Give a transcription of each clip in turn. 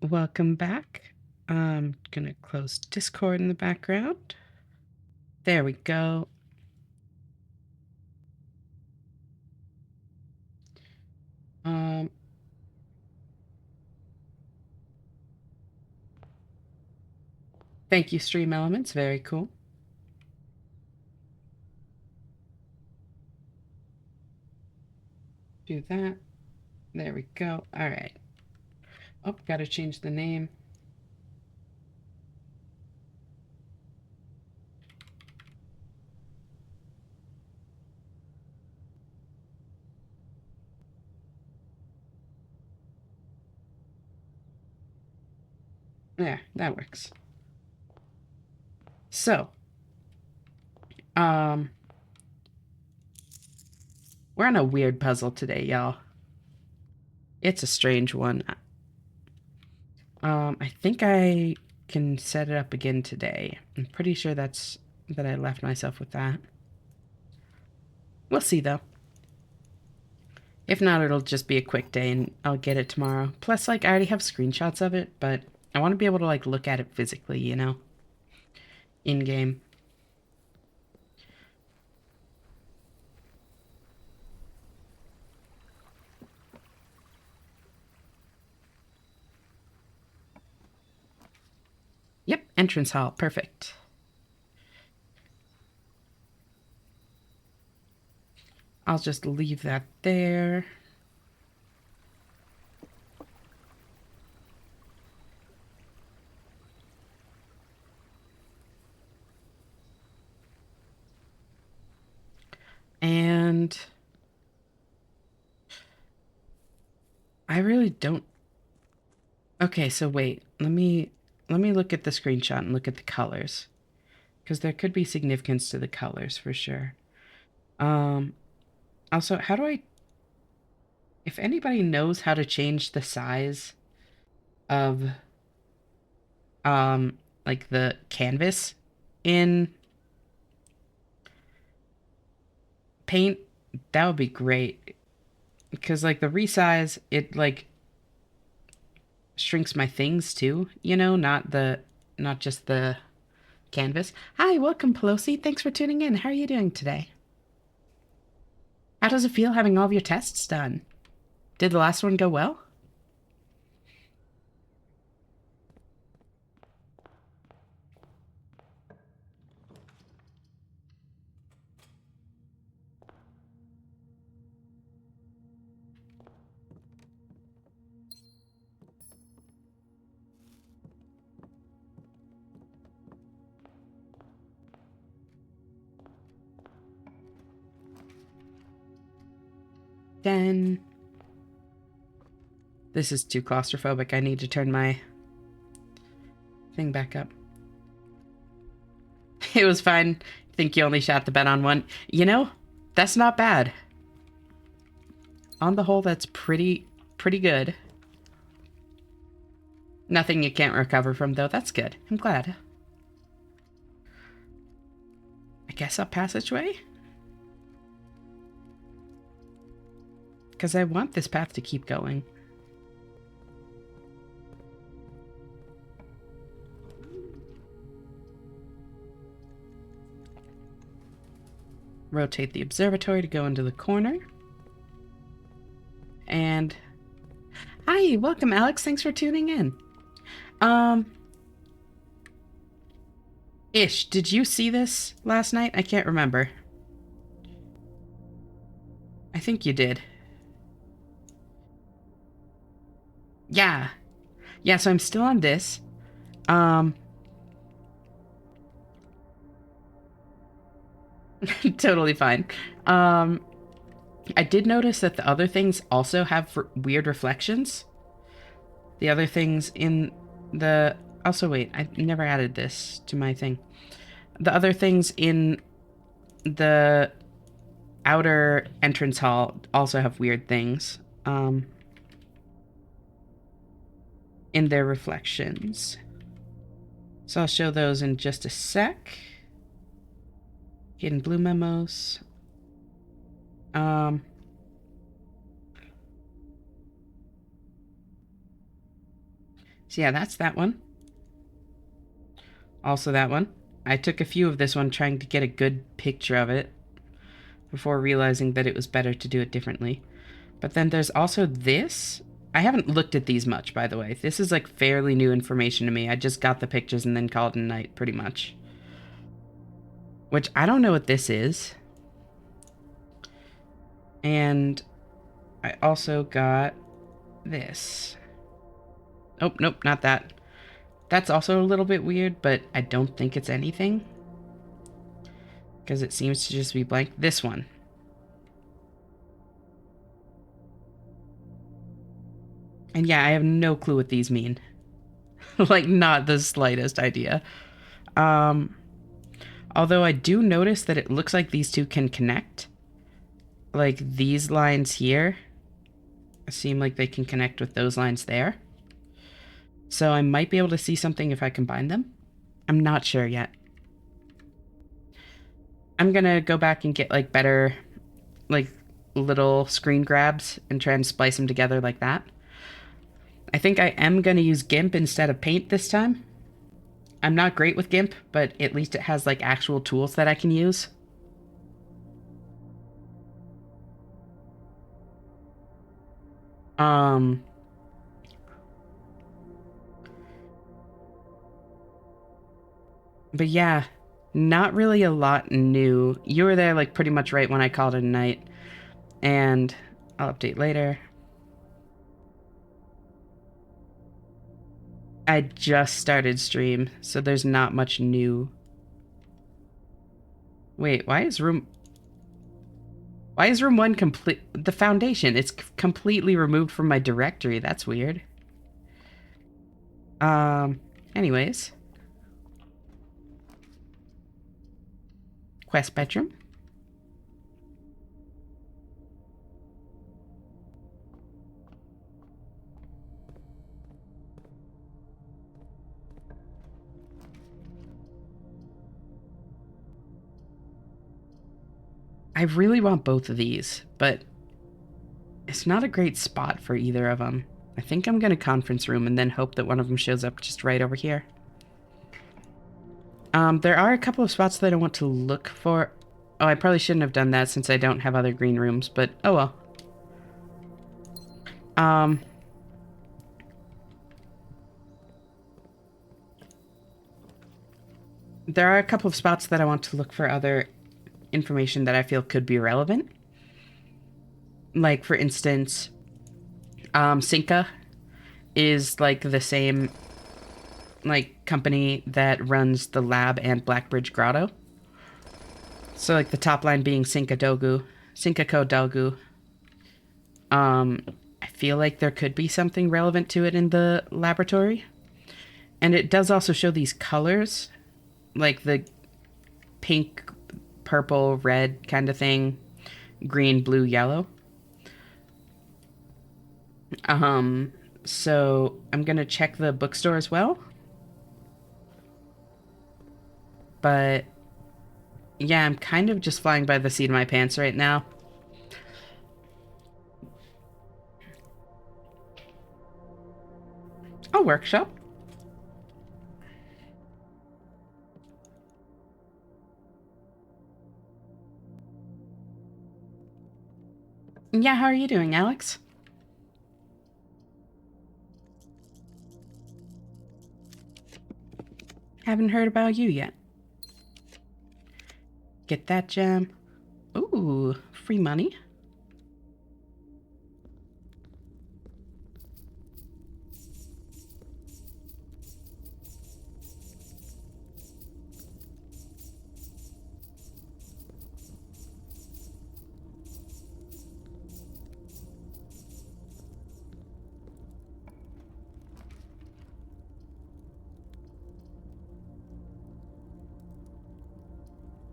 Welcome back. I'm gonna close Discord in the background. There we go. Thank you, Stream Elements. Very cool. Do that. There we go. All right. Oh, gotta change the name. There, that works. So, we're on a weird puzzle today, y'all. It's a strange one. I think I can set it up again today. I'm pretty sure that I left myself with that. We'll see, though. If not, it'll just be a quick day and I'll get it tomorrow. Plus, like, I already have screenshots of it, but I want to be able to, like, look at it physically, you know? In-game. Yep, entrance hall. Perfect. I'll just leave that there. And I really don't. Okay, so wait. Let me look at the screenshot and look at the colors, because there could be significance to the colors for sure. Also, how do I, if anybody knows how to change the size of like the canvas in Paint, that would be great, because like the resize, it like shrinks my things too, you know, not just the canvas. Hi, welcome Pelosi. Thanks for tuning in. How are you doing today? How does it feel having all of your tests done? Did the last one go well? Then this is too claustrophobic. I need to turn my thing back up. It was fine. I think you only shot the bet on one. You know, that's not bad. On the whole, that's pretty good. Nothing you can't recover from, though. That's good. I'm glad. I guess up passageway? Because I want this path to keep going. Rotate the observatory to go into the corner. And hi, welcome Alex. Thanks for tuning in. Ish, did you see this last night? I can't remember. I think you did. Yeah. Yeah, so I'm still on this. Totally fine. I did notice that the other things also have weird reflections. The other things in the... Also, wait, I never added this to my thing. The other things in the outer entrance hall also have weird things. In their reflections. So I'll show those in just a sec. Hidden blue memos. So yeah, that's that one. Also that one. I took a few of this one trying to get a good picture of it before realizing that it was better to do it differently. But then there's also this. I haven't looked at these much, by the way. This is like fairly new information to me. I just got the pictures and then called it a night, pretty much. Which I don't know what this is. And I also got this. Oh, nope, not that. That's also a little bit weird, but I don't think it's anything. Because it seems to just be blank. This one. And yeah, I have no clue what these mean. Like, not the slightest idea. Um, although I do notice that it looks like these two can connect. Like, these lines here seem like they can connect with those lines there. So I might be able to see something if I combine them. I'm not sure yet. I'm gonna go back and get, like, better, like, little screen grabs and try and splice them together like that. I think I am gonna use GIMP instead of Paint this time. I'm not great with GIMP, but at least it has, like, actual tools that I can use. But yeah, not really a lot new. You were there, like, pretty much right when I called it a night. And I'll update later. I just started stream, so there's not much new. Wait, why is room 1 complete? The foundation, it's completely removed from my directory. That's weird. Anyways. Quest bedroom. I really want both of these, but it's not a great spot for either of them. I think I'm gonna conference room and then hope that one of them shows up just right over here. There are a couple of spots that I want to look for. Oh, I probably shouldn't have done that since I don't have other green rooms, but oh well. There are a couple of spots that I want to look for other information that I feel could be relevant. Like, for instance, Cinca is, like, the same, like, company that runs the lab and Blackbridge Grotto. So, like, the top line being Cinca Dogu, Cinca Co Dogu. I feel like there could be something relevant to it in the laboratory. And it does also show these colors, like the pink, purple, red kind of thing, green, blue, yellow. So I'm gonna check the bookstore as well. But yeah, I'm kind of just flying by the seat of my pants right now. A workshop. Yeah, how are you doing, Alex? Haven't heard about you yet. Get that gem. Ooh, free money.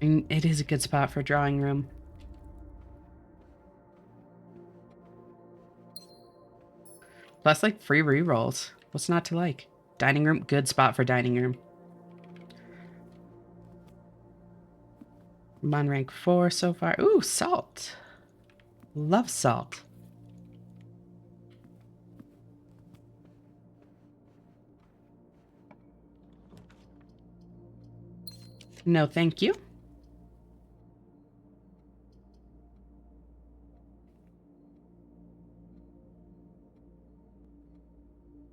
And it is a good spot for drawing room. Plus, like, free rerolls. What's not to like? Dining room, good spot for dining room. I'm on rank 4 so far. Ooh, salt. Love salt. No, thank you.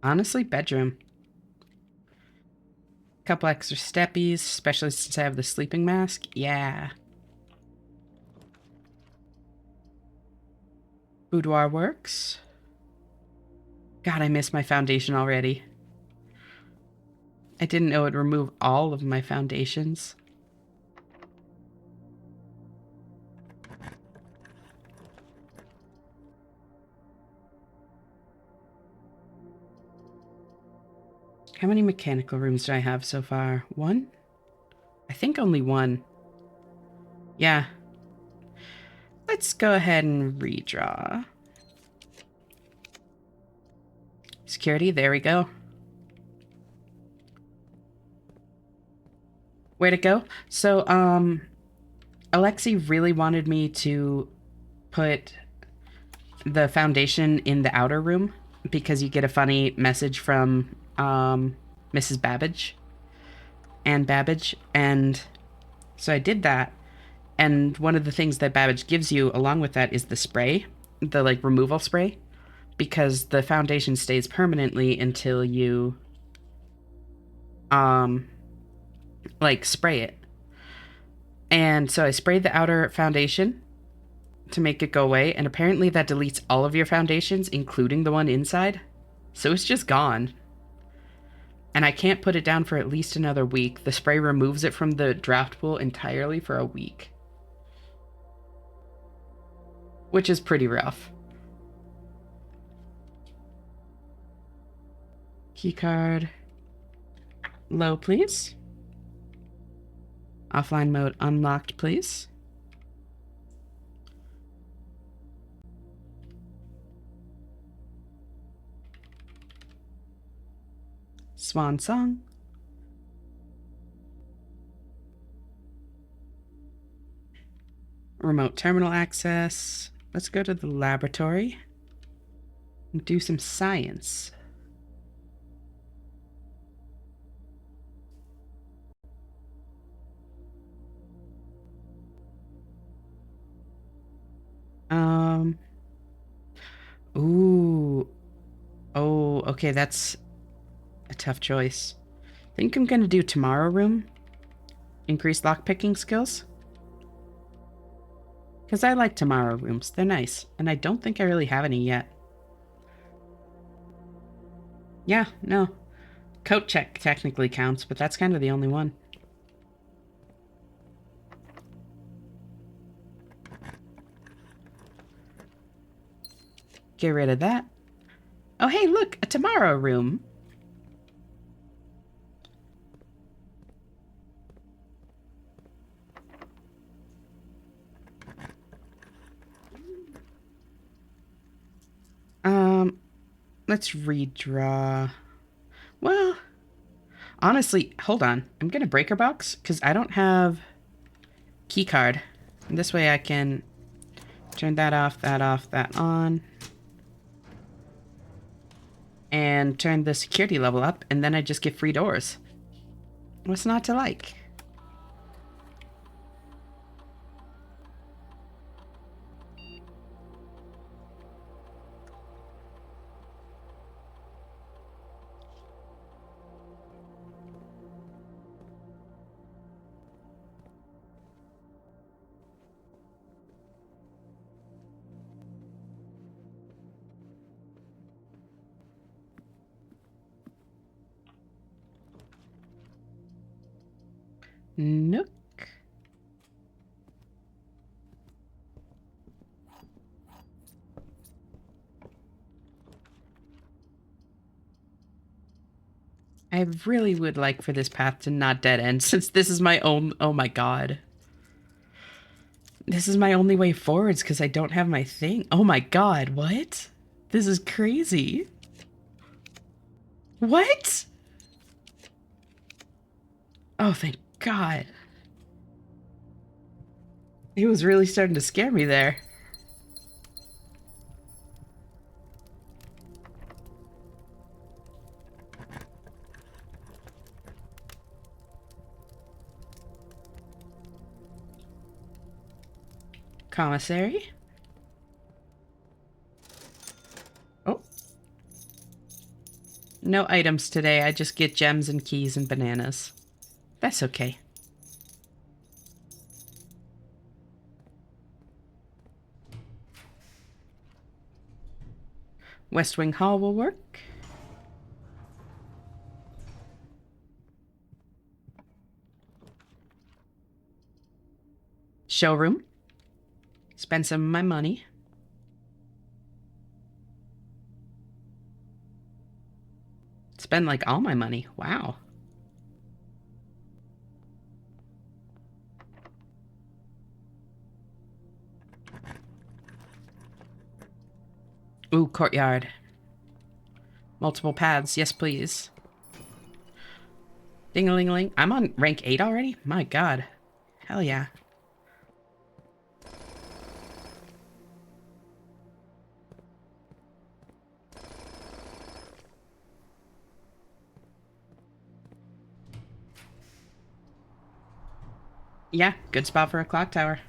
Honestly, bedroom. Couple extra steppies, especially since I have the sleeping mask. Yeah. Boudoir works. God, I miss my foundation already. I didn't know it would remove all of my foundations. How many mechanical rooms do I have so far? One? I think only one. Yeah. Let's go ahead and redraw. Security, there we go. Way to go. So, Alexi really wanted me to put the foundation in the outer room because you get a funny message from Mrs. Babbage, Anne Babbage, and so I did that. And one of the things that Babbage gives you along with that is the spray, the like removal spray, because the foundation stays permanently until you like spray it. And so I sprayed the outer foundation to make it go away, and apparently that deletes all of your foundations, including the one inside. So it's just gone. And I can't put it down for at least another week. The spray removes it from the draft pool entirely for a week, which is pretty rough. Keycard. Low, please. Offline mode unlocked, please. Swan song. Remote terminal access. Let's go to the laboratory and do some science. Ooh. Oh, okay, that's a tough choice. I think I'm gonna do tomorrow room. Increase lockpicking skills. Because I like tomorrow rooms. They're nice. And I don't think I really have any yet. Yeah, no. Coat check technically counts, but that's kind of the only one. Get rid of that. Oh, hey, look, a tomorrow room. Let's redraw. Well, honestly, hold on. I'm gonna breaker box because I don't have keycard. And this way I can turn that off, that on. And turn the security level up, and then I just get free doors. What's not to like? Nook. I really would like for this path to not dead end, since this is my own... Oh my god. This is my only way forwards because I don't have my thing. Oh my god, what? This is crazy. What? Oh, thank god. It was really starting to scare me there. Commissary. Oh. No items today. I just get gems and keys and bananas. That's okay. West Wing Hall will work. Showroom. Spend some of my money. Spend like all my money. Wow. Ooh, courtyard. Multiple paths. Yes, please. Ding-a-ling-a-ling. I'm on rank 8 already? My god. Hell yeah. Yeah, good spot for a clock tower.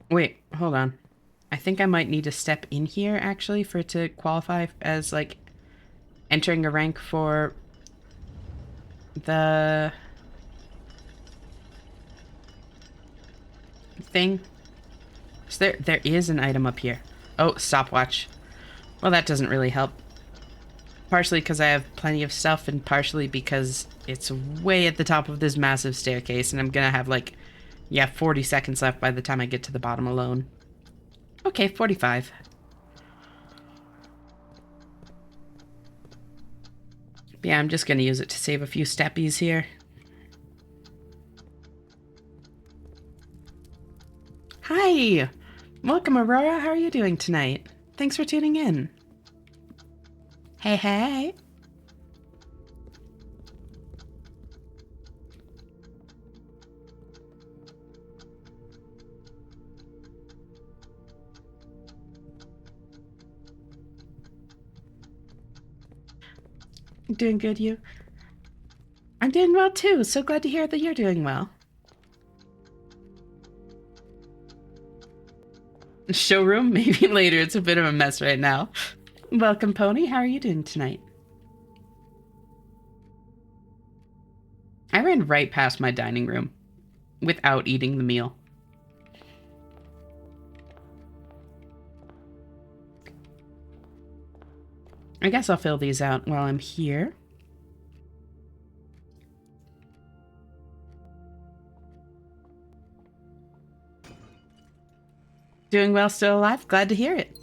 Wait, hold on. I think I might need to step in here, actually, for it to qualify as, like, entering a rank for the thing. So there is an item up here. Oh, stopwatch. Well, that doesn't really help. Partially because I have plenty of stuff, and partially because it's way at the top of this massive staircase, and I'm gonna have, like, yeah, 40 seconds left by the time I get to the bottom alone. Okay, 45. Yeah, I'm just gonna use it to save a few steppies here. Hi! Welcome, Aurora. How are you doing tonight? Thanks for tuning in. Hey, hey. Doing good, you? I'm doing well, too. So glad to hear that you're doing well. Showroom? Maybe later. It's a bit of a mess right now. Welcome, Pony. How are you doing tonight? I ran right past my dining room without eating the meal. I guess I'll fill these out while I'm here. Doing well, still alive. Glad to hear it.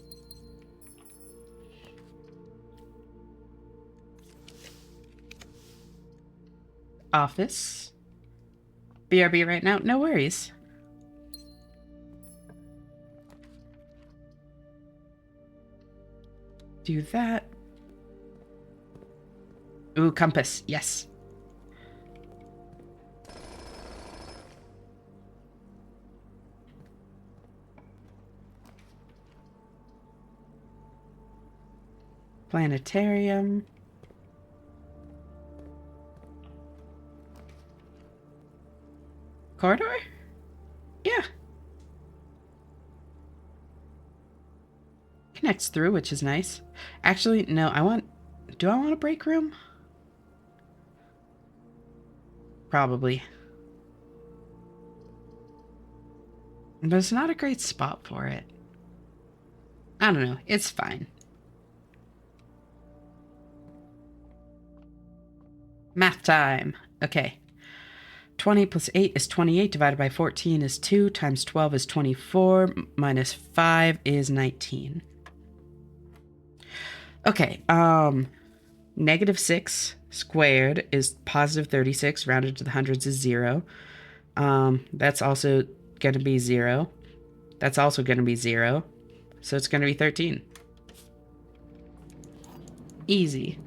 Office. BRB right now? No worries. Do that. Ooh, compass. Yes. Planetarium. Corridor? Yeah. Connects through, which is nice. Actually, no, do I want a break room? Probably. But it's not a great spot for it. I don't know. It's fine. Math time. Okay. 20 plus 8 is 28, divided by 14 is 2, times 12 is 24, minus 5 is 19. Okay, negative 6 squared is positive 36, rounded to the hundreds is 0. That's also going to be 0. That's also going to be 0. So it's going to be 13. Easy.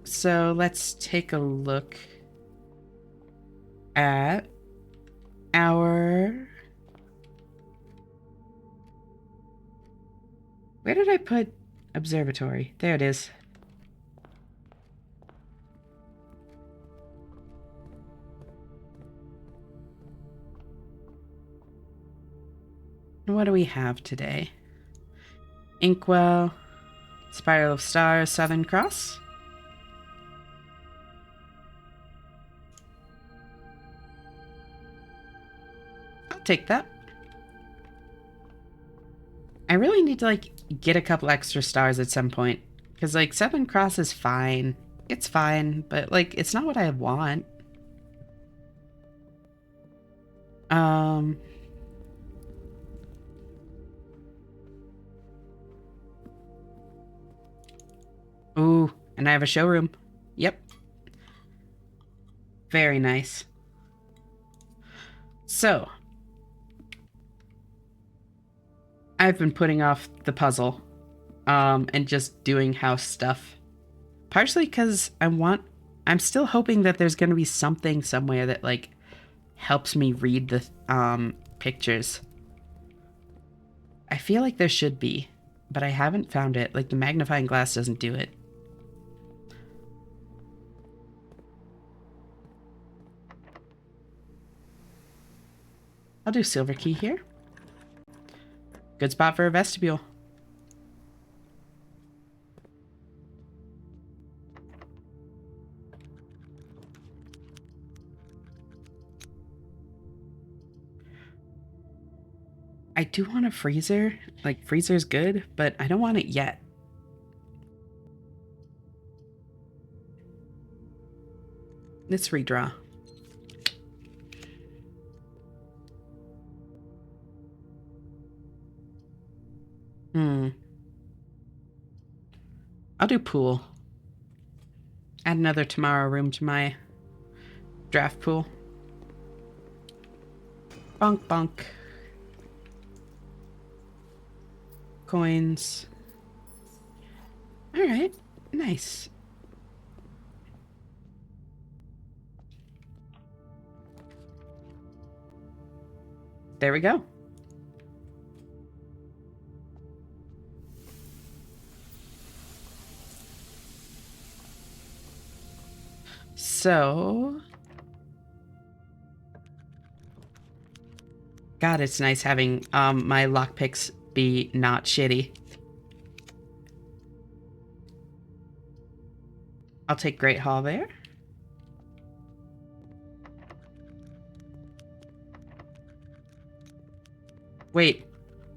So let's take a look at our Where did I put observatory? There it is. What do we have today? Inkwell, Spiral of Stars, Southern Cross. I'll take that. I really need to, like, get a couple extra stars at some point. Because, like, Southern Cross is fine. It's fine, but, like, it's not what I want. Ooh, and I have a showroom. Yep. Very nice. So, I've been putting off the puzzle, and just doing house stuff. Partially because I'm still hoping that there's going to be something somewhere that, like, helps me read the, pictures. I feel like there should be, but I haven't found it. Like, the magnifying glass doesn't do it. I'll do silver key here. Good spot for a vestibule. I do want a freezer. Like, freezer's good, but I don't want it yet. Let's redraw. I'll do pool. Add another tomorrow room to my draft pool. Bonk, bonk. Coins. Alright, nice. There we go. So, God, it's nice having my lockpicks be not shitty. I'll take Great Hall there. Wait.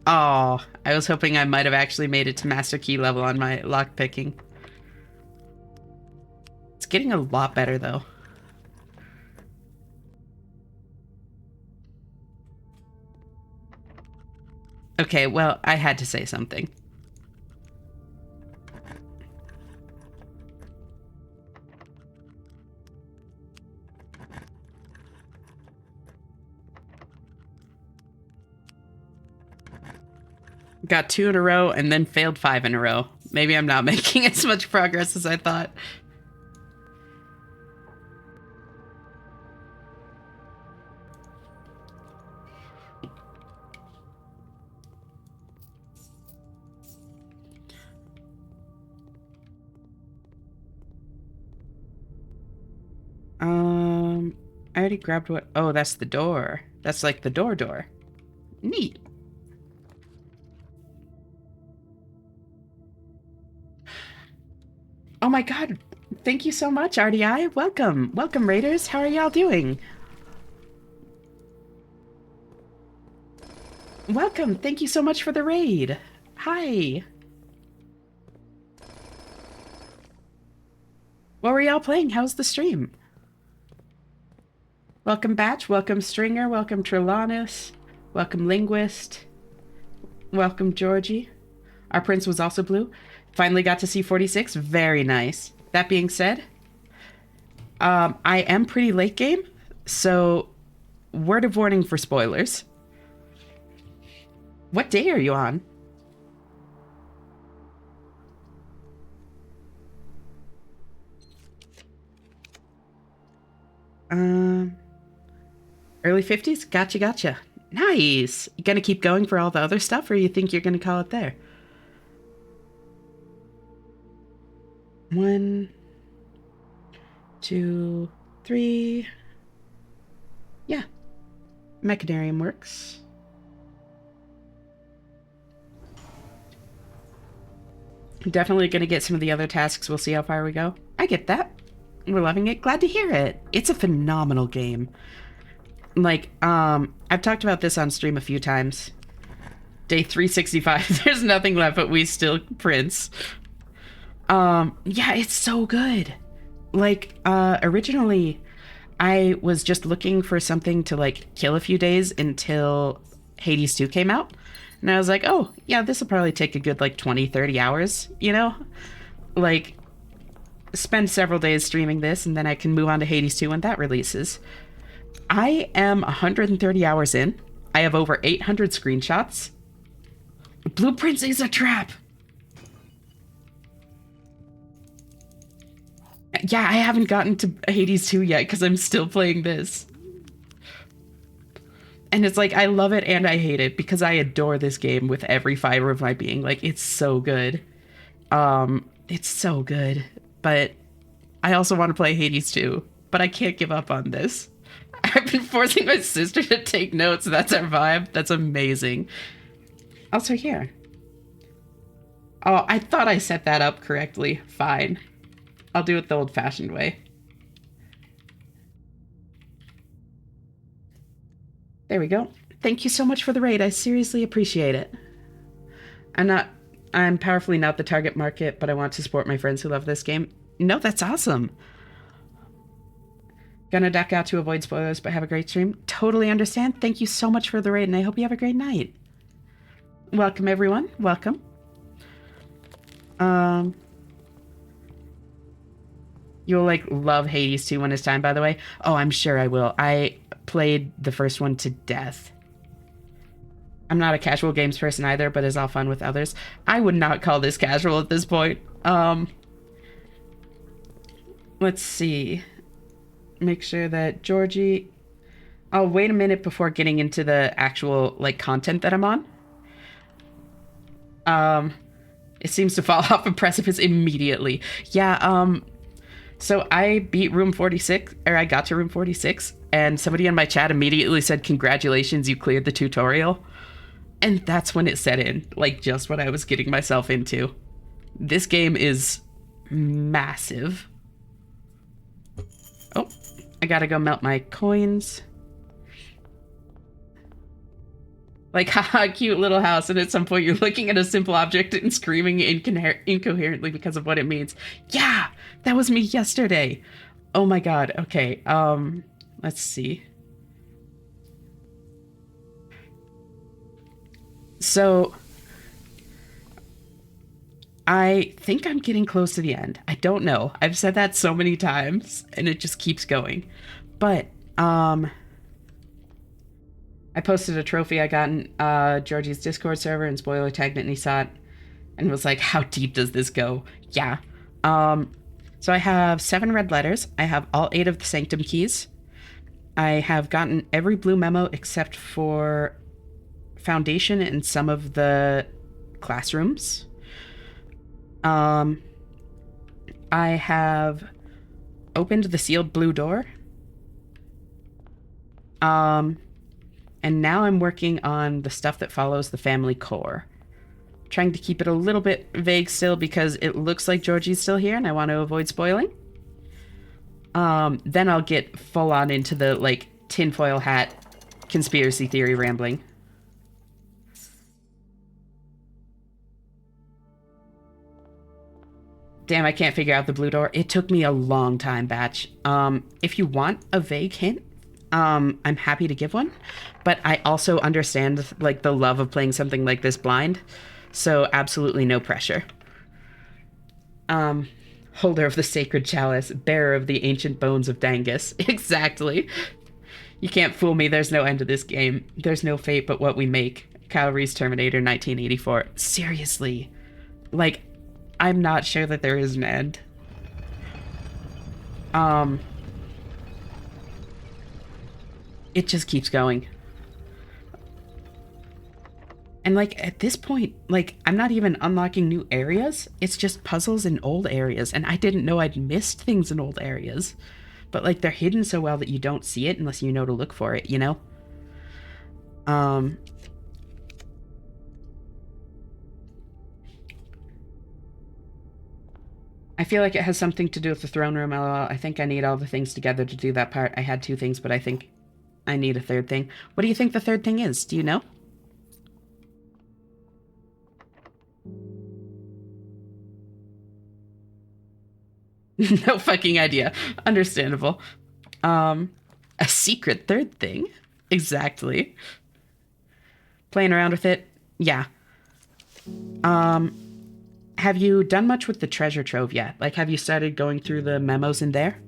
Oh, I was hoping I might have actually made it to Master Key level on my lockpicking. It's getting a lot better, though. Okay, well, I had to say something. Got 2 in a row and then failed 5 in a row. Maybe I'm not making as much progress as I thought. I already grabbed what? Oh, that's the door. That's like the door. Neat. Oh my god. Thank you so much, RDI. Welcome. Welcome, Raiders. How are y'all doing? Welcome. Thank you so much for the raid. Hi. What were y'all playing? How's the stream? Welcome, Batch. Welcome, Stringer. Welcome, Trilanus. Welcome, Linguist. Welcome, Georgie. Our prince was also blue. Finally got to see 46. Very nice. That being said, I am pretty late game, so word of warning for spoilers. What day are you on? Early 50s? Gotcha. Nice. You gonna keep going for all the other stuff, or you think you're gonna call it there? 1, 2, 3. Yeah, Mechanarium works. Definitely going to get some of the other tasks. We'll see how far we go. I get that. We're loving it. Glad to hear it. It's a phenomenal game. Like, I've talked about this on stream a few times. Day 365, there's nothing left, but we still Prince. Yeah, it's so good. Like, originally, I was just looking for something to, like, kill a few days until Hades 2 came out. And I was like, oh, yeah, this will probably take a good, like, 20, 30 hours, you know? Like, spend several days streaming this, and then I can move on to Hades 2 when that releases. I am 130 hours in. I have over 800 screenshots. Blueprints is a trap! Yeah, I haven't gotten to Hades 2 yet because I'm still playing this. And it's like, I love it and I hate it because I adore this game with every fiber of my being. Like, it's so good. It's so good. But I also want to play Hades 2, but I can't give up on this. I've been forcing my sister to take notes. That's our vibe. That's amazing. Also here. Oh, I thought I set that up correctly. Fine. I'll do it the old-fashioned way. There we go. Thank you so much for the raid. I seriously appreciate it. I'm powerfully not the target market, but I want to support my friends who love this game. No, that's awesome. Gonna duck out to avoid spoilers, but have a great stream. Totally understand. Thank you so much for the raid, and I hope you have a great night. Welcome, everyone. Welcome. You'll, like, love Hades 2 when it's time, by the way. Oh, I'm sure I will. I played the first one to death. I'm not a casual games person either, but is all fun with others. I would not call this casual at this point. Let's see. Make sure that Georgie... I'll wait a minute before getting into the actual, like, content that I'm on. It seems to fall off a precipice immediately. Yeah, so I beat room 46, or I got to room 46, and somebody in my chat immediately said, congratulations, you cleared the tutorial. And that's when it set in, like, just what I was getting myself into. This game is massive. Oh, I gotta go melt my coins. Like, haha, cute little house, and at some point you're looking at a simple object and screaming incoherently because of what it means. Yeah, that was me yesterday. Oh my god, okay, let's see. So, I think I'm getting close to the end. I don't know. I've said that so many times, and it just keeps going. But, I posted a trophy I got in Georgie's Discord server, and spoiler tagged it, and he saw it, and was like, how deep does this go? Yeah. So I have 7 red letters. I have all 8 of the Sanctum keys. I have gotten every blue memo except for Foundation and some of the classrooms. I have opened the sealed blue door. And now I'm working on the stuff that follows the family core. Trying to keep it a little bit vague still because it looks like Georgie's still here and I want to avoid spoiling. Then I'll get full on into the, like, tinfoil hat conspiracy theory rambling. Damn, I can't figure out the blue door. It took me a long time, Batch. If you want a vague hint, I'm happy to give one, but I also understand, like, the love of playing something like this blind, so absolutely no pressure. Holder of the sacred chalice, bearer of the ancient bones of Dangus. Exactly. You can't fool me, there's no end to this game. There's no fate but what we make. Kyle Reese, Terminator, 1984. Seriously. Like, I'm not sure that there is an end. It just keeps going. And like at this point, like I'm not even unlocking new areas. It's just puzzles in old areas. And I didn't know I'd missed things in old areas. But like they're hidden so well that you don't see it unless you know to look for it, you know? Um I feel like it has something to do with the throne room, lol. I think I need all the things together to do that part. I had two things, but I think I need a third thing. What do you think the third thing is? Do you know? No fucking idea. Understandable. Um, a secret third thing? Exactly. Playing around with it? Yeah. Um, have you done much with the treasure trove yet? Like, have you started going through the memos in there?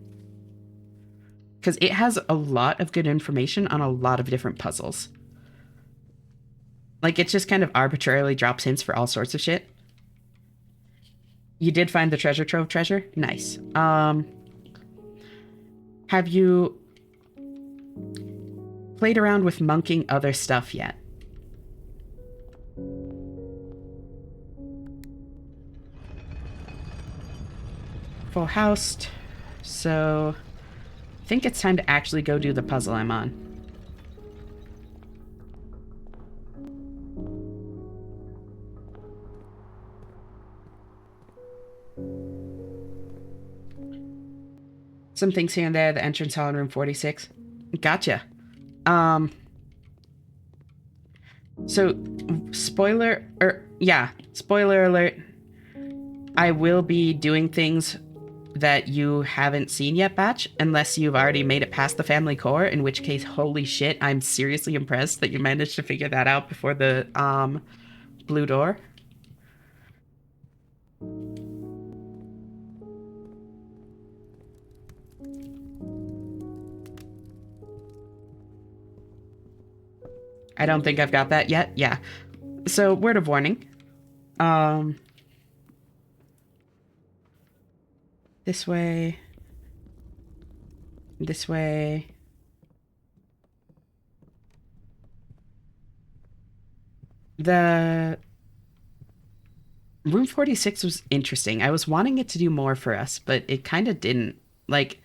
Because it has a lot of good information on a lot of different puzzles. Like, it just kind of arbitrarily drops hints for all sorts of shit. You did find the treasure trove treasure? Nice. Have you played around with monking other stuff yet? Full house. So, I think it's time to actually go do the puzzle I'm on. Some things here and there. The entrance hall in room 46. Gotcha. Um. So, spoiler alert. I will be doing things that you haven't seen yet, Batch, unless you've already made it past the family core, in which case, holy shit, I'm seriously impressed that you managed to figure that out before the, blue door. I don't think I've got that yet. Yeah. So, word of warning. Um, this way. This way. The room 46 was interesting. I was wanting it to do more for us, but it kind of didn't. Like,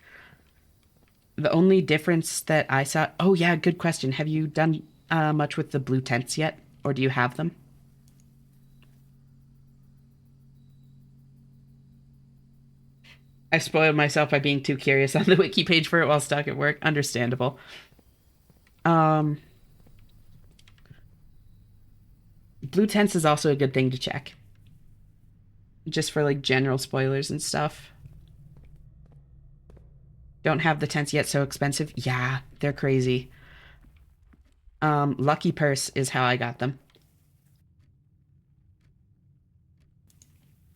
the only difference that I saw. Oh, yeah, good question. Have you done much with the blue tents yet? Or do you have them? I spoiled myself by being too curious on the wiki page for it while stuck at work. Understandable. Um, blue tents is also a good thing to check. Just for like general spoilers and stuff. Don't have the tents yet, so expensive. Yeah, they're crazy. Lucky Purse is how I got them.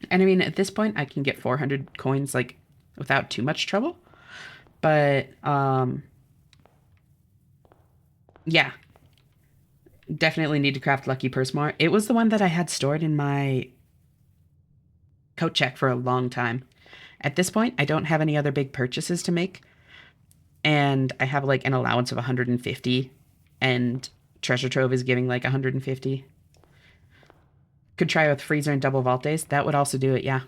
And I mean, at this point, I can get 400 coins like without too much trouble. But yeah, definitely need to craft Lucky Purse more. It was the one that I had stored in my coat check for a long time. At this point, I don't have any other big purchases to make, and I have like an allowance of 150, and Treasure Trove is giving like 150. Could try with Freezer and Double Vault Days. That would also do it, yeah.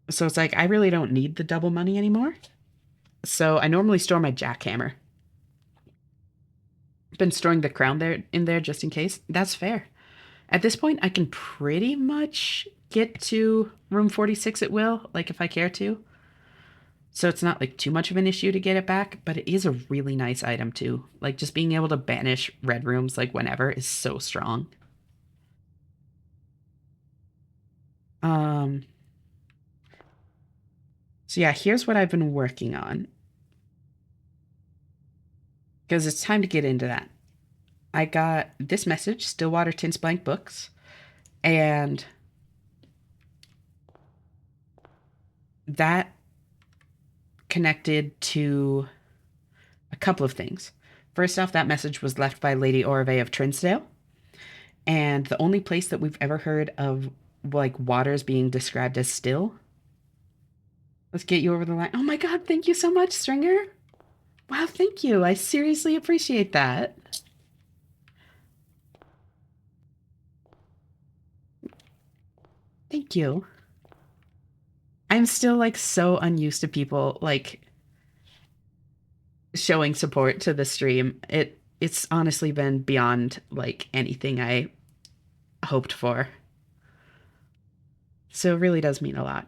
So it's like I really don't need the double money anymore. So I normally store my jackhammer. Been storing the crown there in there just in case. That's fair. At this point, I can pretty much get to room 46 at will, like if I care to. So it's not like too much of an issue to get it back, but it is a really nice item too. Like just being able to banish red rooms like whenever is so strong. Um so yeah, here's what I've been working on. Because it's time to get into that. I got this message, Stillwater Tints Blank Books, and that connected to a couple of things. First off, that message was left by Lady Orve of Trinsdale, and the only place that we've ever heard of like waters being described as still. Let's get you over the line. Oh my god, thank you so much, Stringer. Wow, thank you. I seriously appreciate that. Thank you. I'm still like so unused to people like showing support to the stream. It's honestly been beyond like anything I hoped for. So it really does mean a lot.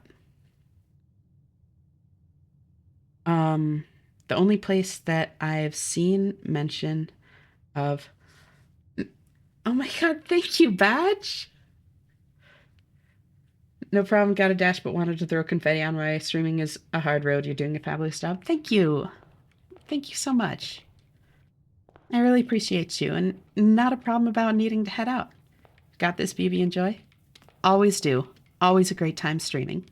Um, the only place that I've seen mention of. Oh my god, thank you, Badge. No problem, got a dash, but wanted to throw confetti on my streaming is a hard road. You're doing a fabulous job. Thank you. Thank you so much. I really appreciate you, and not a problem about needing to head out. Got this, BB. Enjoy. Always do. Always a great time streaming.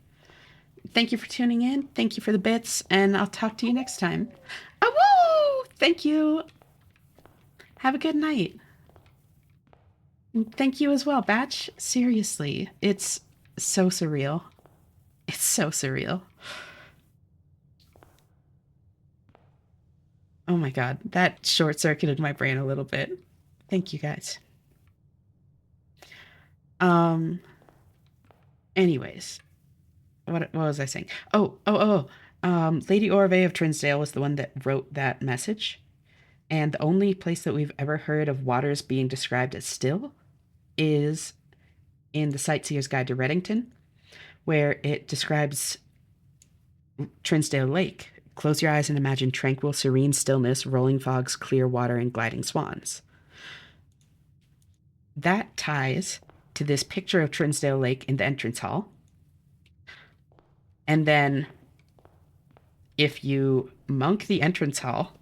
Thank you for tuning in. Thank you for the bits, and I'll talk to you next time. Oh, woo! Thank you. Have a good night. Thank you as well, Batch. Seriously, it's so surreal. It's so surreal. Oh my god, that short circuited my brain a little bit. Thank you guys. Um anyways, what was I saying? Lady Orve of Trinsdale was the one that wrote that message. And the only place that we've ever heard of waters being described as still is in the Sightseer's Guide to Reddington, where it describes Trinsdale Lake. Close your eyes and imagine tranquil, serene stillness, rolling fogs, clear water, and gliding swans. That ties to this picture of Trinsdale Lake in the entrance hall. And then if you monk the entrance hall,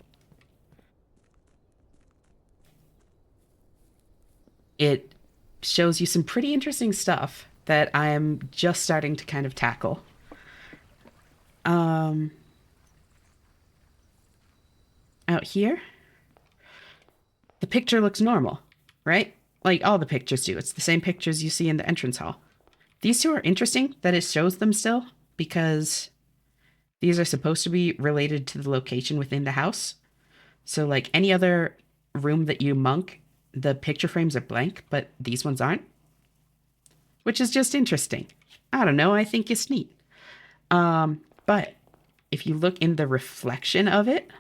it shows you some pretty interesting stuff that I am just starting to kind of tackle. Um, Out here, the picture looks normal, right? Like all the pictures do. It's the same pictures you see in the entrance hall. These two are interesting that it shows them still because these are supposed to be related to the location within the house. So, like any other room that you monk, the picture frames are blank, but these ones aren't, which is just interesting. I don't know. I think it's neat. But if you look in the reflection of it,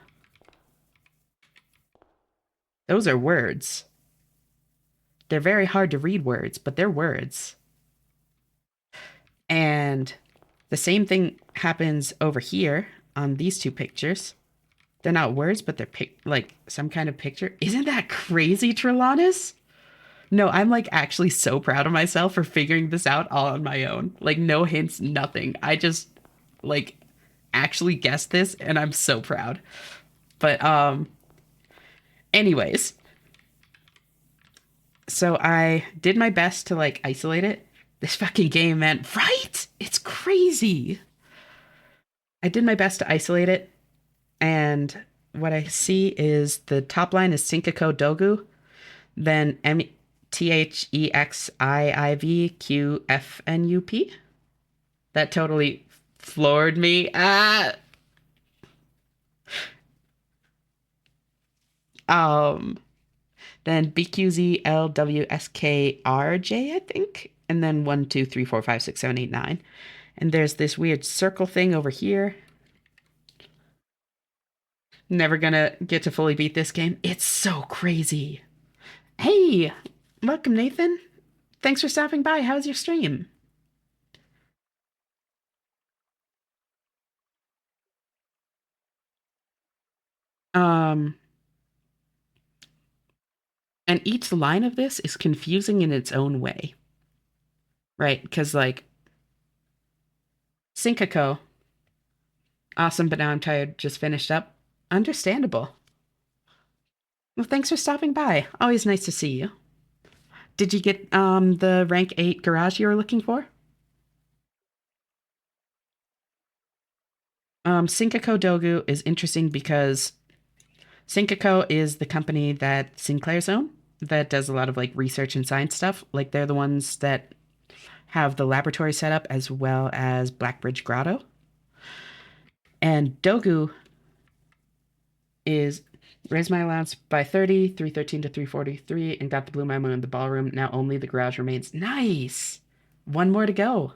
those are words. They're very hard to read words, but they're words. And the same thing happens over here on these two pictures. They're not words, but they're like some kind of picture. Isn't that crazy, Trelawnus? No, I'm like actually so proud of myself for figuring this out all on my own. Like no hints, nothing. I just like actually guessed this and I'm so proud. But anyways, so I did my best to like isolate it. This fucking game, man, right? It's crazy. I did my best to isolate it, and what I see is the top line is Sinkako Dogu, then THEXIIVQFNUP. That totally floored me. Um, then BQZLWSKRJ, I think, and then 1, 2, 3, 4, 5, 6, 7, 8, 9. And there's this weird circle thing over here. Never gonna get to fully beat this game. It's so crazy. Hey, welcome, Nathan. Thanks for stopping by. How's your stream? Um, and each line of this is confusing in its own way, right? Because, like, Sinkako, awesome, but now I'm tired, just finished up. Understandable. Well, thanks for stopping by. Always nice to see you. Did you get the rank 8 garage you were looking for? Sinkako Dogu is interesting because Sinkako is the company that Sinclair's own that does a lot of like research and science stuff. Like they're the ones that have the laboratory set up as well as Blackbridge Grotto. And Dogu is raised my allowance by 30, 313 to 343, and got the blue memo in the ballroom. Now only the garage remains. Nice. One more to go.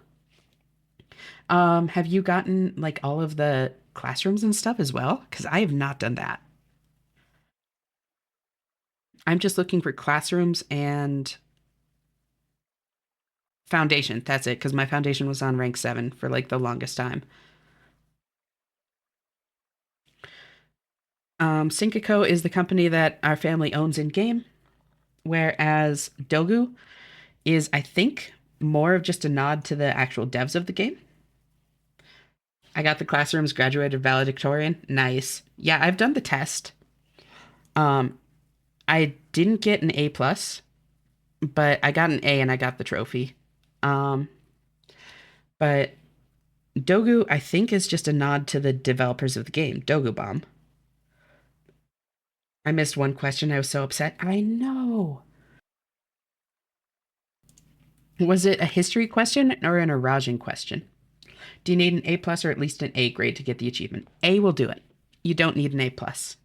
Have you gotten like all of the classrooms and stuff as well? Because I have not done that. I'm just looking for classrooms and foundation. That's it, because my foundation was on rank 7 for like the longest time. Syncako is the company that our family owns in game, whereas Dogu is, I think, more of just a nod to the actual devs of the game. I got the classrooms, graduated valedictorian. Nice. Yeah, I've done the test. Um, I didn't get an A plus, but I got an A and I got the trophy. Um, but Dogu, I think, is just a nod to the developers of the game, Dogu Bomb. I missed one question. I was so upset. I know. Was it a history question or an Arajan question? Do you need an A plus or at least an A grade to get the achievement? A will do it. You don't need an A plus.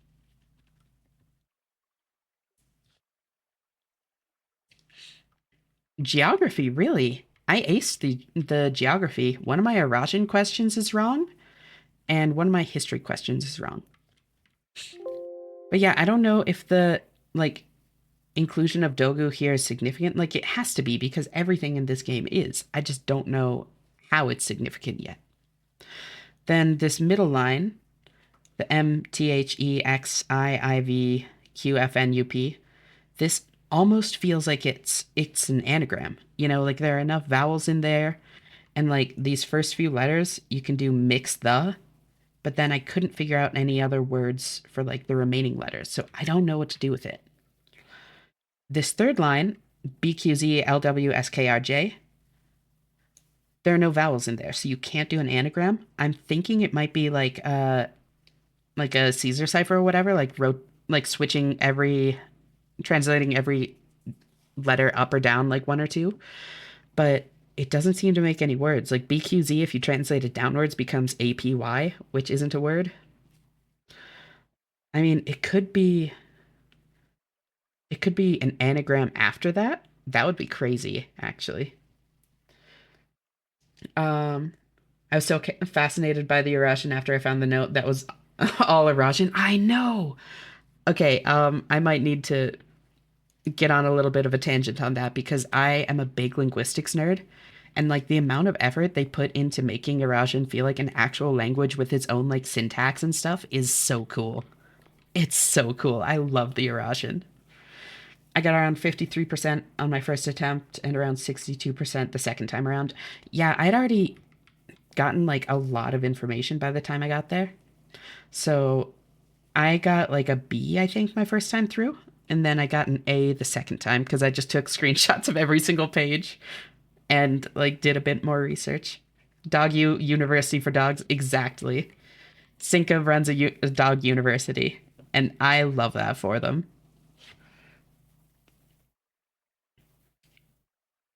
Geography, really? I aced the geography. One of my Arajan questions is wrong, and one of my history questions is wrong. But yeah, I don't know if the like inclusion of Dogu here is significant. Like it has to be because everything in this game is. I just don't know how it's significant yet. Then this middle line, the MTHEXIIVQFNUP, this almost feels like it's an anagram. You know, like there are enough vowels in there, and like these first few letters, you can do mix the, but then I couldn't figure out any other words for like the remaining letters, so I don't know what to do with it. This third line, BQZLWSKRJ, there are no vowels in there, so you can't do an anagram. I'm thinking it might be like a Caesar cipher or whatever, like switching translating every letter up or down like one or two, but it doesn't seem to make any words. Like BQZ, if you translate it downwards, becomes APY, which isn't a word. I mean, it could be an anagram after that. That would be crazy, actually. Um, I was so fascinated by the Eurasian after I found the note that was all Eurasian. I know. Okay, I might need to get on a little bit of a tangent on that because I am a big linguistics nerd. And like the amount of effort they put into making Eurasian feel like an actual language with its own like syntax and stuff is so cool. It's so cool. I love the Eurasian. I got around 53% on my first attempt and around 62% the second time around. Yeah, I'd already gotten like a lot of information by the time I got there. So I got like a B, I think, my first time through. And then I got an A the second time because I just took screenshots of every single page and like did a bit more research. Dog U University for Dogs, exactly. Cinca runs a dog university, and I love that for them.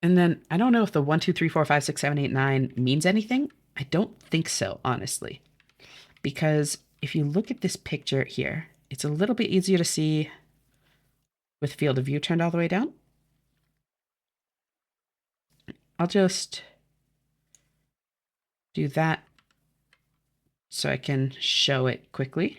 And then I don't know if the 1, 2, 3, 4, 5, 6, 7, 8, 9 means anything. I don't think so, honestly, because if you look at this picture here, it's a little bit easier to see with field of view turned all the way down. I'll just do that so I can show it quickly.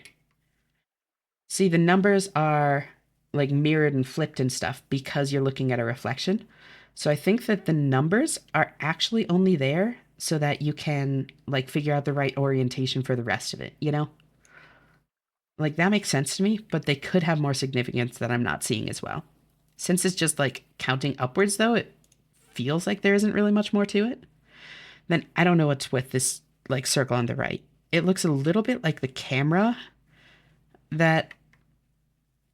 See, the numbers are like mirrored and flipped and stuff because you're looking at a reflection. So I think that the numbers are actually only there so that you can like figure out the right orientation for the rest of it, you know? Like that makes sense to me, but they could have more significance that I'm not seeing as well. Since it's just like counting upwards though, it feels like there isn't really much more to it. Then I don't know what's with this like circle on the right. It looks a little bit like the camera that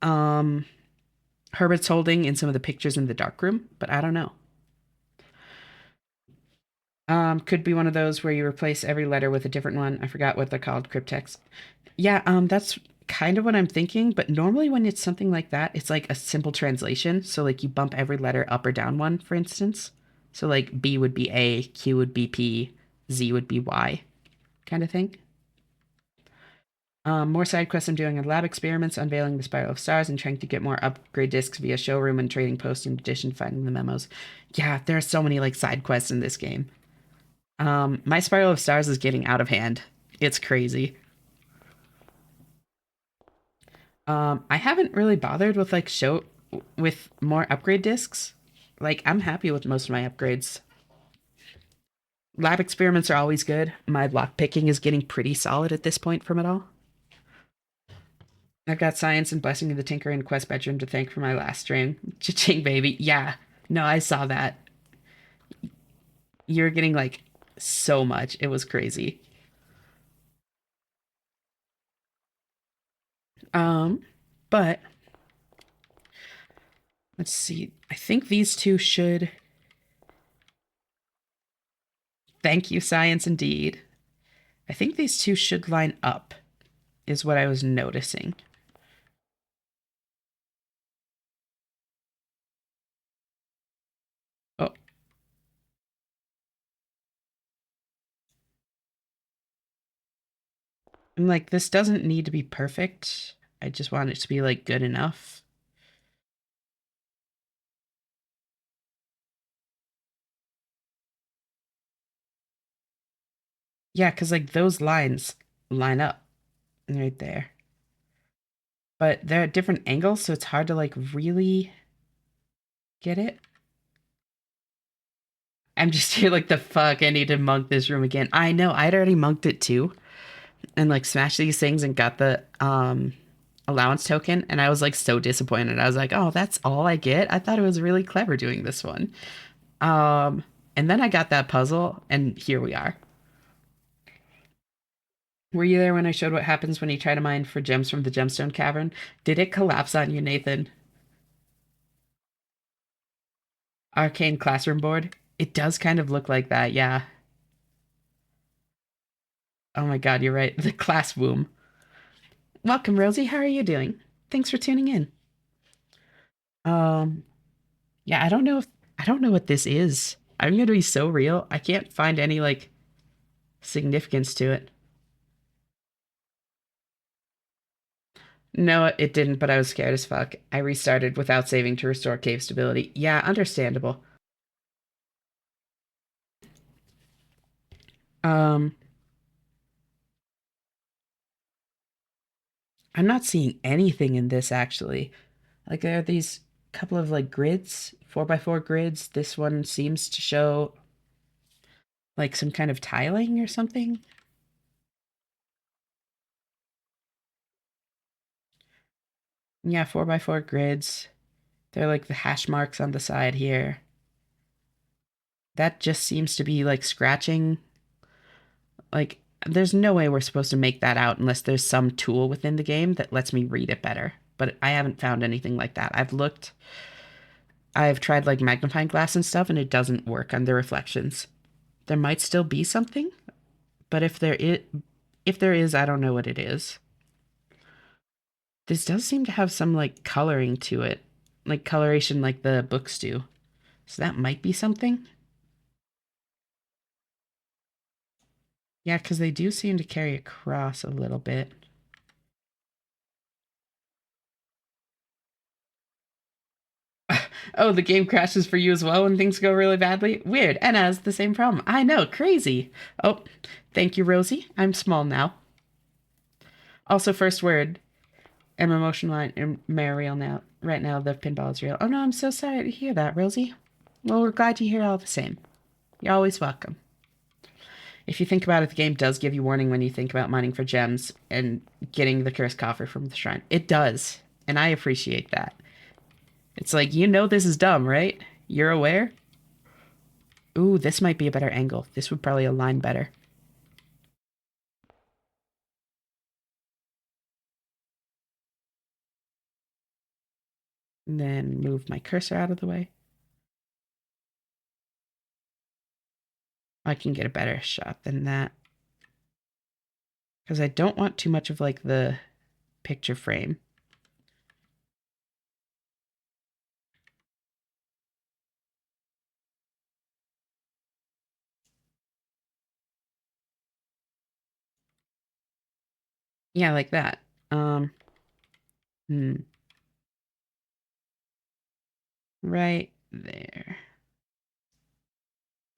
um Herbert's holding in some of the pictures in the dark room, but I don't know. Could be one of those where you replace every letter with a different one. I forgot what they're called, cryptex. Yeah, that's kind of what I'm thinking, but normally when it's something like that, it's like a simple translation. So like you bump every letter up or down one, for instance. So like B would be A, Q would be P, Z would be Y, kind of thing. More side quests I'm doing are lab experiments, unveiling the Spiral of Stars, and trying to get more upgrade discs via showroom and trading post. In addition, finding the memos. Yeah, there are so many like side quests in this game. My Spiral of Stars is getting out of hand. It's crazy. I haven't really bothered with like show with more upgrade discs. Like I'm happy with most of my upgrades. Lab experiments are always good. My lock picking is getting pretty solid at this point from it all. I've got Science and Blessing of the Tinker and Quest Bedroom to thank for my last stream. Cha-ching, baby. Yeah. No, I saw that. You're getting like so much. It was crazy. Um, but let's see. I think these two should. Thank you, Science, indeed. I think these two should line up, is what I was noticing. Oh, I'm like, this doesn't need to be perfect. I just want it to be like good enough. Yeah, because like those lines line up right there. But they're at different angles, so it's hard to like really get it. I'm just here like the fuck, I need to monk this room again. I know, I'd already monked it too. And like smashed these things and got the allowance token, and I was like so disappointed. I was like, oh, that's all I get? I thought it was really clever doing this one. Um and then I got that puzzle, and here we are. Were you there when I showed what happens when you try to mine for gems from the gemstone cavern? Did it collapse on you, Nathan? Arcane classroom board? It does kind of look like that, yeah. Oh my god, you're right. The class womb. Welcome, Rosie. How are you doing? Thanks for tuning in. Um, yeah, I don't know what this is. I'm gonna be so real. I can't find any like significance to it. No, it didn't, but I was scared as fuck. I restarted without saving to restore cave stability. Yeah, understandable. Um, I'm not seeing anything in this actually. Like there are these couple of like grids, 4x4 grids. This one seems to show like some kind of tiling or something. Yeah, 4x4 grids. They're like the hash marks on the side here. That just seems to be like scratching. Like, there's no way we're supposed to make that out unless there's some tool within the game that lets me read it better. But I haven't found anything like that. I've tried like magnifying glass and stuff, and it doesn't work on the reflections. There might still be something, but if there is, I don't know what it is. This does seem to have some like coloring to it, like coloration like the books do. So that might be something. Yeah, because they do seem to carry across a little bit. Oh, the game crashes for you as well when things go really badly? Weird. And has the same problem. I know, crazy. Oh, thank you, Rosie. I'm small now. Also, first word. I'm emotional and real now. Right now, the pinball is real. Oh no, I'm so sorry to hear that, Rosie. Well, we're glad you hear all the same. You're always welcome. If you think about it, the game does give you warning when you think about mining for gems and getting the cursed coffer from the shrine. It does. And I appreciate that. It's like, you know this is dumb, right? You're aware? Ooh, this might be a better angle. This would probably align better. And then move my cursor out of the way. I can get a better shot than that. Because I don't want too much of like the picture frame. Yeah, like that. Um, hmm, right there.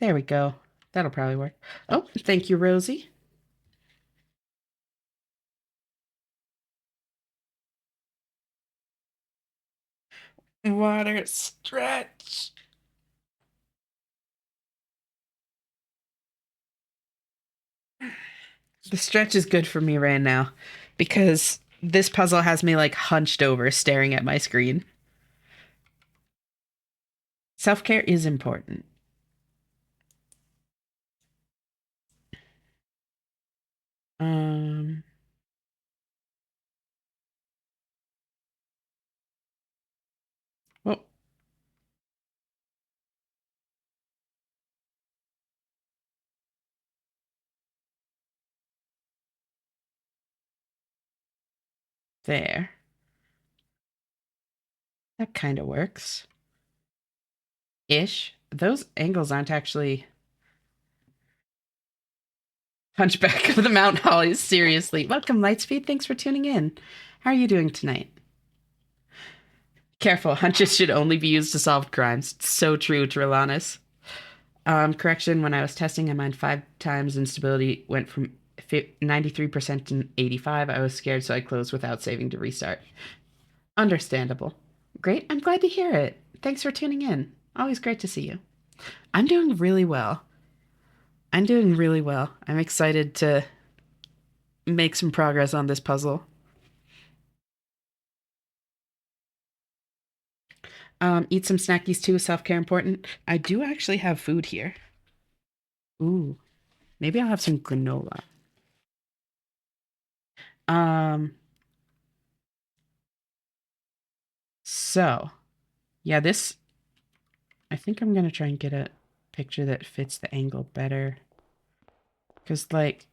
There we go. That'll probably work. Oh, thank you, Rosie. Water stretch. The stretch is good for me right now because this puzzle has me like hunched over staring at my screen. Self care is important. Um, well, there. That kind of works. Ish. Those angles aren't actually Hunchback of the Mount Hollies. Seriously. Welcome, Lightspeed. Thanks for tuning in. How are you doing tonight? Careful, hunches should only be used to solve crimes. It's so true, Trillanis. Correction, when I was testing, I mined 5 times and stability went from 93% to 85. I was scared, so I closed without saving to restart. Understandable. Great, I'm glad to hear it. Thanks for tuning in. Always great to see you. I'm doing really well. I'm doing really well. I'm excited to make some progress on this puzzle. Eat some snackies too. Self care important. I do actually have food here. Ooh, maybe I'll have some granola. Um, so yeah, this. I think I'm gonna try and get a picture that fits the angle better. Cause like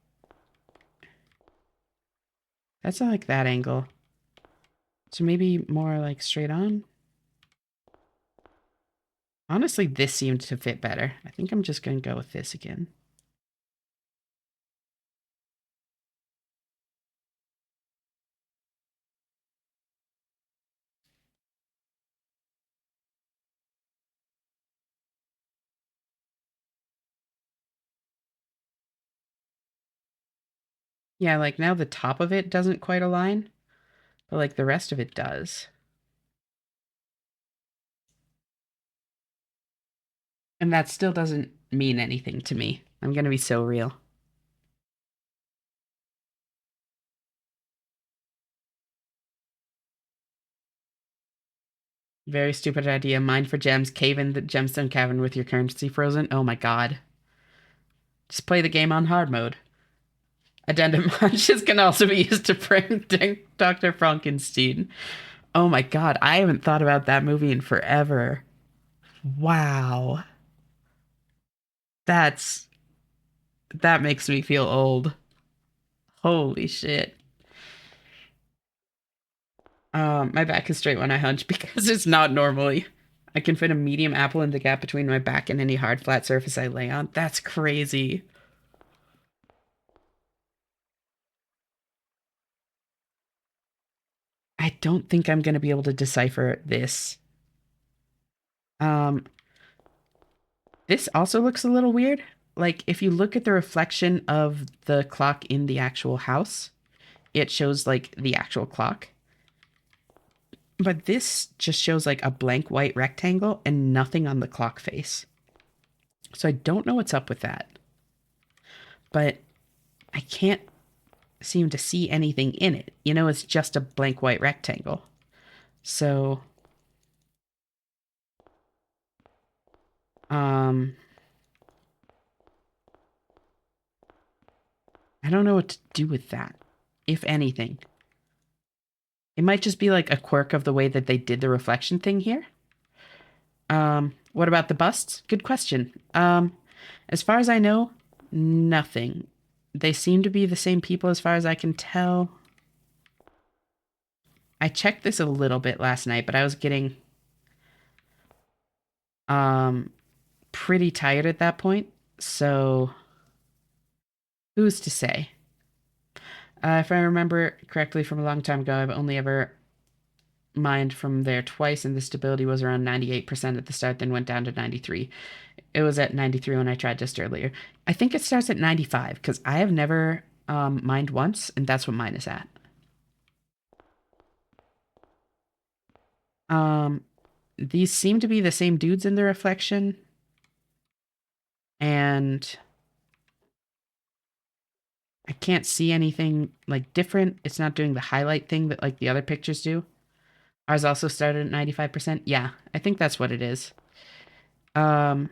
that's not like that angle. So maybe more like straight on. Honestly, this seemed to fit better. I think I'm just gonna go with this again. Yeah, like now the top of it doesn't quite align, but like the rest of it does. And that still doesn't mean anything to me. I'm gonna be so real. Very stupid idea. Mine for gems. Cave in the gemstone cavern with your currency frozen. Oh my god. Just play the game on hard mode. Addendum hunches can also be used to prank Dr. Frankenstein. Oh my god, I haven't thought about that movie in forever. Wow. That's that makes me feel old. Holy shit. My back is straight when I hunch because it's not normally. I can fit a medium apple in the gap between my back and any hard flat surface I lay on. That's crazy. I don't think I'm going to be able to decipher this. Um, this also looks a little weird. Like, if you look at the reflection of the clock in the actual house, it shows like the actual clock. But this just shows like a blank white rectangle and nothing on the clock face. So I don't know what's up with that. But I can't seem to see anything in it. You know, it's just a blank white rectangle. So, um, I don't know what to do with that, if anything. It might just be like a quirk of the way that they did the reflection thing here. What about the busts? Good question. As far as I know, nothing. They seem to be the same people as far as I can tell. I checked this a little bit last night, but I was getting um pretty tired at that point. So who's to say? If I remember correctly from a long time ago, I've only ever mined from there twice, and the stability was around 98% at the start, then went down to 93. It was at 93 when I tried just earlier. I think it starts at 95 because I have never mined once, and that's what mine is at. Um, these seem to be the same dudes in the reflection, and I can't see anything like different. It's not doing the highlight thing that like the other pictures do. Ours also started at 95%. Yeah, I think that's what it is. Um,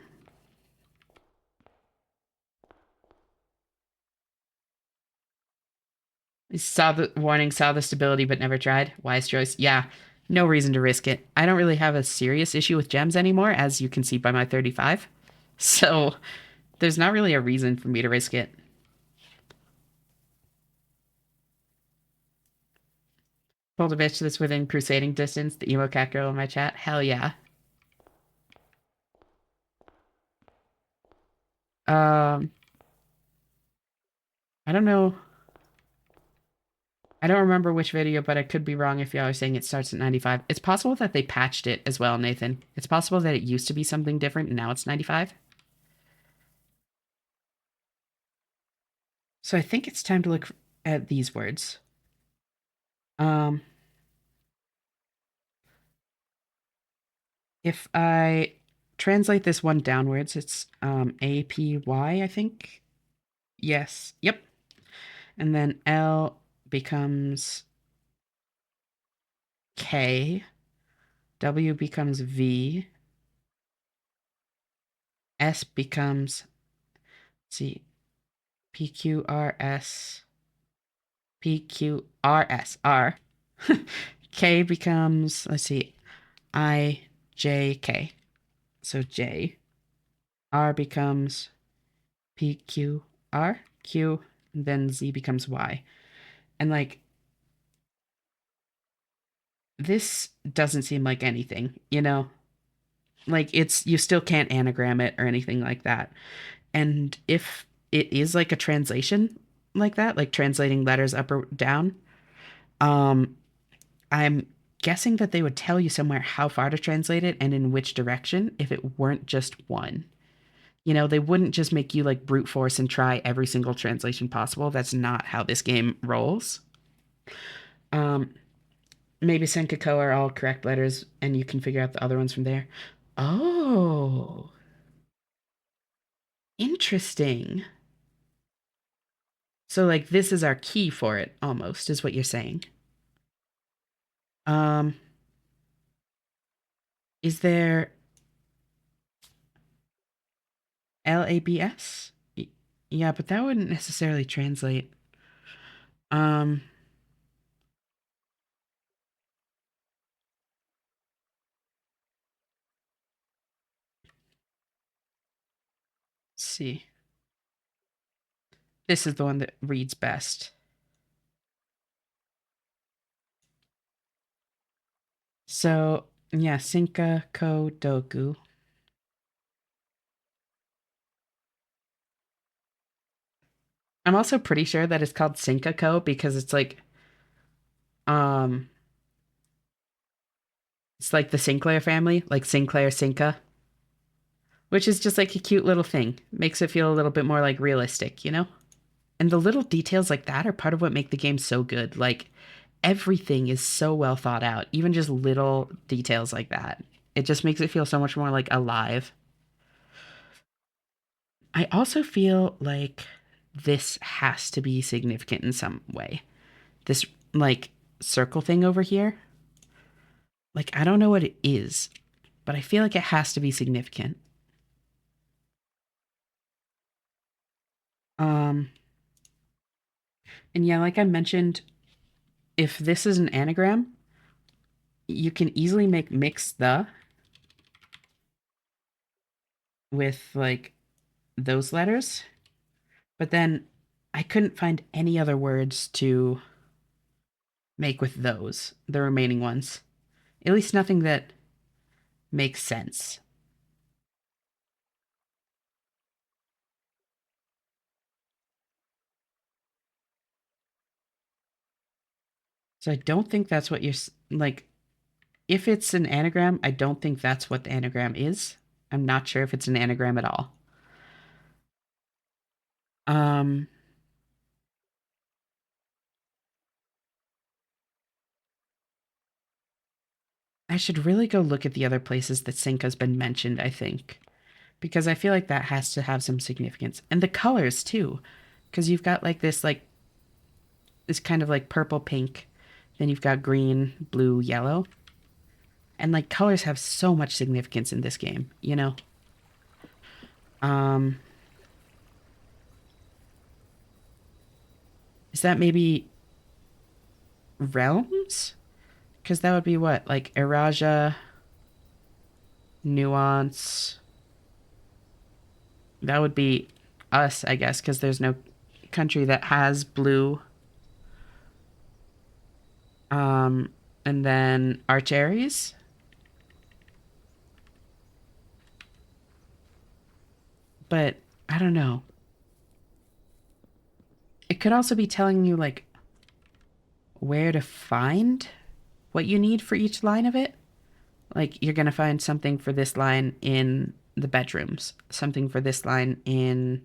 saw the warning, saw the stability, but never tried. Wise choice. Yeah, no reason to risk it. I don't really have a serious issue with gems anymore, as you can see by my 35. So there's not really a reason for me to risk it. Pulled a bitch that's within crusading distance, the emo cat girl in my chat. Hell yeah. Um, I don't know. I don't remember which video, but I could be wrong if y'all are saying it starts at 95. It's possible that they patched it as well, Nathan. It's possible that it used to be something different and now it's 95. So I think it's time to look at these words. Um, if I translate this one downwards, it's APY, I think. Yes. Yep. And then L becomes K. W becomes V. S becomes, let's see, PQRS. PQRS. K becomes, let's see, IJK. So J. R becomes PQR. Q. And then Z becomes Y. And like, this doesn't seem like anything, you know? Like, it's, you still can't anagram it or anything like that. And if it is like a translation like that, like translating letters up or down, um, I'm guessing that they would tell you somewhere how far to translate it and in which direction if it weren't just one. You know, they wouldn't just make you like brute force and try every single translation possible. That's not how this game rolls. Um, maybe Senkako are all correct letters and you can figure out the other ones from there. Oh, interesting. So like this is our key for it almost is what you're saying. Um, is there LABS? Yeah, but that wouldn't necessarily translate. Um, let's see. This is the one that reads best. So, yeah, Sinka Ko Doku. I'm also pretty sure that it's called Sinka Ko because um it's like the Sinclair family, like Sinclair Sinka, which is just like a cute little thing. Makes it feel a little bit more like realistic, you know? And the little details like that are part of what make the game so good. Like everything is so well thought out, even just little details like that. It just makes it feel so much more like alive. I also feel like this has to be significant in some way. This like circle thing over here, like I don't know what it is, but I feel like it has to be significant. Um and yeah, like I mentioned, if this is an anagram, you can easily make mix the with like those letters, but then I couldn't find any other words to make with those, the remaining ones. At least nothing that makes sense. So I don't think that's what you're like. If it's an anagram, I don't think that's what the anagram is. I'm not sure if it's an anagram at all. Um, I should really go look at the other places that sync has been mentioned, I think, because I feel like that has to have some significance. And the colors too, because you've got like this kind of like purple pink, then you've got green, blue, yellow. And like colors have so much significance in this game, you know? Um, is that maybe realms? Because that would be what? Like Eraja, Nuance. That would be us, I guess, because there's no country that has blue. Um, and then Archeries. But I don't know. It could also be telling you like where to find what you need for each line of it. Like you're going to find something for this line in the bedrooms, something for this line in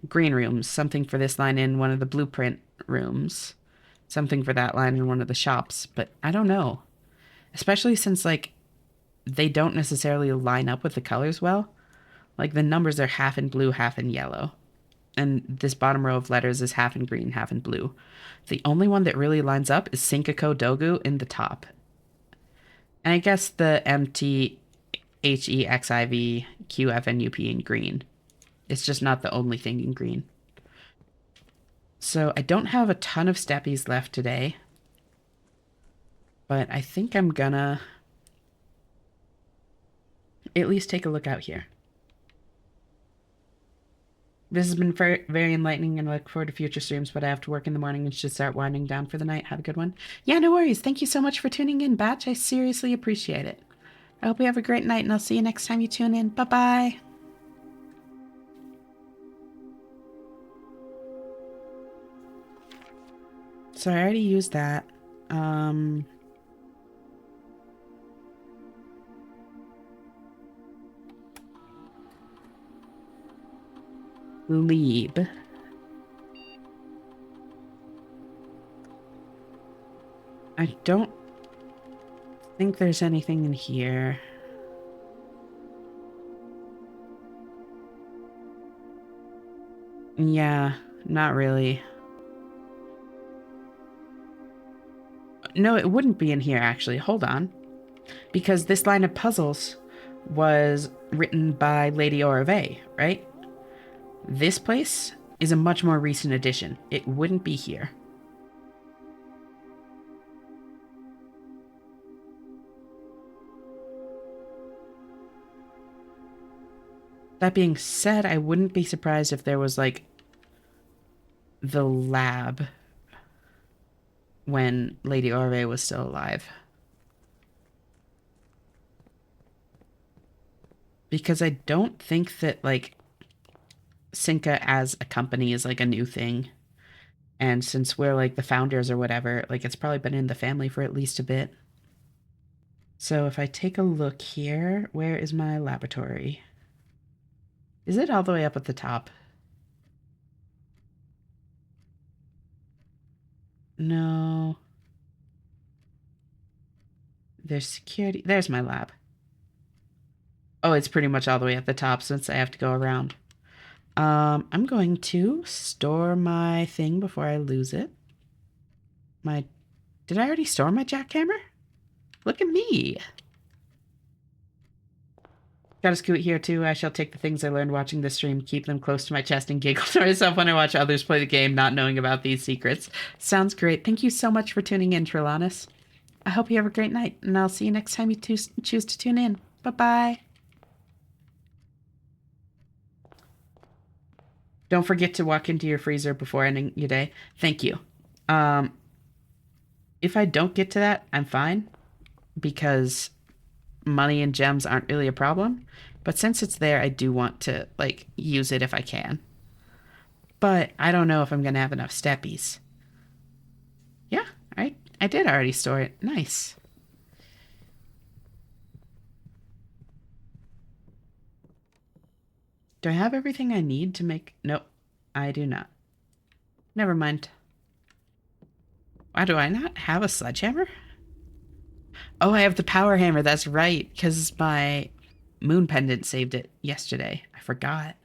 green rooms, something for this line in one of the blueprint rooms, something for that line in one of the shops. But I don't know. Especially since like they don't necessarily line up with the colors well. Like the numbers are half in blue, half in yellow. And this bottom row of letters is half in green, half in blue. The only one that really lines up is Sinkako Dogu in the top. And I guess the MTHEXIVQFNUP in green. It's just not the only thing in green. So I don't have a ton of steppies left today. But I think I'm gonna at least take a look out here. This has been very enlightening, and I look forward to future streams, but I have to work in the morning and should start winding down for the night. Have a good one. Yeah, no worries. Thank you so much for tuning in, Batch. I seriously appreciate it. I hope you have a great night, and I'll see you next time you tune in. Bye-bye. So I already used that. Leeb. I don't think there's anything in here. Yeah, not really. No, it wouldn't be in here, actually. Hold on. Because this line of puzzles was written by Lady Orave, right? This place is a much more recent addition. It wouldn't be here. That being said, I wouldn't be surprised if there was like the lab when Lady Orve was still alive. Because I don't think that like Cinca as a company is like a new thing. And since we're like the founders or whatever, like it's probably been in the family for at least a bit. So if I take a look here, where is my laboratory? Is it all the way up at the top? No. There's security. There's my lab. Oh, it's pretty much all the way at the top since I have to go around. I'm going to store my thing before I lose it. Did I already store my jackhammer? Look at me. Got a scoot here too. I shall take the things I learned watching this stream, keep them close to my chest, and giggle to myself when I watch others play the game, not knowing about these secrets. Sounds great. Thank you so much for tuning in, Trillanis. I hope you have a great night, and I'll see you next time you choose to tune in. Bye-bye. Don't forget to walk into your freezer before ending your day. Thank you. Um, if I don't get to that, I'm fine, because money and gems aren't really a problem. But since it's there, I do want to, like, use it if I can. But I don't know if I'm going to have enough steppies. Yeah, I did already store it. Nice. Do I have everything I need to make... Nope, I do not. Never mind. Why do I not have a sledgehammer? Oh, I have the power hammer. That's right, because my moon pendant saved it yesterday. I forgot.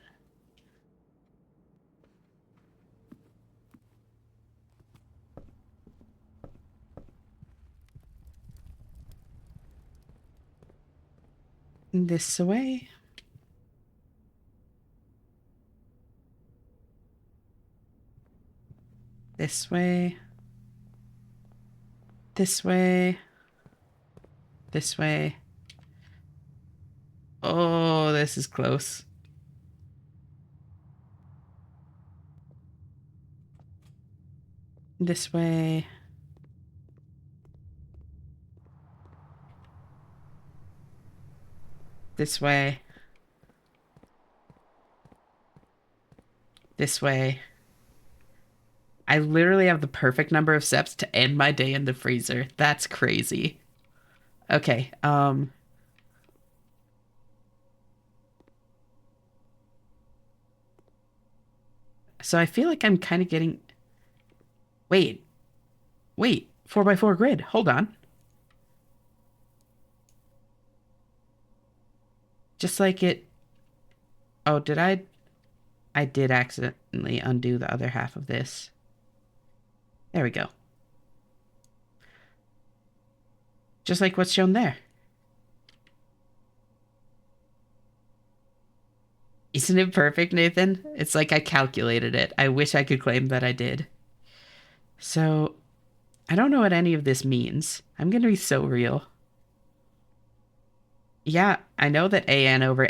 This way. This way. This way. This way. Oh, this is close. This way. This way. This way. I literally have the perfect number of steps to end my day in the freezer. That's crazy. Okay, so I feel like I'm kind of getting... Wait, wait, 4x4 grid. Hold on. Just like it... Oh, did I... I did accidentally undo the other half of this. There we go. Just like what's shown there. Isn't it perfect, Nathan? It's like I calculated it. I wish I could claim that I did. So, I don't know what any of this means. I'm gonna be so real. Yeah, I know that an over,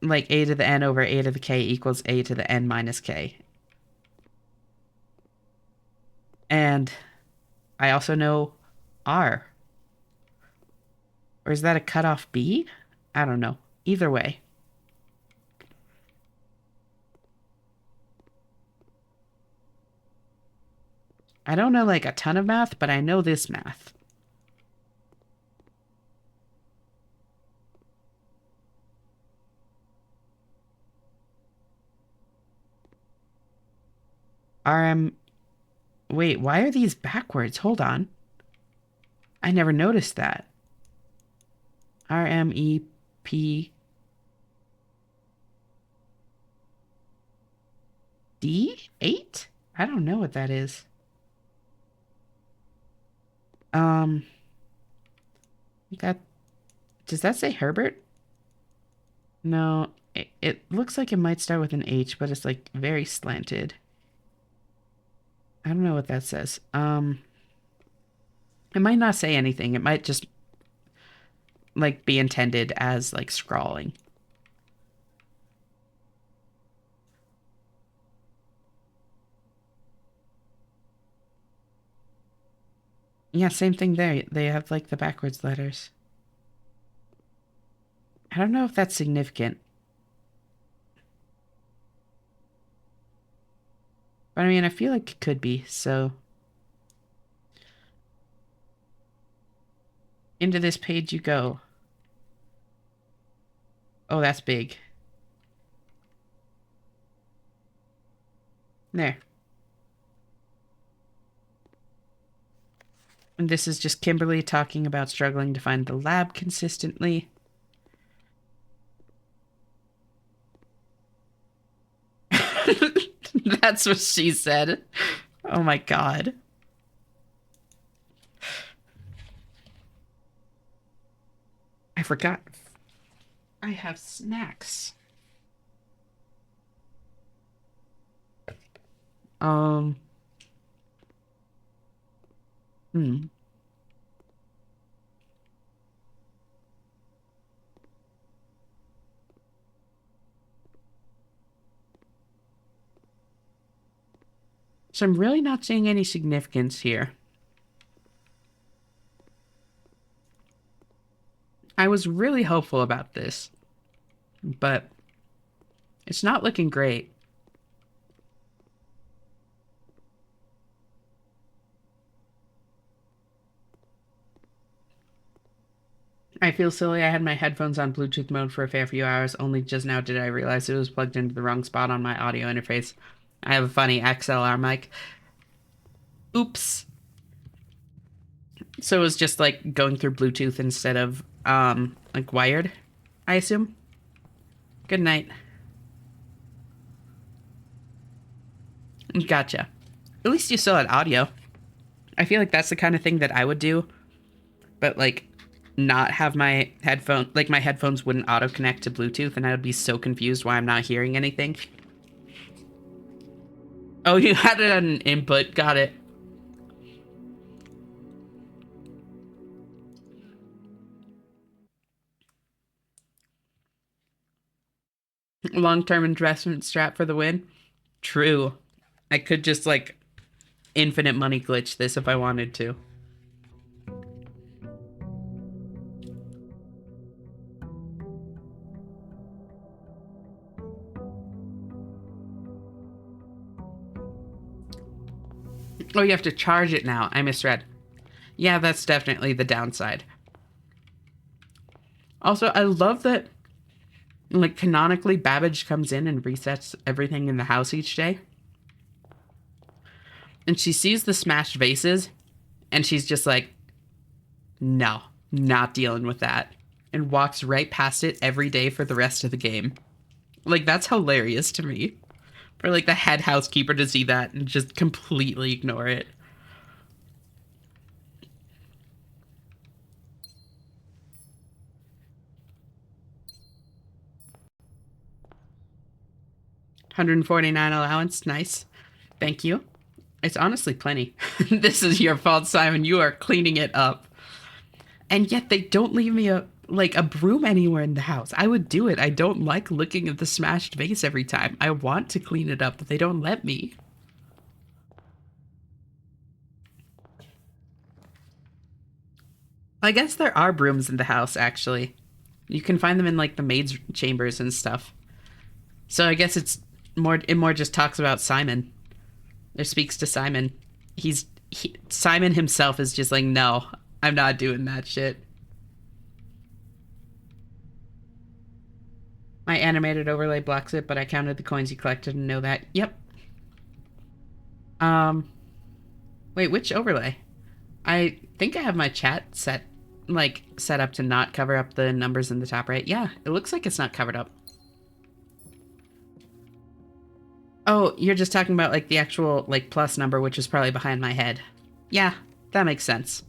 like a to the n over a to the k equals a to the n minus k. And I also know r. Or is that a cutoff b? I don't know. Either way. I don't know like a ton of math, but I know this math. RM... Wait, why are these backwards? Hold on. I never noticed that. RMEP D8? I don't know what that is. Um, that does that say Herbert? No, it looks like it might start with an H, but it's like very slanted. I don't know what that says. It might not say anything. It might just like be intended as like scrawling. Yeah, same thing there. They have like the backwards letters. I don't know if that's significant. But I mean, I feel like it could be, so. Into this page you go. Oh, that's big. There. And this is just Kimberly talking about struggling to find the lab consistently. That's what she said. Oh my god. I forgot. I have snacks. Um. Hmm. So I'm really not seeing any significance here. I was really hopeful about this, but it's not looking great. I feel silly. I had my headphones on Bluetooth mode for a fair few hours. Only just now did I realize it was plugged into the wrong spot on my audio interface. I have a funny XLR mic. Oops. So it was just like going through Bluetooth instead of like wired, I assume. Good night. Gotcha. At least you still had audio. I feel like that's the kind of thing that I would do, but like not have my headphone, like my headphones wouldn't auto connect to Bluetooth, and I would be so confused why I'm not hearing anything. Oh, you had it on an input. Got it. Long-term investment strat for the win. True. I could just like infinite money glitch this if I wanted to. Oh, you have to charge it now. I misread. Yeah, that's definitely the downside. Also, I love that, like, canonically, Babbage comes in and resets everything in the house each day. And she sees the smashed vases, and she's just like, no, not dealing with that. And walks right past it every day for the rest of the game. Like, that's hilarious to me. For, like, the head housekeeper to see that and just completely ignore it. $149 allowance, nice. Thank you. It's honestly plenty. This is your fault, Simon. You are cleaning it up. And yet they don't leave me a broom anywhere in the house. I would do it. I don't like looking at the smashed vase every time. I want to clean it up, but they don't let me. I guess there are brooms in the house, actually. You can find them in like the maid's chambers and stuff. So I guess it more just talks about Simon. It speaks to Simon. Simon himself is just like, no, I'm not doing that shit. My animated overlay blocks it, but I counted the coins you collected and know that. Yep. Um, wait, which overlay? I think I have my chat set up to not cover up the numbers in the top right. Yeah, it looks like it's not covered up. Oh, you're just talking about like the actual like plus number, which is probably behind my head. Yeah, that makes sense.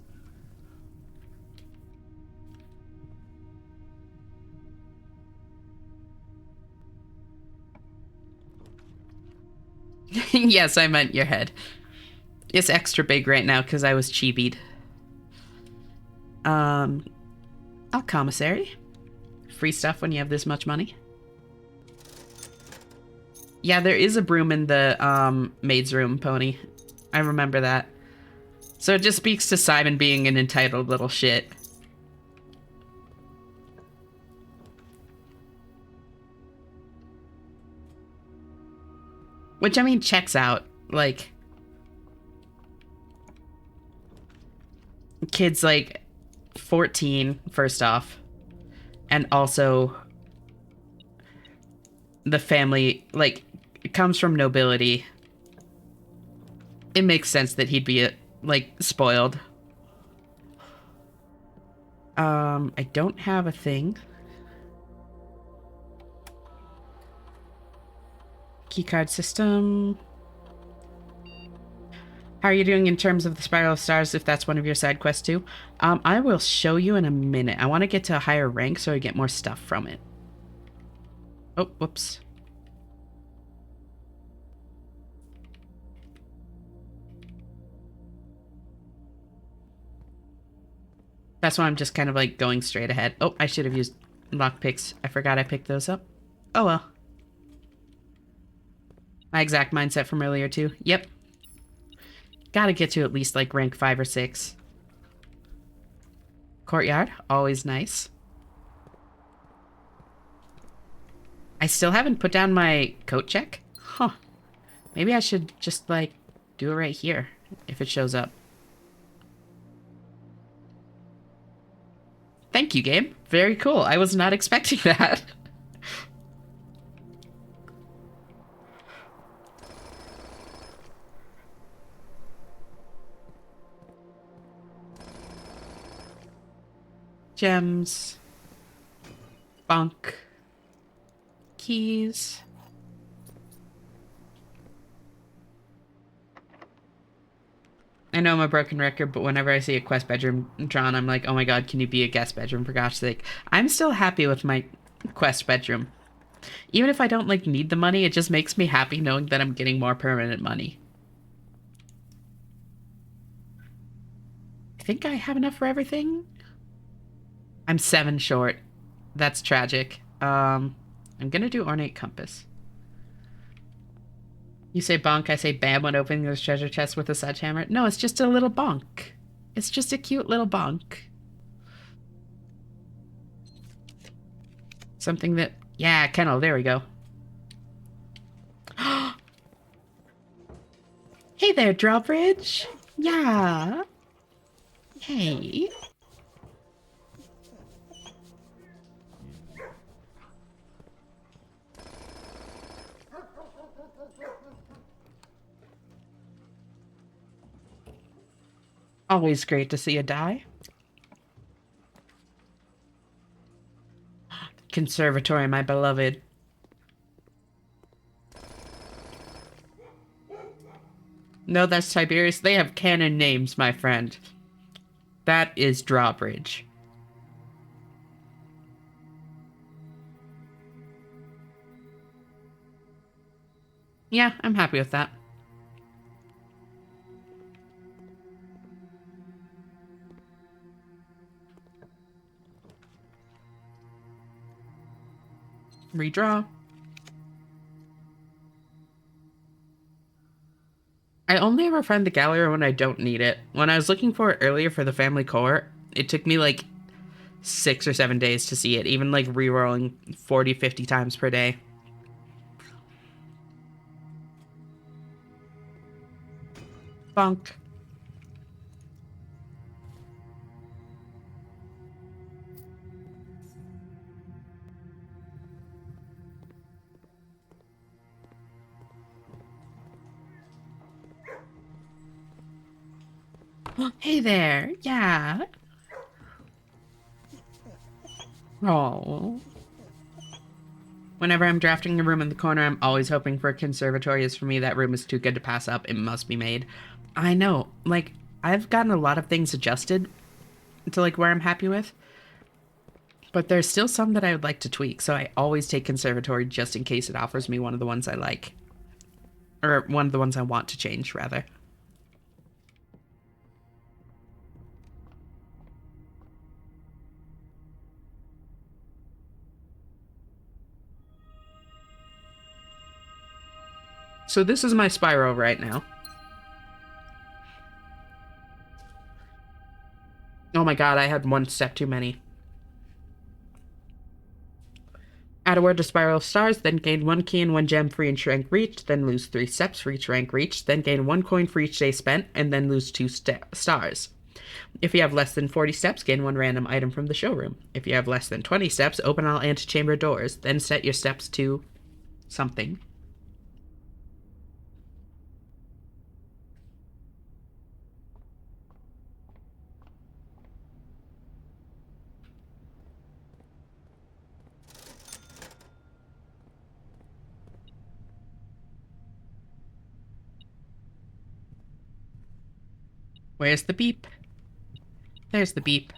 Yes, I meant your head. It's extra big right now because I was cheapied. Um, I'll commissary. Free stuff when you have this much money. Yeah, there is a broom in the maid's room, Pony. I remember that. So it just speaks to Simon being an entitled little shit. Which, I mean, checks out. Like, kid's like 14, first off. And also, the family, like, it comes from nobility. It makes sense that he'd be, like, spoiled. I don't have a thing. Keycard system. How are you doing in terms of the Spiral of Stars, if that's one of your side quests too? I will show you in a minute. I want to get to a higher rank so I get more stuff from it. Oh, whoops. That's why I'm just kind of like going straight ahead. Oh, I should have used lockpicks. I forgot I picked those up. Oh well. My exact mindset from earlier too. Yep. Gotta get to at least like rank 5 or 6. Courtyard, always nice. I still haven't put down my coat check. Huh. Maybe I should just like do it right here if it shows up. Thank you, game. Very cool. I was not expecting that. Gems. Bunk. Keys. I know I'm a broken record, but whenever I see a quest bedroom drawn, I'm like, oh my god, can you be a guest bedroom for gosh sake? I'm still happy with my quest bedroom. Even if I don't like need the money, it just makes me happy knowing that I'm getting more permanent money. I think I have enough for everything. I'm 7 short. That's tragic. I'm gonna do ornate compass. You say bonk, I say bam when opening this treasure chest with a sledgehammer. No, it's just a little bonk. It's just a cute little bonk. Something that... Yeah, kennel, there we go. Hey there, Drawbridge. Yeah. Hey. Always great to see you die. Conservatory, my beloved. No, that's Tiberius. They have canon names, my friend. That is Drawbridge. Yeah, I'm happy with that. Redraw. I only ever find the gallery when I don't need it. When I was looking for it earlier for the family core, it took me like 6 or 7 days to see it, even like rerolling 40, 50 times per day. Bonk. Hey there. Yeah. Oh. Whenever I'm drafting a room in the corner, I'm always hoping for a conservatory. As for me, that room is too good to pass up. It must be made. I know. Like, I've gotten a lot of things adjusted to like where I'm happy with. But there's still some that I would like to tweak, so I always take conservatory just in case it offers me one of the ones I like. Or one of the ones I want to change, rather. So this is my spiral right now. Oh my god, I had one step too many. Add a word to Spiral of Stars, then gain 1 key and 1 gem for each rank reached, then lose 3 steps for each rank reached, then gain 1 coin for each day spent, and then lose 2 stars. If you have less than 40 steps, gain 1 random item from the showroom. If you have less than 20 steps, open all antechamber doors, then set your steps to something. Where's the beep? There's the beep.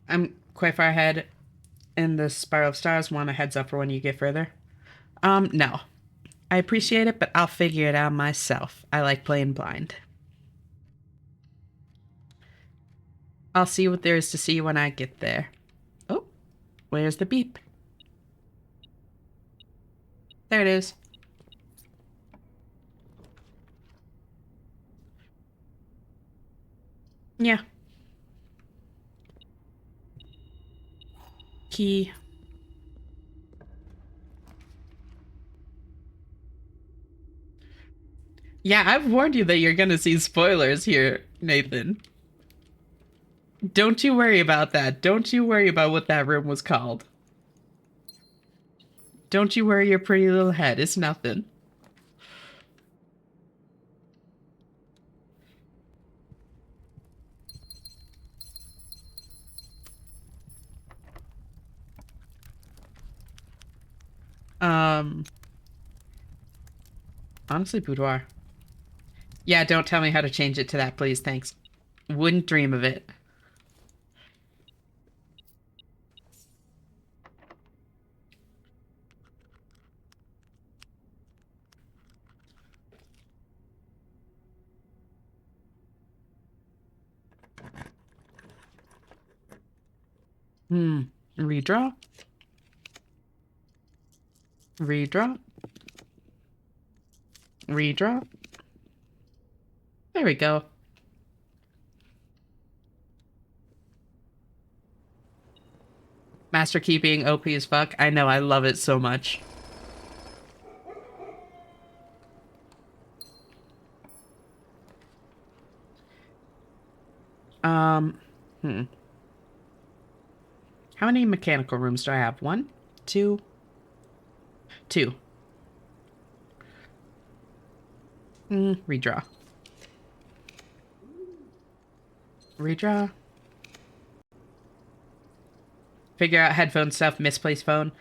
I'm quite far ahead in the Spiral of Stars. Want a heads up for when you get further? No. I appreciate it, but I'll figure it out myself. I like playing blind. I'll see what there is to see when I get there. Oh, where's the beep? There it is. Yeah. Key. Yeah, I've warned you that you're gonna see spoilers here, Nathan. Don't you worry about that. Don't you worry about what that room was called. Don't you worry your pretty little head. It's nothing. Um, Honestly, boudoir. Yeah, don't tell me how to change it to that, please. Thanks. Wouldn't dream of it. Hmm. Redraw? Redraw? Redraw? There we go. Master Key being OP as fuck. I know, I love it so much. Um, hmm. How many mechanical rooms do I have? One? Two? Two. Redraw. Redraw. Figure out headphone stuff, misplaced phone.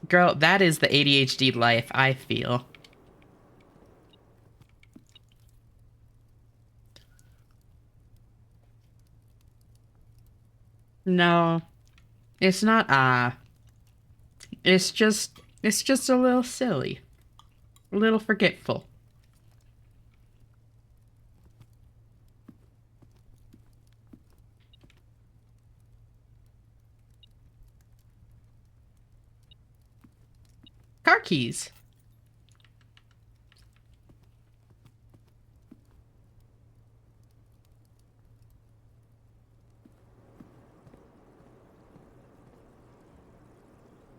Girl, that is the ADHD life, I feel. No, it's not it's just a little silly. A little forgetful. Car keys.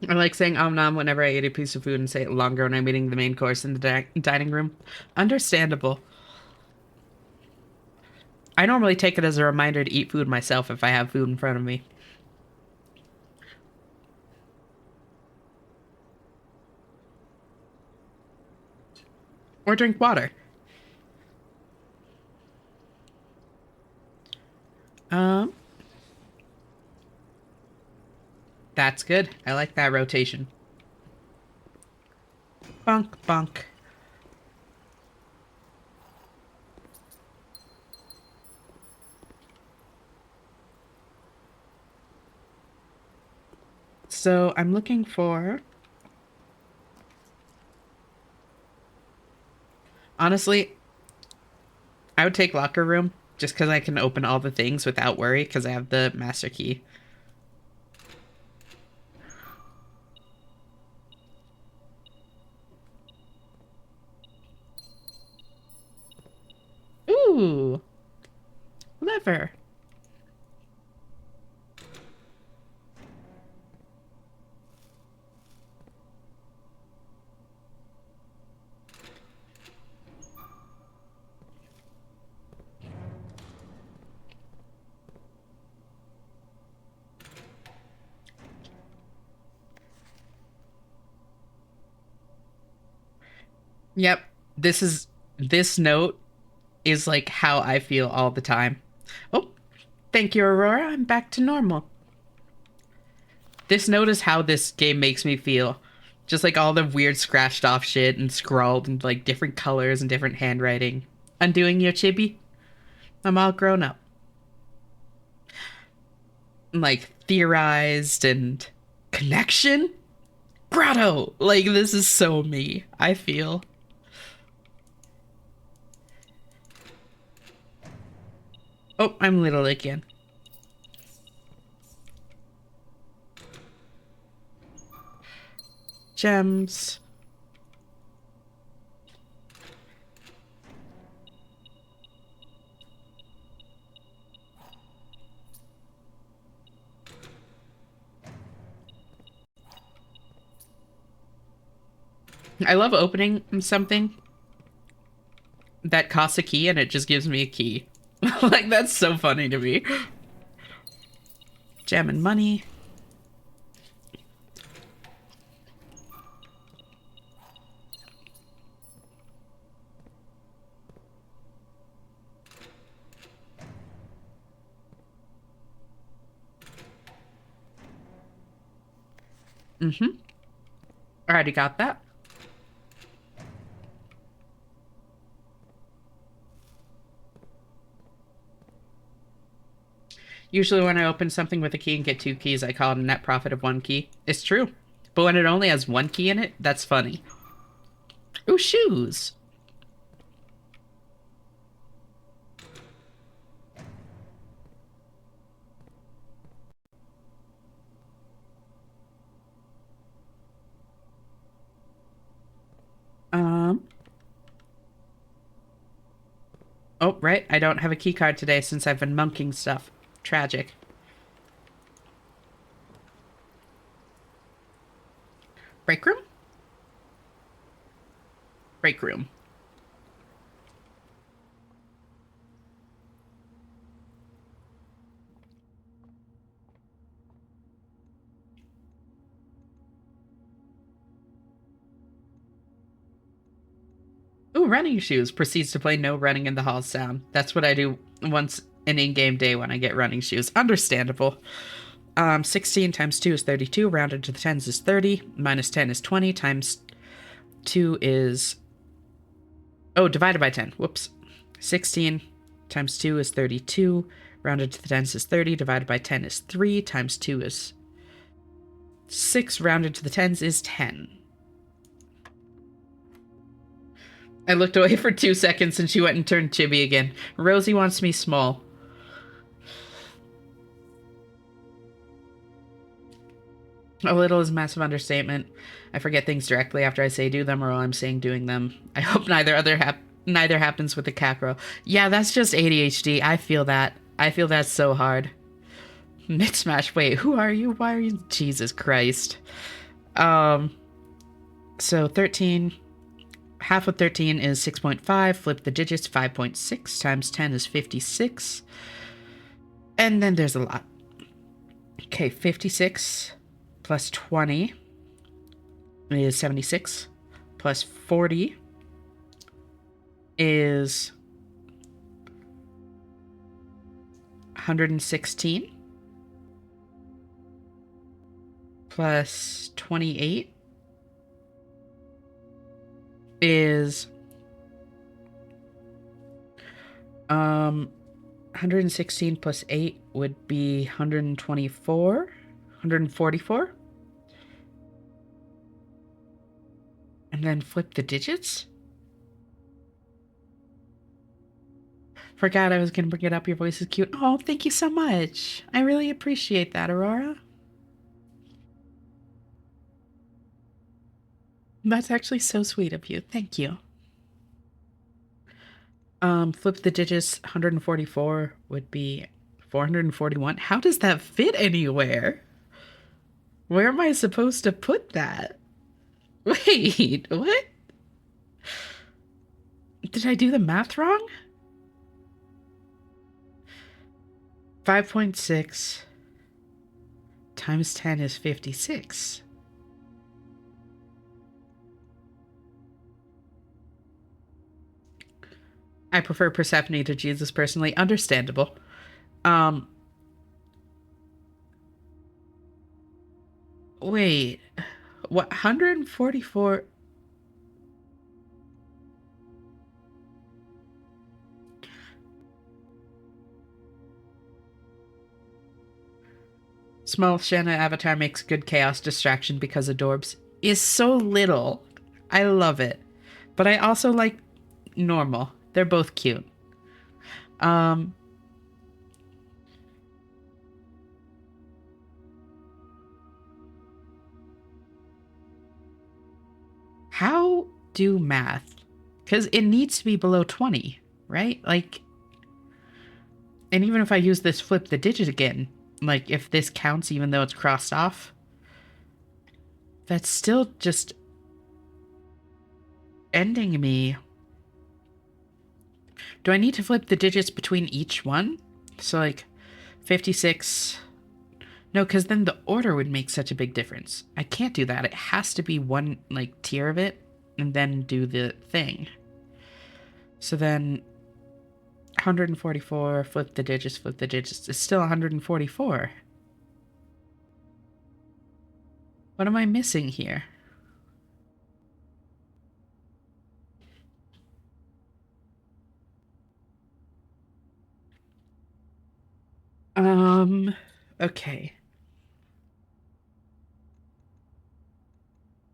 I like saying om nom whenever I eat a piece of food and say it longer when I'm eating the main course in the dining room. Understandable. I normally take it as a reminder to eat food myself if I have food in front of me. Or drink water. Um, that's good. I like that rotation. Bunk, bunk. So I'm looking for... Honestly, I would take locker room just because I can open all the things without worry because I have the master key. Ooh, lever. Yep. This note is like how I feel all the time. Oh, thank you, Aurora. I'm back to normal. This note is how this game makes me feel. Just like all the weird scratched off shit and scrawled and like different colors and different handwriting. Undoing your chibi? I'm all grown up. Like theorized and connection? Grotto! Like this is so me, I feel. Oh, I'm little again. Gems. I love opening something that costs a key and it just gives me a key. Like, that's so funny to me. Gem and money. Mm-hmm. Already got that. Usually when I open something with a key and get 2 keys, I call it a net profit of 1 key. It's true. But when it only has 1 key in it, that's funny. Ooh, shoes. Um. Oh, right. I don't have a key card today since I've been monking stuff. Tragic. Break room? Break room. Ooh, running shoes. Proceeds to play no running in the halls sound. That's what I do once an in-game day when I get running shoes. Understandable. 16 times 2 is 32. Rounded to the tens is 30. Minus 10 is 20. Times 2 is... Oh, divided by 10. Whoops. 16 times 2 is 32. Rounded to the tens is 30. Divided by 10 is 3. Times 2 is 6. Rounded to the tens is 10. I looked away for 2 seconds and she went and turned chibi again. Rosie wants me small. A little is a massive understatement. I forget things directly after I say do them or while I'm saying doing them. I hope neither happens with the Capro. Yeah, that's just ADHD. I feel that. I feel that so hard. Mid smash. Wait, who are you? Why are you? Jesus Christ. So 13. Half of 13 is 6.5. Flip the digits. 5.6 times 10 is 56. And then there's a lot. Okay, 56 plus 20 is 76. Plus 40 is 116. Plus 28 is 116 plus 8 would be 144. And then flip the digits. Forgot I was gonna bring it up. Your voice is cute. Oh, thank you so much. I really appreciate that, Aurora. That's actually so sweet of you. Thank you. Flip the digits. 144 would be 441. How does that fit anywhere? Where am I supposed to put that? Wait, what? Did I do the math wrong? 5.6 times 10 is 56. I prefer Persephone to Jesus personally. Understandable. Wait. What? 144. Small Shanna avatar makes good chaos distraction because adorbs is so little. I love it. But I also like normal. They're both cute. Um how do math? Cuz it needs to be below 20, right? Like, and even if I use this flip the digit again, like if this counts even though it's crossed off, that's still just ending me Do I need to flip the digits between each one? So like 56... No, because then the order would make such a big difference. I can't do that. It has to be one, like, tier of it, and then do the thing. So then 144, flip the digits, it's still 144. What am I missing here? Okay.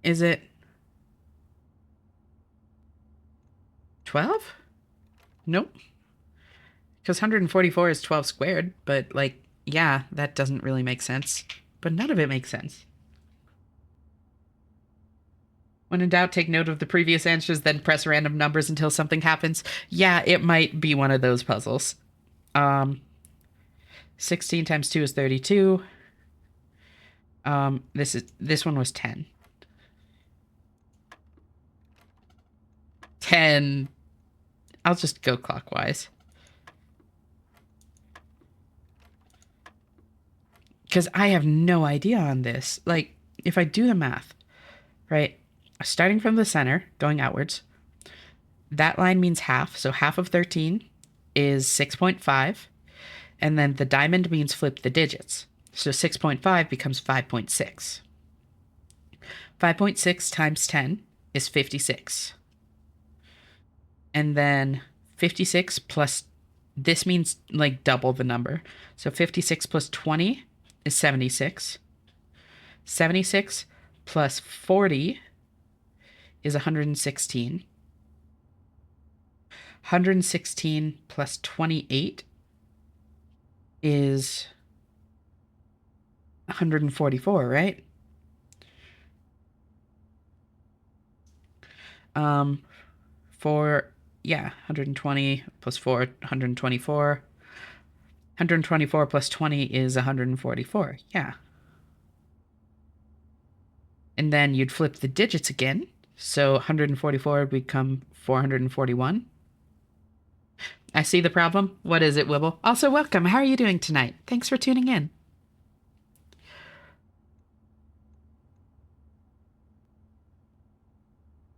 Is it 12? Nope. Because 144 is 12 squared, but, like, yeah, that doesn't really make sense. But none of it makes sense. When in doubt, take note of the previous answers, then press random numbers until something happens. Yeah, it might be one of those puzzles. 16 times 2 is 32. This one was 10. 10. I'll just go clockwise. Because I have no idea on this. Like, if I do the math, right? Starting from the center, going outwards, that line means half. So half of 13 is 6.5. And then the diamond means flip the digits. So 6.5 becomes 5.6. 5.6 times 10 is 56. And then 56 plus, this means like double the number. So 56 plus 20 is 76. 76 plus 40 is 116. 116 plus 28 is 144, right? Yeah, 120 plus 4, 124. 124 plus 20 is 144, yeah. And then you'd flip the digits again. So 144 would become 441. I see the problem. What is it, Wibble? Also, welcome. How are you doing tonight? Thanks for tuning in.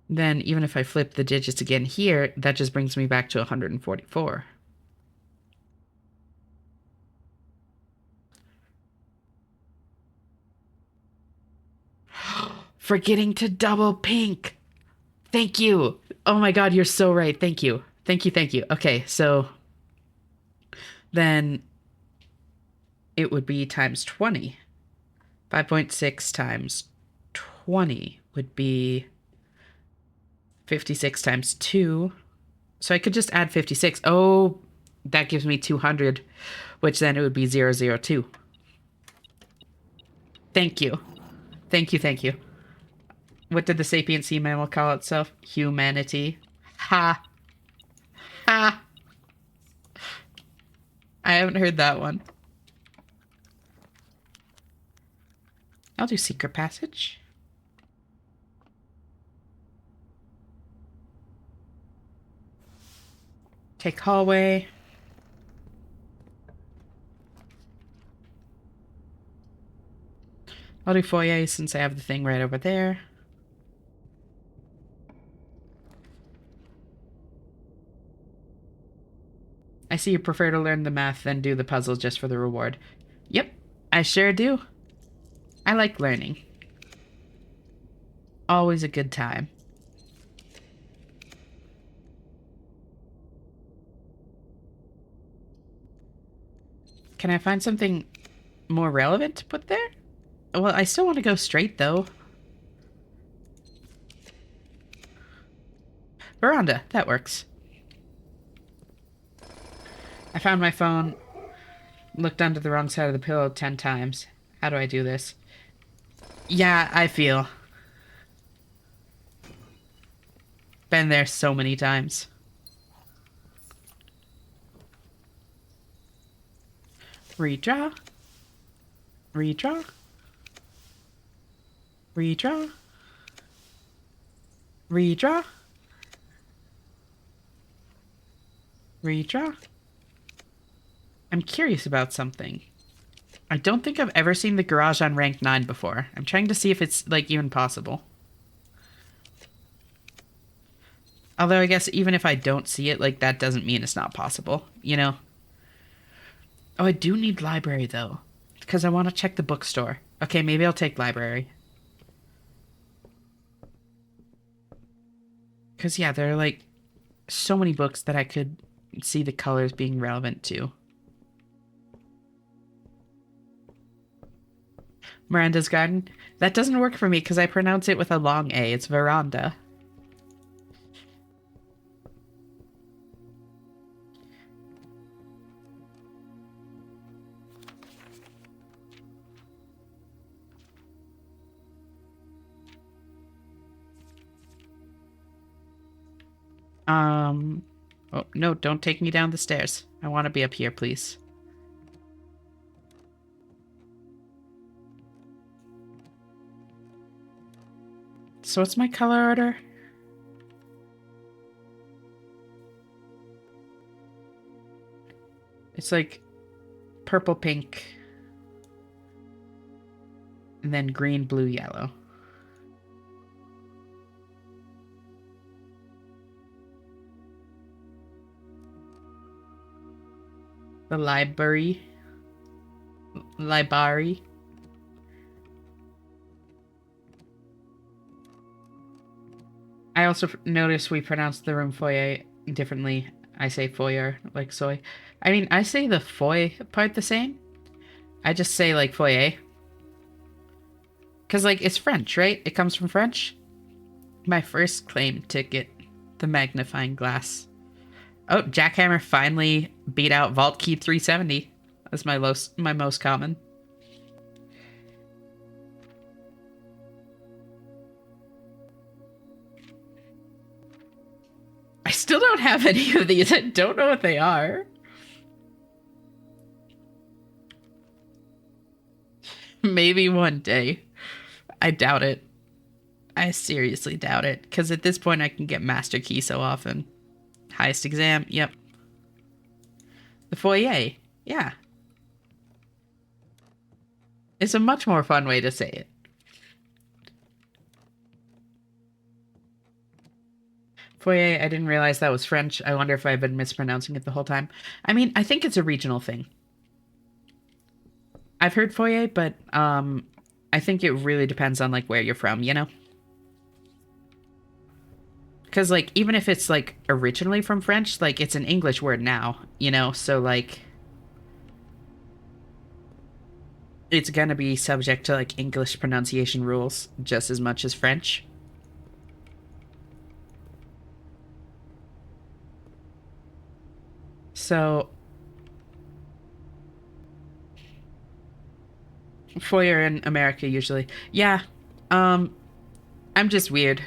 Then even if I flip the digits again here, that just brings me back to 144. Forgetting to double pink. Thank you. Oh my god, you're so right. Thank you. Thank you, thank you. Okay, so then it would be times 20. 5.6 times 20 would be 56 times 2. So I could just add 56. Oh, that gives me 200, which then it would be 002. Thank you. Thank you, thank you. What did the sapient sea mammal call itself? Humanity. Ha. Ha. I haven't heard that one. I'll do secret passage. Take hallway. I'll do foyer since I have the thing right over there. I see you prefer to learn the math than do the puzzle just for the reward. Yep, I sure do. I like learning. Always a good time. Can I find something more relevant to put there? Well, I still want to go straight, though. Veranda, that works. I found my phone, looked under the wrong side of the pillow 10 times. How do I do this? Yeah, I feel. Been there so many times. Redraw. Redraw. Redraw. Redraw. Redraw? I'm curious about something. I don't think I've ever seen the garage on rank 9 before. I'm trying to see if it's, like, even possible. Although I guess even if I don't see it, like, that doesn't mean it's not possible, you know? Oh, I do need library, though. Because I want to check the bookstore. Okay, maybe I'll take library. Because, yeah, there are, like, so many books that I could see the colors being relevant to. Miranda's Garden? That doesn't work for me because I pronounce it with a long A. It's veranda. Oh, no, don't take me down the stairs. I want to be up here, please. So what's my color order? It's like purple, pink, and then green, blue, yellow. The library. Library. I also noticed we pronounce the room foyer differently. I say foyer, like soy. I mean, I say the foy part the same. I just say, like, foyer. Because, like, it's French, right? It comes from French. My first claim ticket. The magnifying glass. Oh, Jackhammer finally beat out Vault Key 370. That's my most common. I still don't have any of these. I don't know what they are. Maybe one day. I doubt it. I seriously doubt it. Because at this point, I can get Master Key so often. Highest exam, yep. The foyer, yeah. It's a much more fun way to say it. Foyer, I didn't realize that was French. I wonder if I've been mispronouncing it the whole time. I mean, I think it's a regional thing. I've heard foyer, but I think it really depends on, like, where you're from, you know? Because, like, even if it's, like, originally from French, like, it's an English word now, you know? So, like, it's gonna be subject to, like, English pronunciation rules just as much as French. So, foyer in America usually. Yeah, um, I'm just weird.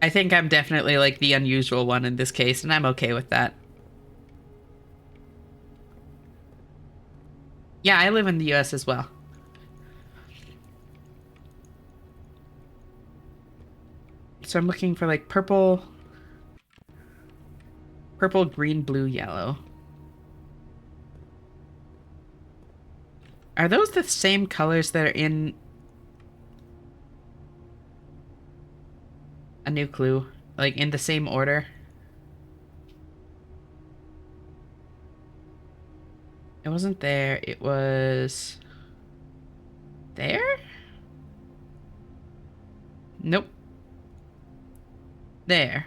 I think I'm definitely, like, the unusual one in this case, and I'm okay with that. Yeah, I live in the US as well. So I'm looking for, like, purple, green, blue, yellow. Are those the same colors that are in A New Clue? Like, in the same order? It wasn't there. It was... there? Nope. There.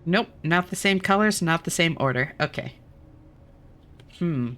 Nope. Not the same colors, not the same order. Okay. Hmm.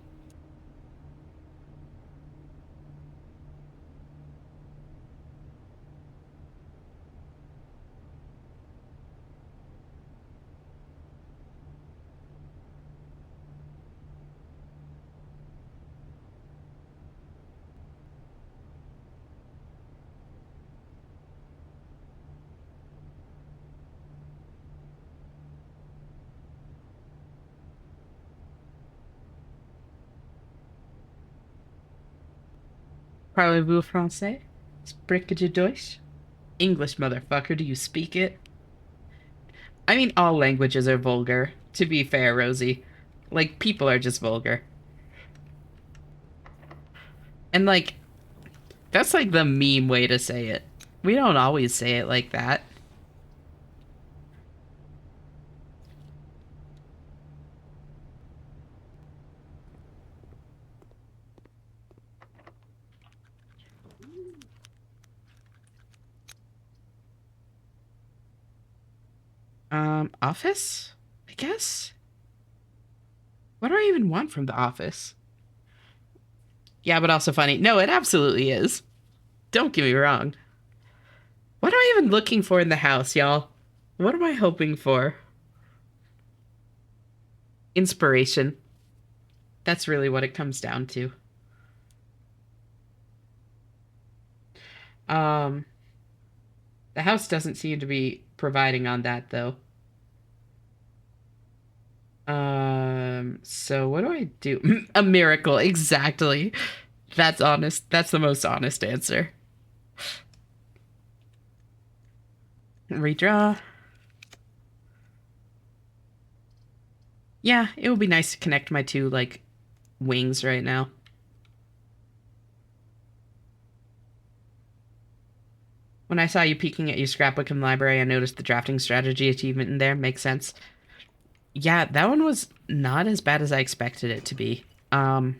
Parlez-vous français? Spricht ihr Deutsch? English, motherfucker, do you speak it? I mean, all languages are vulgar, to be fair, Rosie. Like, people are just vulgar. And, like, that's like the meme way to say it. We don't always say it like that. Office? I guess? What do I even want from the office? Yeah, but also funny. No, it absolutely is. Don't get me wrong. What am I even looking for in the house, y'all? What am I hoping for? Inspiration. That's really what it comes down to. Um, the house doesn't seem to be providing on that though. So what do I do? A miracle, exactly. That's honest. That's the most honest answer. Redraw. Yeah, it would be nice to connect my two, like, wings right now. When I saw you peeking at your scrapbook in the library, I noticed the drafting strategy achievement in there. Makes sense. Yeah, that one was not as bad as I expected it to be. Like,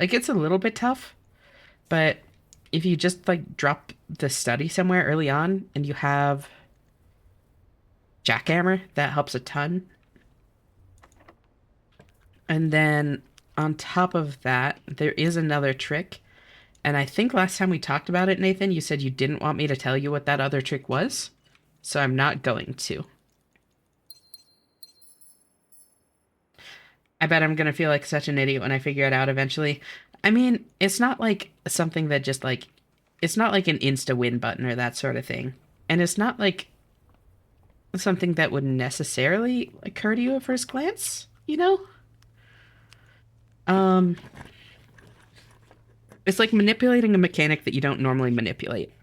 it's a little bit tough, but if you just, like, drop the study somewhere early on and you have Jackhammer, that helps a ton. And then on top of that, there is another trick. And I think last time we talked about it, Nathan, you said you didn't want me to tell you what that other trick was. So I'm not going to. I bet I'm going to feel like such an idiot when I figure it out eventually. I mean, it's not like something that just like, it's not like an insta win button or that sort of thing. And it's not like something that would necessarily occur to you at first glance, you know? Um, it's like manipulating a mechanic that you don't normally manipulate.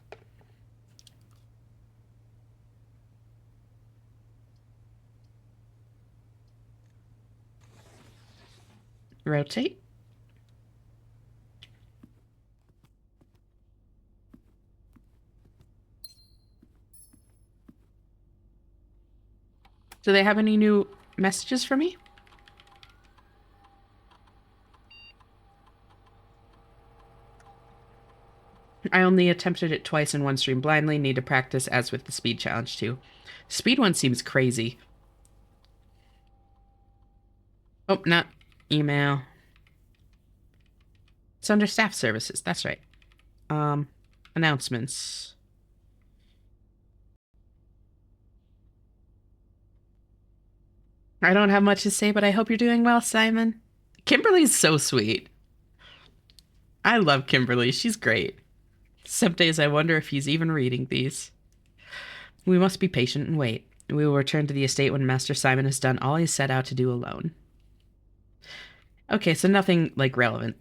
Rotate. Do they have any new messages for me? I only attempted it twice in one stream blindly. Need to practice as with the speed challenge too. Speed one seems crazy. Oh, not email. It's under staff services. That's right. Um, announcements. I don't have much to say, but I hope you're doing well, Simon. Kimberly's so sweet. I love Kimberly. She's great. Some days I wonder if he's even reading these. We must be patient and wait. We will return to the estate when Master Simon has done all he set out to do alone. Okay, so nothing, like, relevant.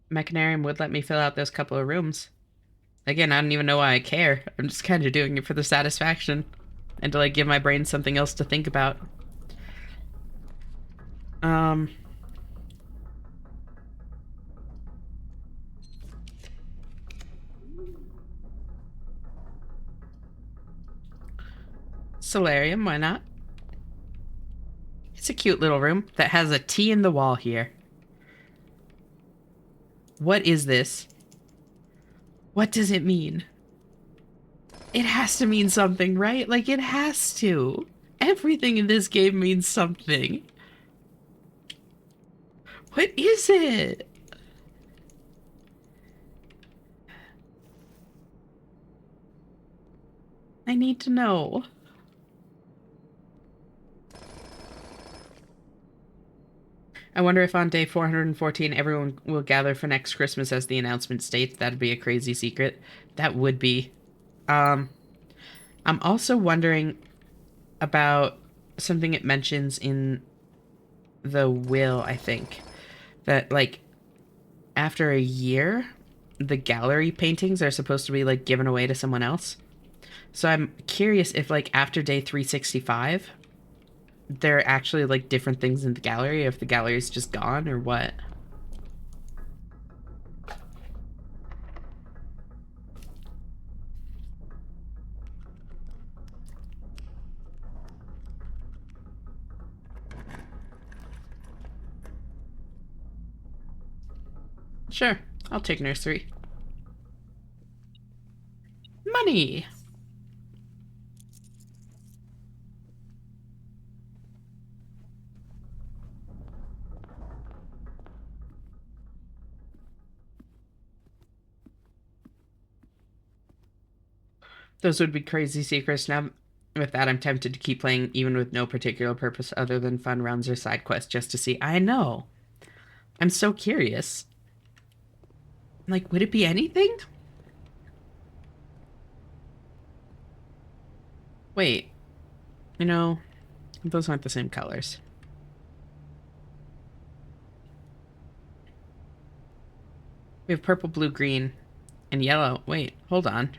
Mechanarium would let me fill out those couple of rooms. Again, I don't even know why I care. I'm just kind of doing it for the satisfaction. And to, like, give my brain something else to think about. Um... Solarium, why not? It's a cute little room that has a T in the wall here. What is this? What does it mean? It has to mean something, right? Like, it has to. Everything in this game means something. What is it? I need to know. I wonder if on day 414 everyone will gather for next Christmas as the announcement states. That'd be a crazy secret. That would be. Um, I'm also wondering about something it mentions in the will, I think. That, like, after a year, the gallery paintings are supposed to be, like, given away to someone else. So I'm curious if, like, after day 365, there are actually, like, different things in the gallery, if the gallery is just gone or what. Sure, I'll take nursery. Money! Those would be crazy secrets. Now, with that, I'm tempted to keep playing even with no particular purpose other than fun runs or side quests just to see. I know. I'm so curious. Like, would it be anything? Wait. You know, those aren't the same colors. We have purple, blue, green, and yellow. Wait, hold on.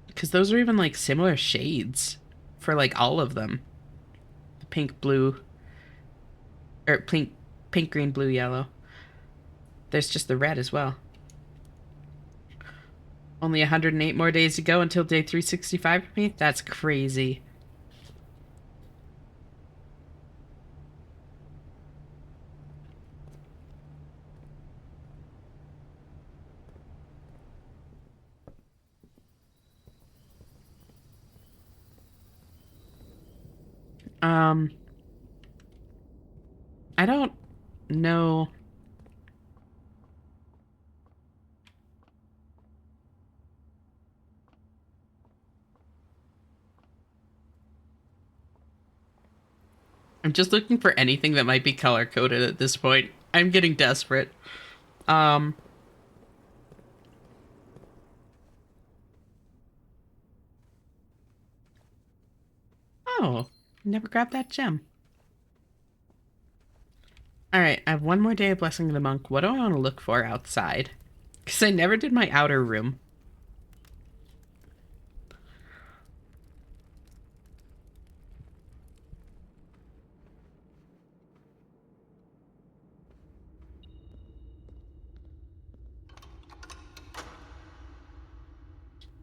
Because those are even, like, similar shades for, like, all of them. The pink, blue, or pink, green, blue, yellow. There's just the red as well. Only 108 more days to go until day 365 for me? That's crazy. Um, I don't know. I'm just looking for anything that might be color-coded at this point. I'm getting desperate. Um, oh, never grabbed that gem. Alright, I have one more day of Blessing the Monk. What do I want to look for outside? Because I never did my outer room.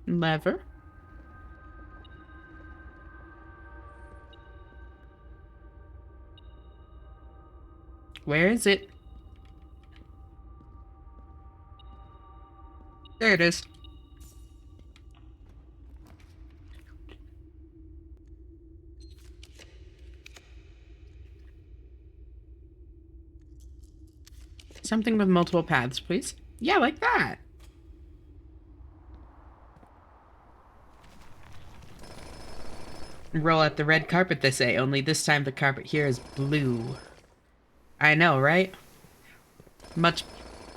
Lever. Where is it? There it is. Something with multiple paths, please. Yeah, like that. Roll out the red carpet, they say, only this time the carpet here is blue. I know, right? Much,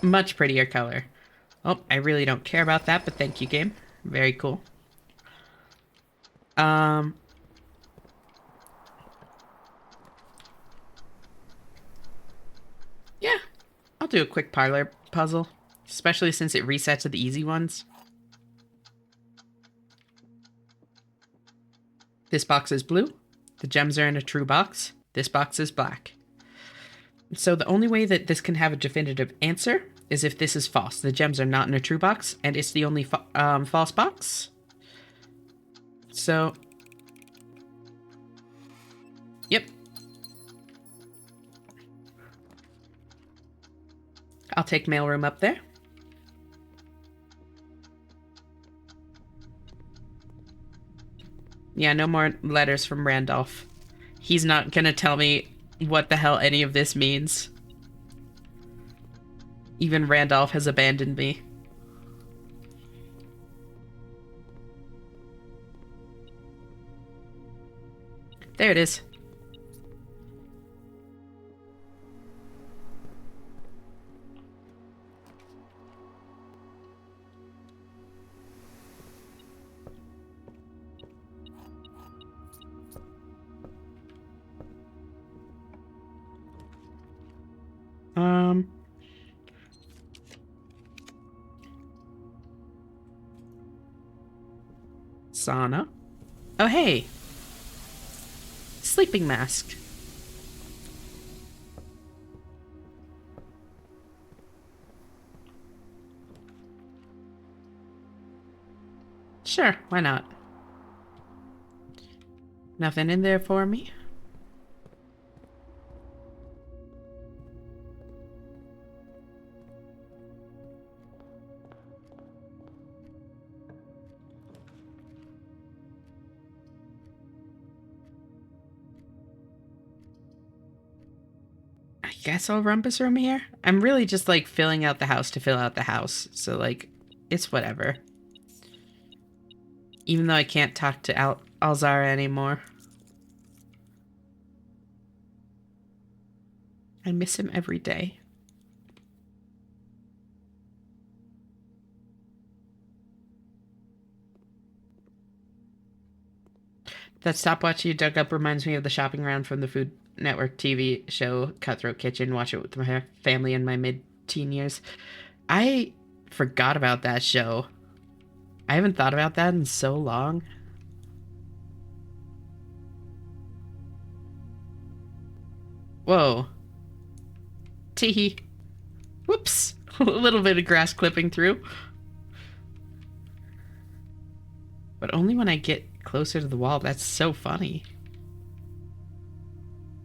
much prettier color. Oh, I really don't care about that, but thank you, game. Very cool. Um... Yeah, I'll do a quick parlor puzzle, especially since it resets to the easy ones. This box is blue. The gems are in a true box. This box is black. So the only way that this can have a definitive answer is if this is false. The gems are not in a true box, and it's the only false box. So, yep. I'll take mailroom up there. Yeah, no more letters from Randolph. He's not gonna tell me what the hell any of this means. Even Randolph has abandoned me. There it is. Um, sauna. Oh, hey, sleeping mask. Sure, why not? Nothing in there for me? I guess I'll rumpus room here. I'm really just like filling out the house to fill out the house. So like, it's whatever. Even though I can't talk to Alzara anymore. I miss him every day. That stopwatch you dug up reminds me of the shopping round from the Food Network TV show Cutthroat Kitchen. Watch it with my family in my mid-teen years. I forgot about that show. I haven't thought about that in so long. Whoa. Teehee. Whoops. A little bit of grass clipping through. But only when I get closer to the wall. That's so funny.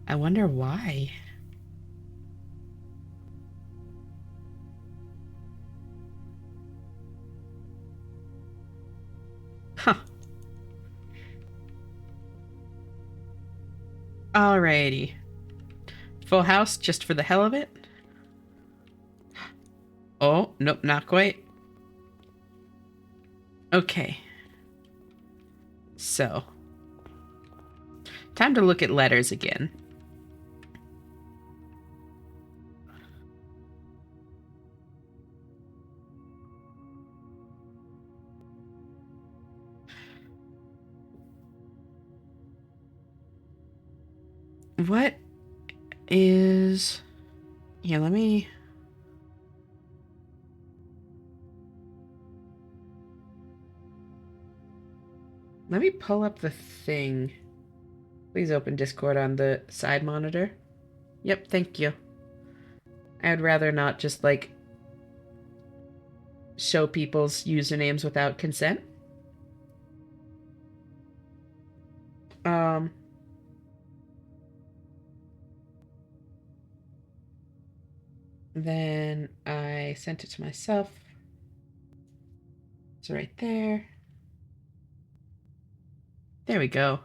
I wonder why. Huh. Alrighty. Full house just for the hell of it? Oh, nope, not quite. Okay. So. Time to look at letters again. What is... Yeah, let me... Let me pull up the thing. Please open Discord on the side monitor. Yep, thank you. I'd rather not just, like, show people's usernames without consent. Um... Then I sent it to myself. It's right there. There we go.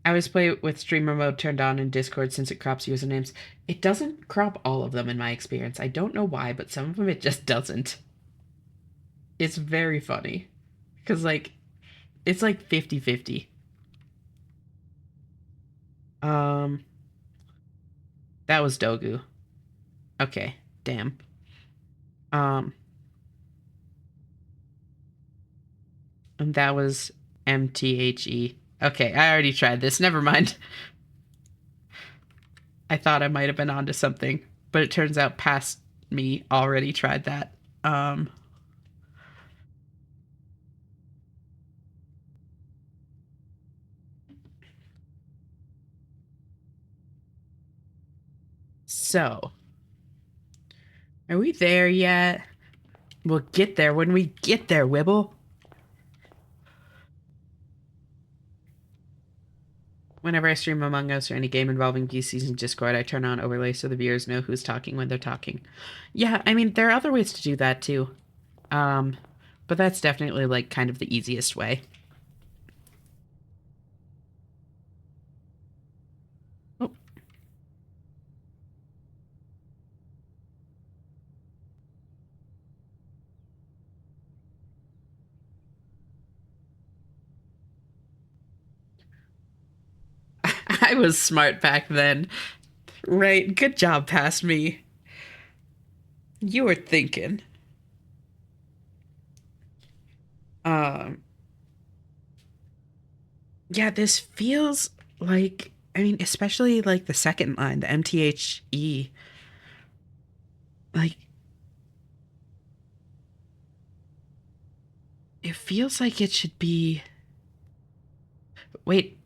I always play with streamer mode turned on in Discord since it crops usernames. It doesn't crop all of them in my experience. I don't know why, but some of them it just doesn't. It's very funny. Because, like, it's like 50-50. Um, that was Dogu. Okay, damn. Um, and that was MTHE. Okay, I already tried this. Never mind. I thought I might have been onto something, but it turns out past me already tried that. Um, so are we there yet? We'll get there when we get there, Wibble. Whenever I stream Among Us or any game involving PCs in Discord, I turn on overlays so the viewers know who's talking when they're talking. Yeah, I mean, there are other ways to do that too. Um, but that's definitely like kind of the easiest way. Oh, I was smart back then. Right. Good job, past me. You were thinking. Um, yeah, this feels like, I mean, especially like the second line, the MTHE. Like, it feels like it should be. Wait.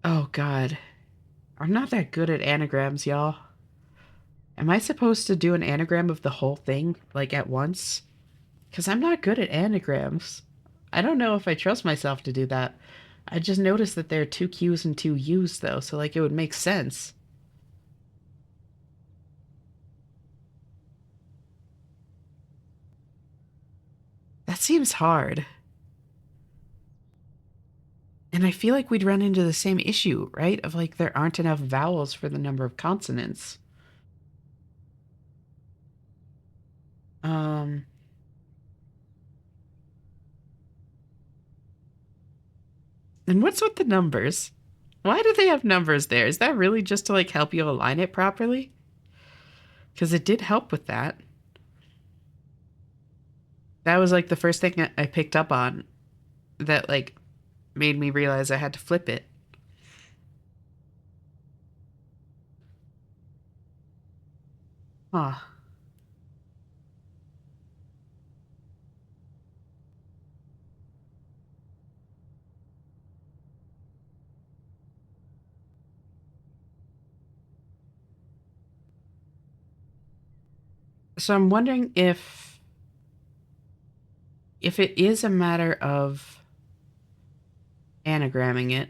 Oh, God. I'm not that good at anagrams, y'all. Am I supposed to do an anagram of the whole thing, like at once? Because I'm not good at anagrams. I don't know if I trust myself to do that. I just noticed that there are two Q's and two U's, though, so like it would make sense. That seems hard. And I feel like we'd run into the same issue, right? Of like there aren't enough vowels for the number of consonants. Um, and what's with the numbers? Why do they have numbers there? Is that really just to like help you align it properly? Because it did help with that. That was like the first thing I picked up on that like made me realize I had to flip it. Huh. So I'm wondering if it is a matter of anagramming it.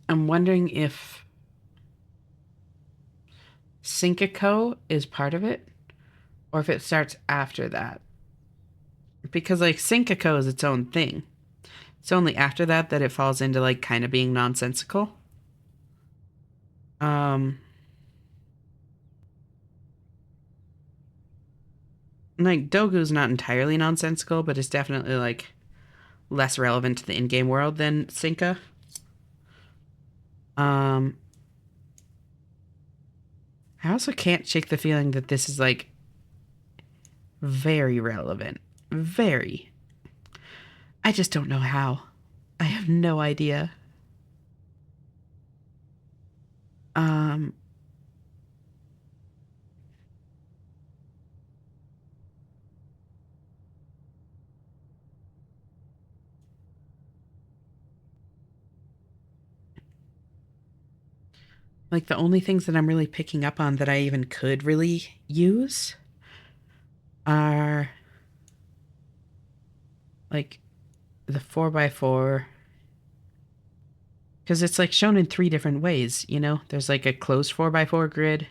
I'm wondering if Syncaco is part of it or if it starts after that. Because like Syncaco is its own thing. It's only after that that it falls into like kind of being nonsensical. Um like Dogu's not entirely nonsensical, but it's definitely like less relevant to the in-game world than Synca. Um I also can't shake the feeling that this is like very relevant. Very. I just don't know how. I have no idea. Um like the only things that I'm really picking up on that I even could really use are like the 4x4 because it's like shown in three different ways, you know? There's like a closed 4x4 grid,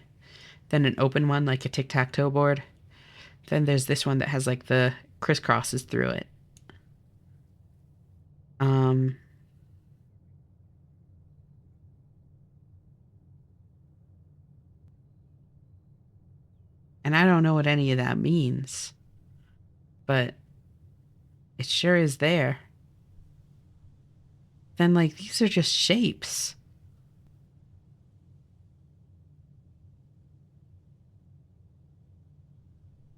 then an open one like a tic-tac-toe board. Then there's this one that has like the crisscrosses through it. Um and I don't know what any of that means, but it sure is there. Then like these are just shapes.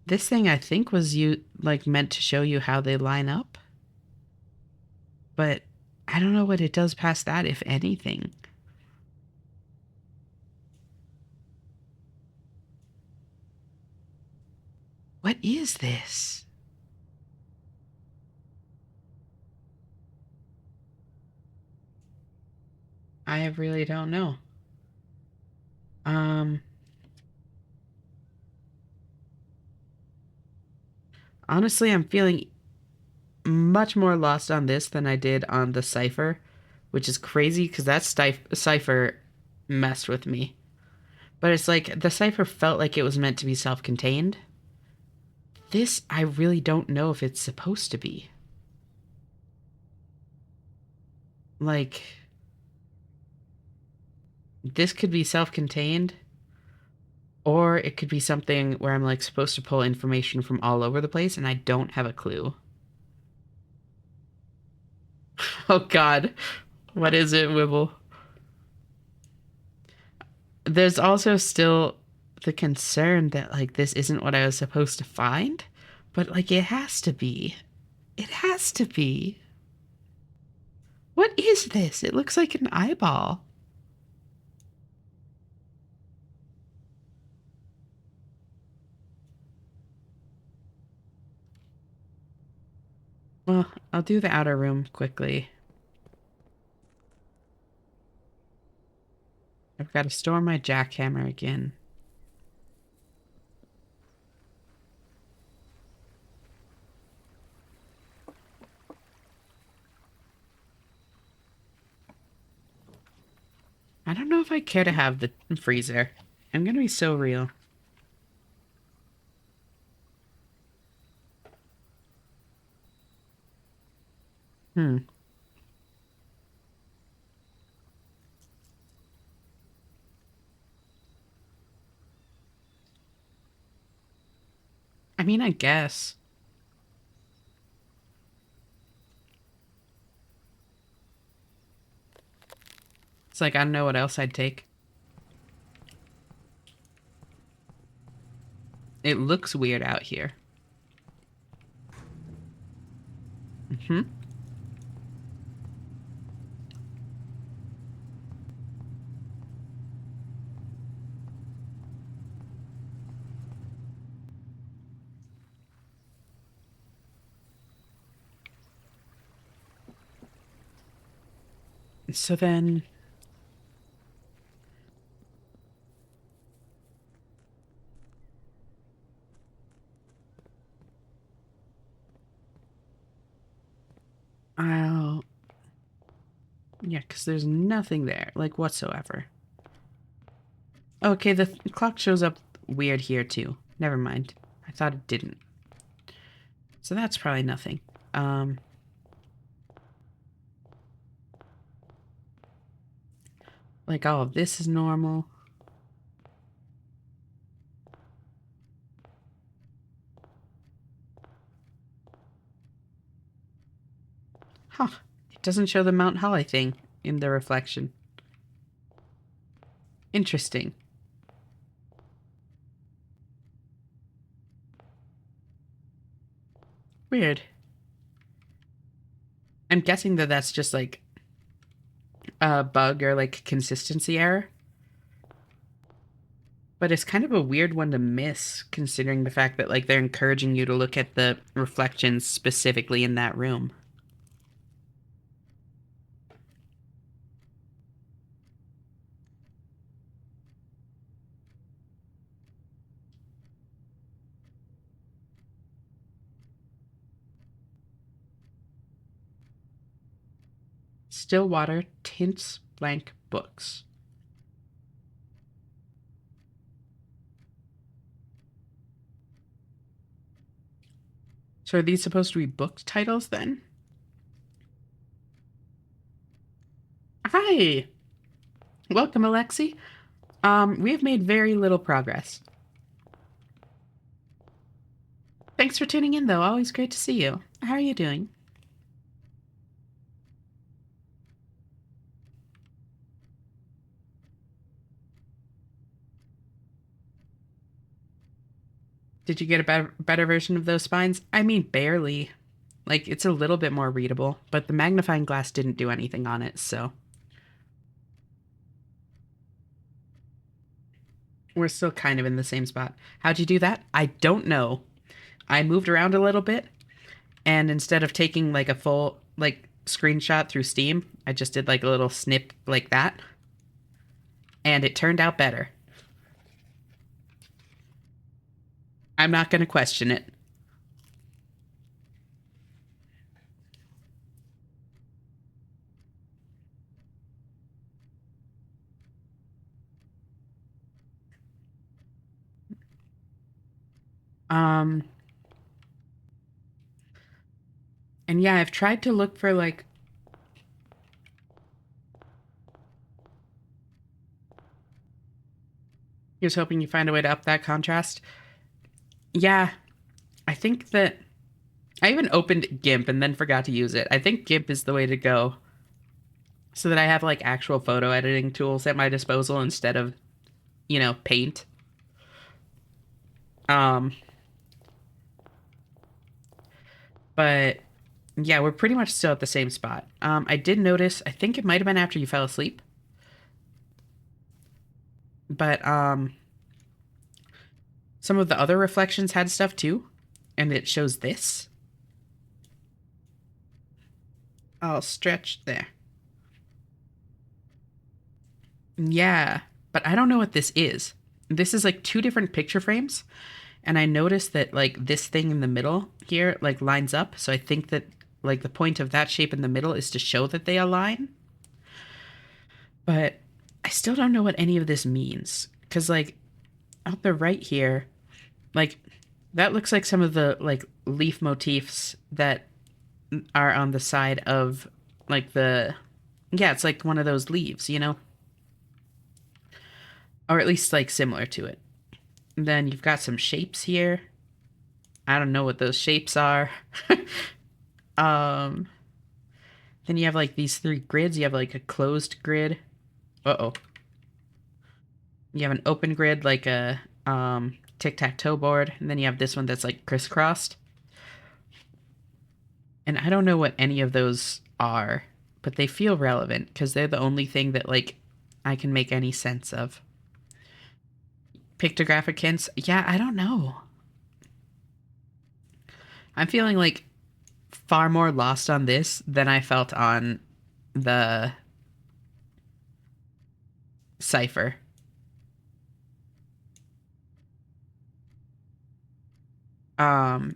This thing I think was you like meant to show you how they line up, but I don't know what it does past that, if anything. What is this? I really don't know. Um, Honestly, I'm feeling much more lost on this than I did on the cipher, which is crazy because that cipher messed with me. But it's like the cipher felt like it was meant to be self-contained. This, I really don't know if it's supposed to be. Like, this could be self-contained, or it could be something where I'm like supposed to pull information from all over the place and I don't have a clue. Oh God. What is it, Wibble? There's also still the concern that like this isn't what I was supposed to find, but like it has to be. It has to be. What is this? It looks like an eyeball. Well, I'll do the outer room quickly. I've got to store my jackhammer again. I don't know if I care to have the freezer. I'm gonna be so real. Hmm. I mean, I guess. It's like, I don't know what else I'd take. It looks weird out here. Hmm. So then, I'll... Yeah, because there's nothing there, like, whatsoever. Okay, the clock shows up weird here, too. Never mind. I thought it didn't. So that's probably nothing. Um... Like, all of this is normal. Huh. It doesn't show the Mount Holly thing in the reflection. Interesting. Weird. I'm guessing that that's just like a bug or like consistency error. But it's kind of a weird one to miss considering the fact that like they're encouraging you to look at the reflections specifically in that room. Stillwater tints blank books. So are these supposed to be book titles then? Hi! Welcome, Alexi. We have made very little progress. Thanks for tuning in, though. Always great to see you. How are you doing? Did you get a better version of those spines? I mean, barely. Like, it's a little bit more readable, but the magnifying glass didn't do anything on it, so. We're still kind of in the same spot. How'd you do that? I don't know. I moved around a little bit, and instead of taking like a full like screenshot through Steam, I just did like a little snip like that, and it turned out better. I'm not going to question it. Um and yeah, I've tried to look for like he was hoping you find a way to up that contrast. Yeah, I think that I even opened GIMP and then forgot to use it. I think GIMP is the way to go so that I have like actual photo editing tools at my disposal instead of, Paint. Um, but yeah, we're pretty much still at the same spot. I did notice, I think it might have been after you fell asleep, but some of the other reflections had stuff too, and it shows this. I'll stretch there. Yeah, but I don't know what this is. This is like two different picture frames, and I noticed that like this thing in the middle here like lines up, so I think that like the point of that shape in the middle is to show that they align. But I still don't know what any of this means cuz like out the right here, like that looks like some of the like leaf motifs that are on the side of like the yeah, it's like one of those leaves, or at least like similar to it. And then you've got some shapes here. I don't know what those shapes are. um then you have like these three grids. You have like a closed grid. Uh-oh. You have an open grid like a tic-tac-toe board, and then you have this one that's like crisscrossed. And I don't know what any of those are, but they feel relevant because they're the only thing that like I can make any sense of. Pictographic hints? Yeah, I don't know. I'm feeling like far more lost on this than I felt on the cipher. Um,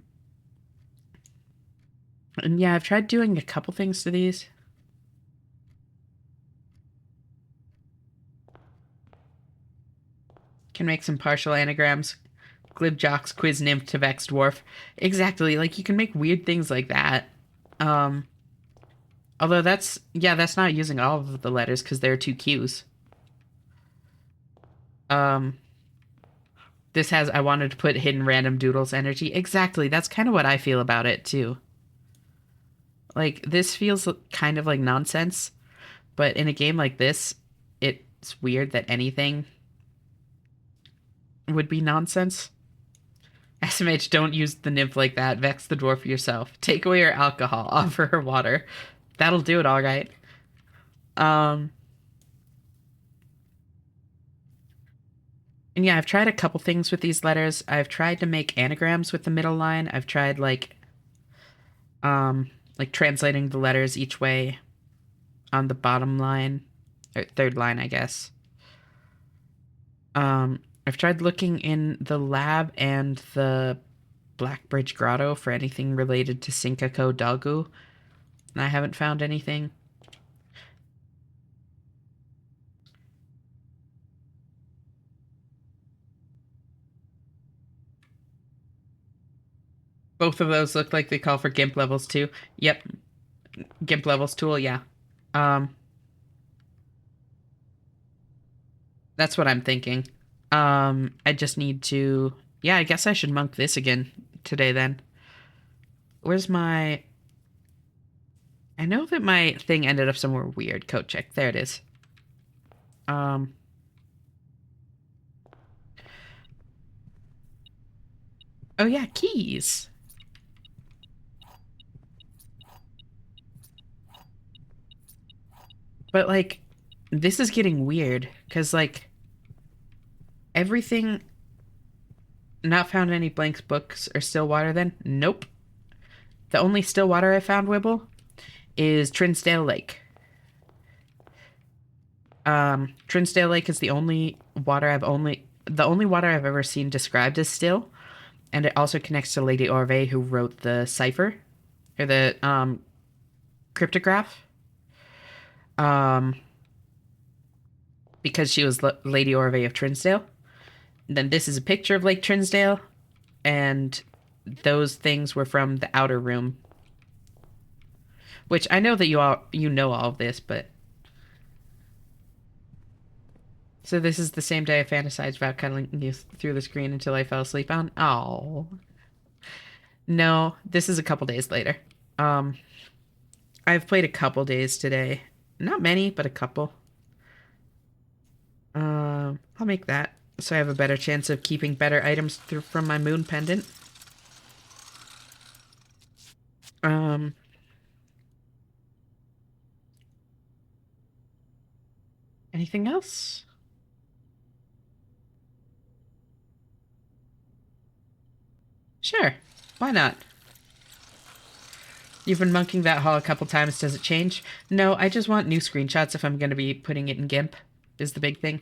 and yeah, I've tried doing a couple things to these. Can make some partial anagrams. Glib jocks, quiz nymph to vex dwarf. Exactly, like you can make weird things like that. Um, although that's not using all of the letters because there are two Q's. Um, this has I wanted to put hidden random doodles energy. Exactly, that's kind of what I feel about it too. Like this feels kind of like nonsense, but in a game like this, it's weird that anything would be nonsense. SMH, don't use the nymph like that. Vex the dwarf yourself. Take away her alcohol. Offer her water. That'll do it, all right. Um, and yeah, I've tried a couple things with these letters. I've tried to make anagrams with the middle line. I've tried like translating the letters each way on the bottom line, or third line, I guess. I've tried looking in the lab and the Blackbridge Grotto for anything related to Sinkako Dagu, and I haven't found anything. Both of those look like they call for GIMP levels too. Yep, GIMP levels tool, yeah. Um, that's what I'm thinking. I just need to. Yeah, I guess I should monk this again today then. Where's my. I know that my thing ended up somewhere weird. Code check. There it is. Um. Oh, yeah, keys. But, like, this is getting weird. Because, like, everything. Not found any blanks books or still water then? Nope. The only still water I found, Wibble, is Trinsdale Lake. Trinsdale Lake is the only water I've ever seen described as still, and it also connects to Lady Orve, who wrote the cipher or the cryptograph. Um, because she was Lady Orve of Trinsdale. And then this is a picture of Lake Trinsdale, and those things were from the outer room. Which I know that you know all of this, but so this is the same day I fantasized about cuddling you through the screen until I fell asleep on. Oh. No, this is a couple days later. Um, I've played a couple days today. Not many, but a couple. I'll make that so I have a better chance of keeping better items through from my moon pendant. Um, Anything else? Sure. Why not? You've been monkeying that hall a couple times. Does it change? No, I just want new screenshots if I'm going to be putting it in GIMP, is the big thing.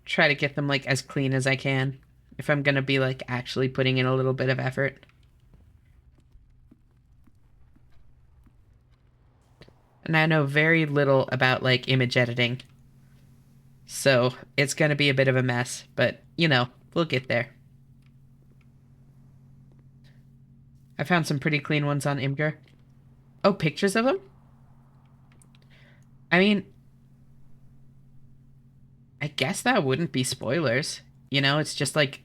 Try to get them like as clean as I can if I'm going to be like actually putting in a little bit of effort. And I know very little about like image editing. So it's going to be a bit of a mess, but you know, we'll get there. I found some pretty clean ones on Imgur. Oh, pictures of them? I mean, I guess that wouldn't be spoilers. You know, it's just like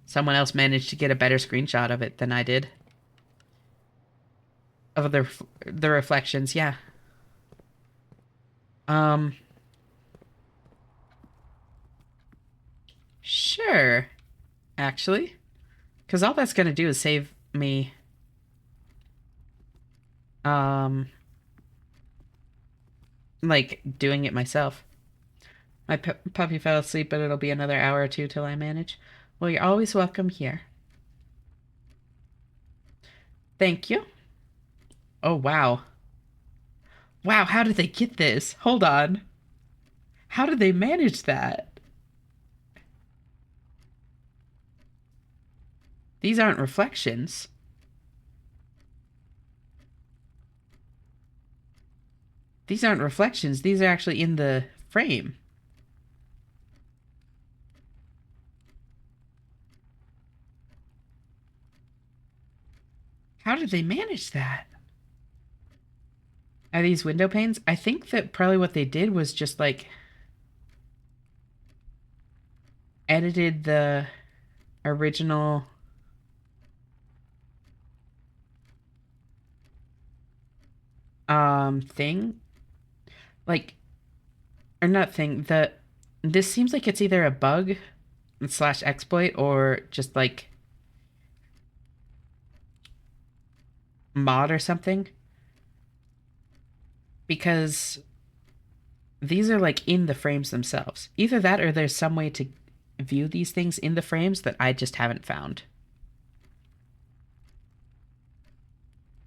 someone else managed to get a better screenshot of it than I did. Of the reflections, yeah. Um, sure, actually. Because all that's gonna do is save me, um, like, doing it myself. My puppy fell asleep, but it'll be another hour or two till I manage. Well, you're always welcome here. Thank you. Oh, wow. Wow, how did they get this? Hold on. How did they manage that? These aren't reflections. These aren't reflections. These are actually in the frame. How did they manage that? Are these window panes? I think that probably what they did was just like edited the original thing. Like, or not thing, the this seems like it's either a bug slash exploit or just like mod or something. Because these are like in the frames themselves. Either that or there's some way to view these things in the frames that I just haven't found.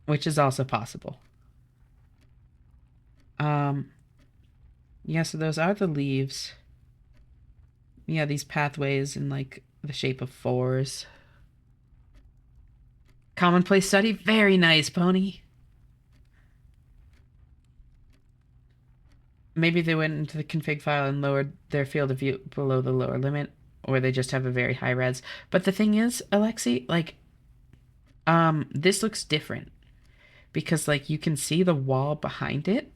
Which is also possible. Um, yeah, so those are the leaves. Yeah, these pathways in like the shape of fours. Commonplace study, very nice, Pony. Maybe they went into the config file and lowered their field of view below the lower limit, or they just have a very high res. But the thing is, Alexi, like, this looks different because like you can see the wall behind it,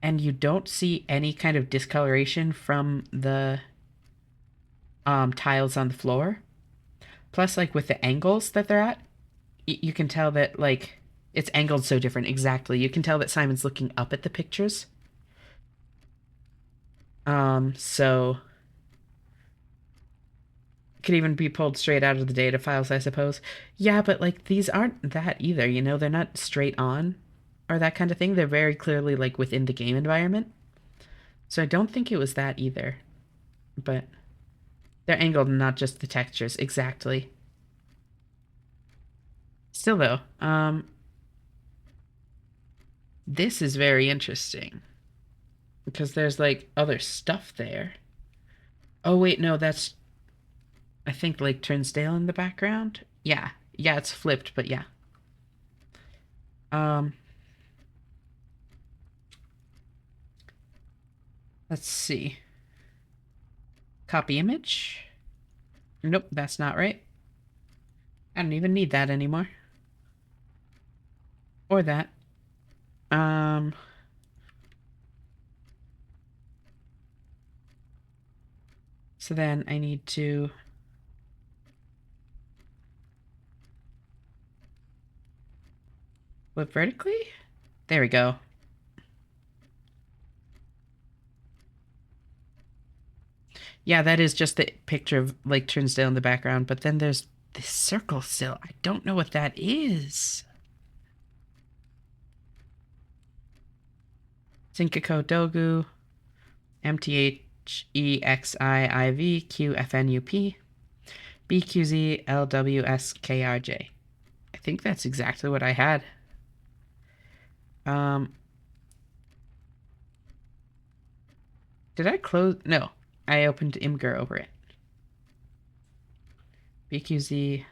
and you don't see any kind of discoloration from the tiles on the floor. Plus, like with the angles that they're at, you can tell that like it's angled so different. Exactly, you can tell that Simon's looking up at the pictures. So could even be pulled straight out of the data files, I suppose. Yeah, but like these aren't that either, you know? They're not straight on or that kind of thing. They're very clearly like within the game environment. So I don't think it was that either. But they're angled, not just the textures. Exactly. Still though, this is very interesting because there's like other stuff there. Oh wait, no, that's I think like Turnsdale in the background. Yeah. Yeah, it's flipped, but yeah. Um let's see. Copy image. Nope, that's not right. I don't even need that anymore. Or that. Um, so then I need to flip vertically. There we go. Yeah, that is just the picture of Lake Turnsdale in the background, but then there's this circle still. I don't know what that is. Zinkiko Dogu, MTHEXIIV BQZLWSKRJ. I think that's exactly what I had. Um, did I close? No, I opened Imgur over it. BQZ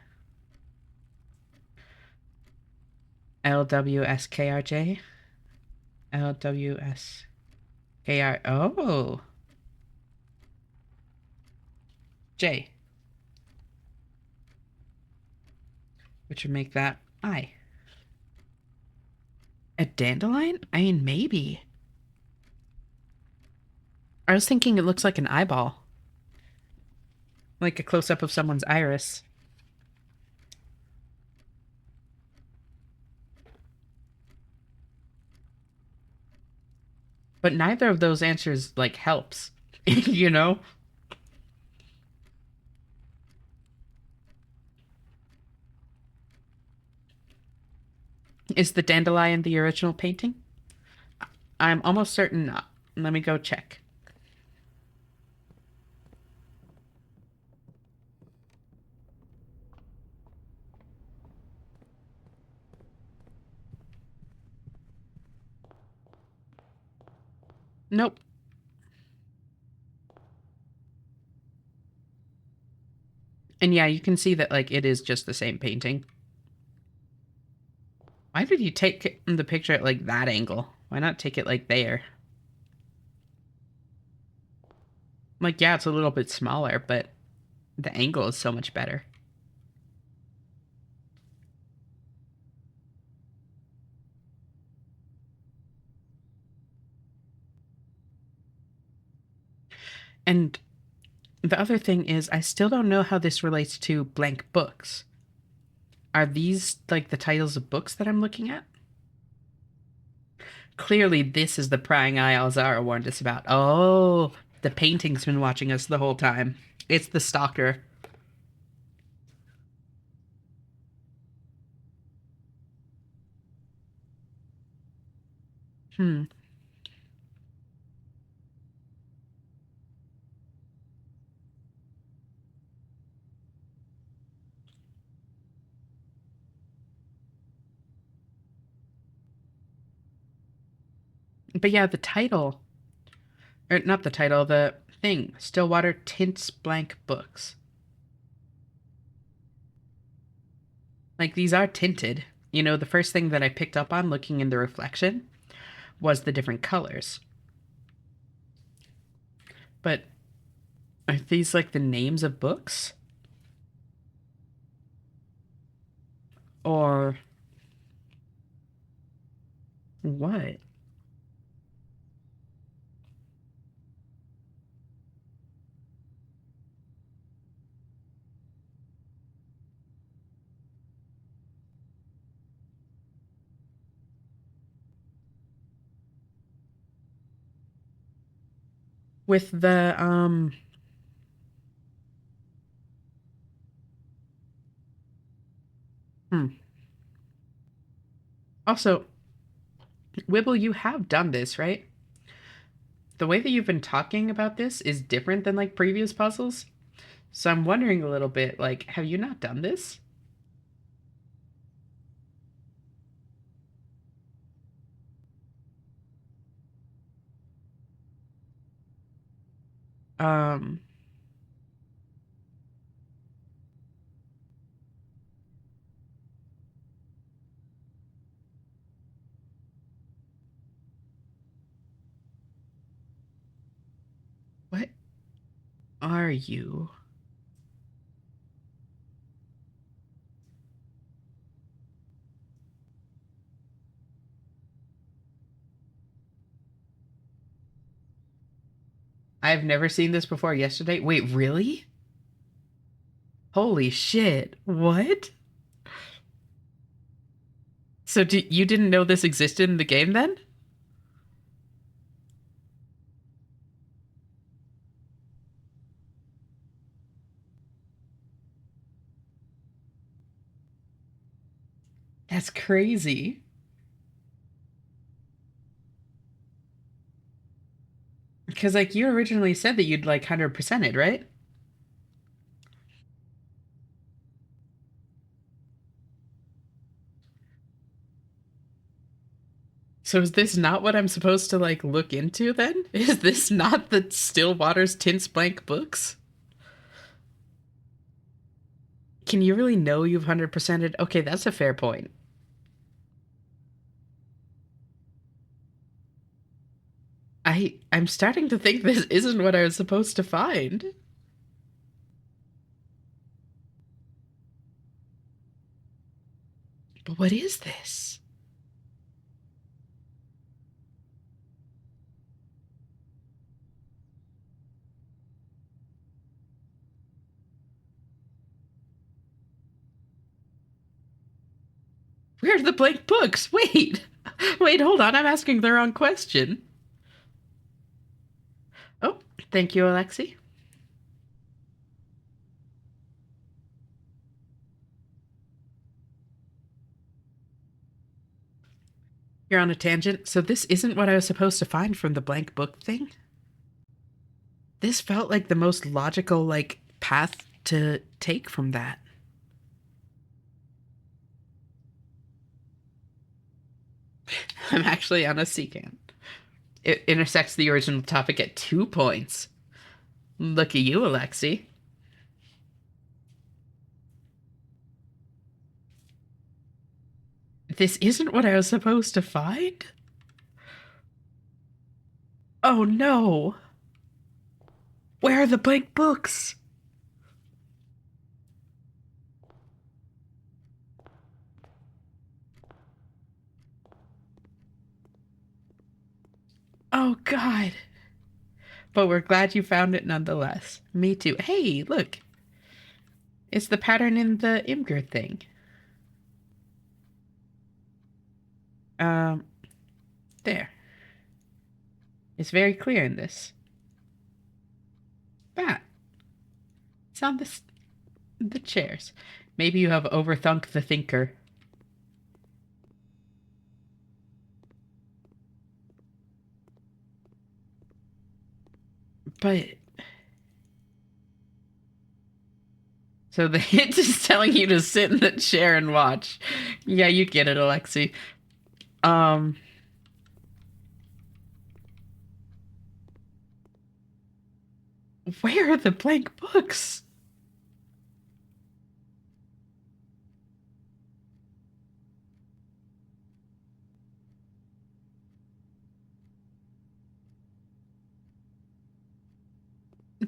LWSKRJ. LWSKR. Oh, J, which would make that I. A dandelion? I mean, maybe. I was thinking it looks like an eyeball, like a close up of someone's iris. But neither of those answers, like, helps, you know? Is the dandelion the original painting? I'm almost certain not. Let me go check. Nope. And yeah, you can see that, like, it is just the same painting. Why did you take the picture at, like, that angle? Why not take it, like, there? Like, yeah, it's a little bit smaller, but the angle is so much better. And the other thing is, I still don't know how this relates to blank books. Are these, like, the titles of books that I'm looking at? Clearly, this is the prying eye Alzara warned us about. Oh, the painting's been watching us the whole time. It's the stalker. Hmm. But yeah, the title, or not the title, the thing, Stillwater Tints Blank Books. Like, these are tinted. You know, the first thing that I picked up on looking in the reflection was the different colors. But are these like the names of books? Or what? With the, hmm. Also, Wibble, you have done this, right? The way that you've been talking about this is different than like previous puzzles. So I'm wondering a little bit, like, have you not done this? Um, what are you? I've never seen this before yesterday. Wait, really? Holy shit. What? So you didn't know this existed in the game then? That's crazy. Because, like, you originally said that you'd, like, 100% it, right? So is this not what I'm supposed to, like, look into then? Is this not the Stillwater's Tints Blank books? Can you really know you've 100%ed? Okay, that's a fair point. I'm starting to think this isn't what I was supposed to find. But what is this? Where are the blank books? Wait. Wait, hold on. I'm asking the wrong question. Oh, thank you, Alexi. You're on a tangent. So this isn't what I was supposed to find from the blank book thing? This felt like the most logical, like, path to take from that. I'm actually on a secant. It intersects the original topic at 2 points. Look at you, Alexi. This isn't what I was supposed to find? Oh no. Where are the blank books? Oh god. But we're glad you found it nonetheless. Me too. Hey, look. It's the pattern in the Imgur thing. Um, there. It's very clear in this. That. It's on the chairs. Maybe you have overthunk the thinker. But so the hint is telling you to sit in the chair and watch. Yeah, you get it, Alexi. Um, where are the blank books?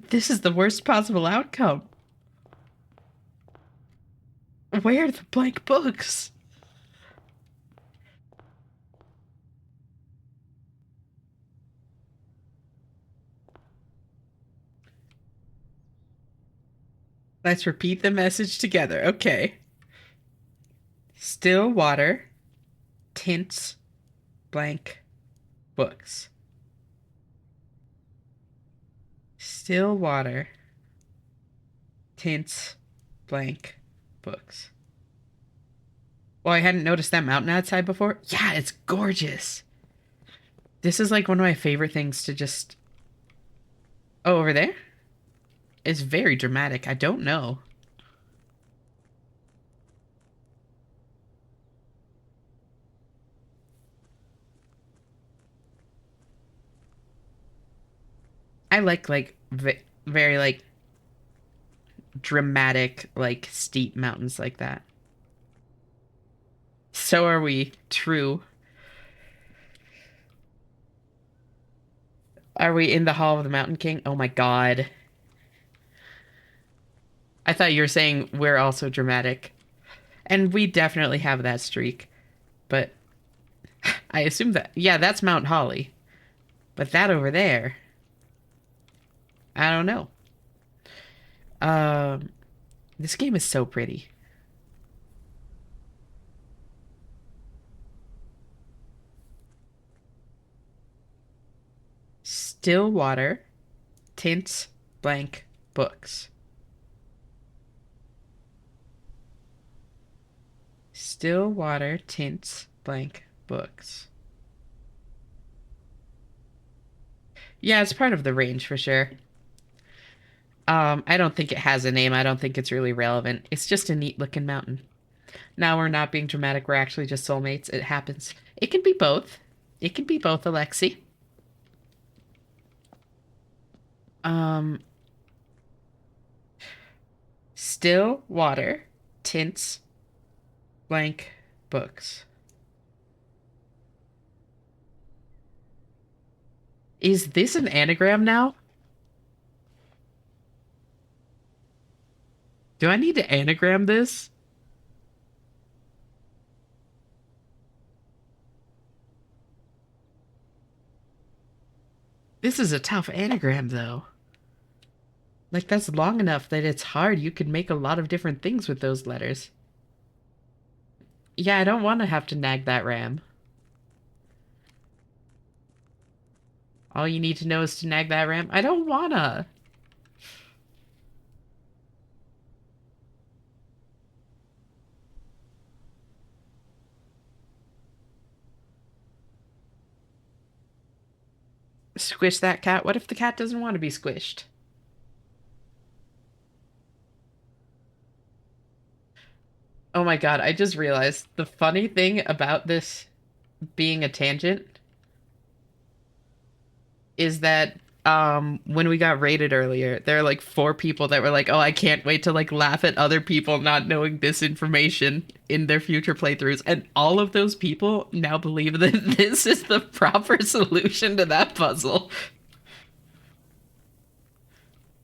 This is the worst possible outcome. Where are the blank books? Let's repeat the message together. Okay. Still water, tints, blank books. Still water, tints, blank books. Well, I hadn't noticed that mountain outside before. Yeah, it's gorgeous. This is like one of my favorite things to just. Oh, over there? It's very dramatic. I don't know. I like very like dramatic like steep mountains like that. So are we. True. Are we in the Hall of the Mountain King? Oh my god. I thought you were saying we're also dramatic. And we definitely have that streak. But I assume that, yeah, that's Mount Holly. But that over there, I don't know. Um, this game is so pretty. Still water, tints, blank, books. Still water, tints, blank, books. Yeah, it's part of the range for sure. I don't think it has a name. I don't think it's really relevant. It's just a neat looking mountain. Now we're not being dramatic. We're actually just soulmates. It happens. It can be both. It can be both, Alexi. Um, still water, tints, blank, books. Is this an anagram now? Do I need to anagram this? This is a tough anagram, though. Like, that's long enough that it's hard. You could make a lot of different things with those letters. Yeah, I don't want to have to nag that ram. All you need to know is to nag that ram. I don't wanna. Squish that cat. What if the cat doesn't want to be squished? Oh my god, I just realized the funny thing about this being a tangent is that when we got rated earlier, there are like four people that were like, "Oh, I can't wait to like laugh at other people not knowing this information in their future playthroughs." And all of those people now believe that this is the proper solution to that puzzle,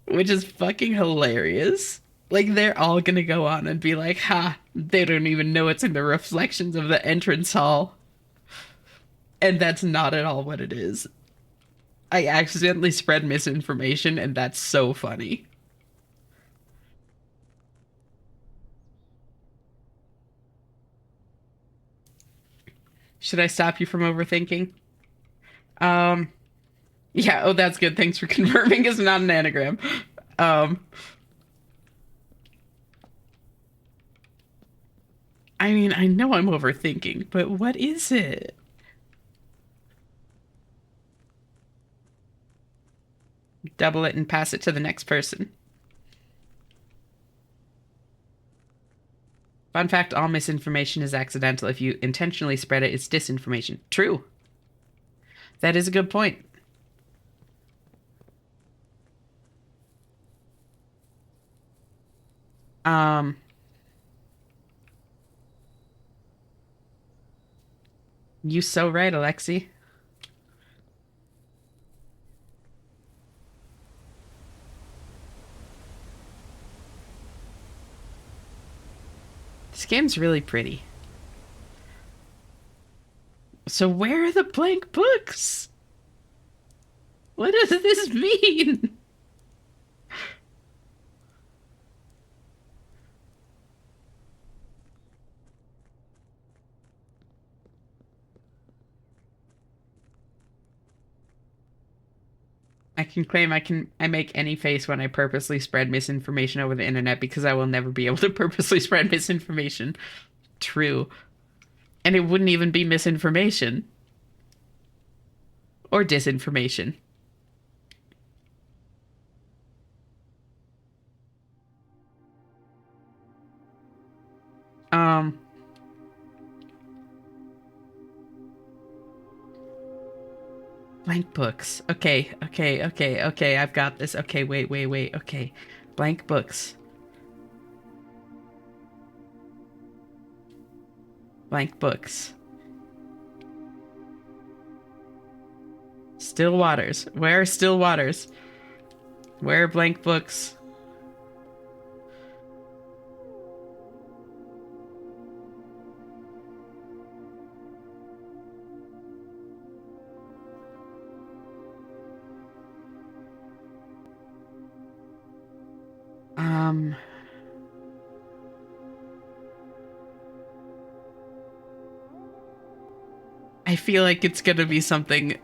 which is fucking hilarious. Like they're all gonna go on and be like, "Ha, they don't even know it's in the reflections of the entrance hall." And that's not at all what it is. I accidentally spread misinformation, and that's so funny. Should I stop you from overthinking? Um, yeah, oh, that's good. Thanks for confirming it's not an anagram. Um, I mean, I know I'm overthinking, but what is it? Double it and pass it to the next person. Fun fact, all misinformation is accidental. If you intentionally spread it, it's disinformation. True. That is a good point. Um, you so right, Alexi. This game's really pretty. So where are the blank books? What does this mean? I can claim I make any face when I purposely spread misinformation over the internet because I will never be able to purposely spread misinformation. True. And it wouldn't even be misinformation or disinformation. Um, blank books. Okay. I've got this. Okay, wait. Okay. Blank books. Blank books. Still waters. Where are still waters? Where are blank books? Um, I feel like it's gonna be something.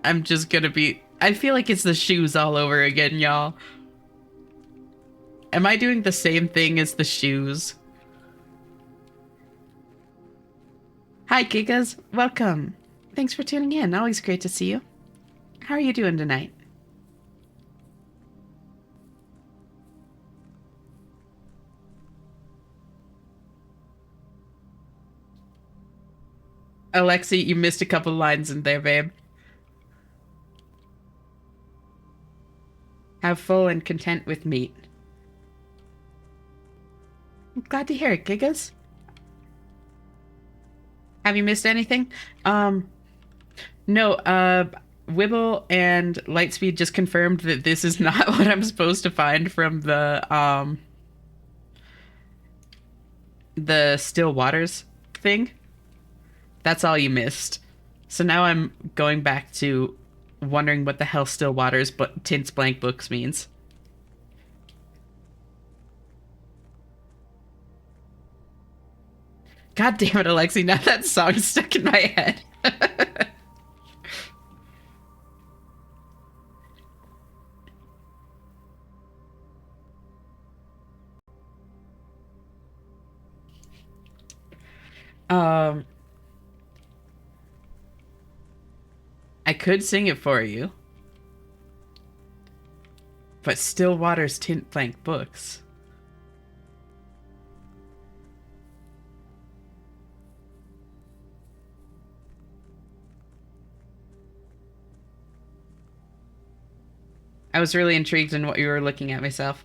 I'm just gonna be. I feel like it's the shoes all over again, y'all. Am I doing the same thing as the shoes? Hi, Gigas. Welcome. Thanks for tuning in. Always great to see you. How are you doing tonight? Alexi, you missed a couple lines in there, babe. Have full and content with meat. I'm glad to hear it, Gigas. Have you missed anything? No, Wibble and Lightspeed just confirmed that this is not what I'm supposed to find from the Still Waters thing. That's all you missed. So now I'm going back to wondering what the hell Still Waters but Tints Blank Books means. God damn it, Alexi, now that song's stuck in my head. um I could sing it for you. But Still Waters Tint Blank Books. I was really intrigued in what you were looking at myself.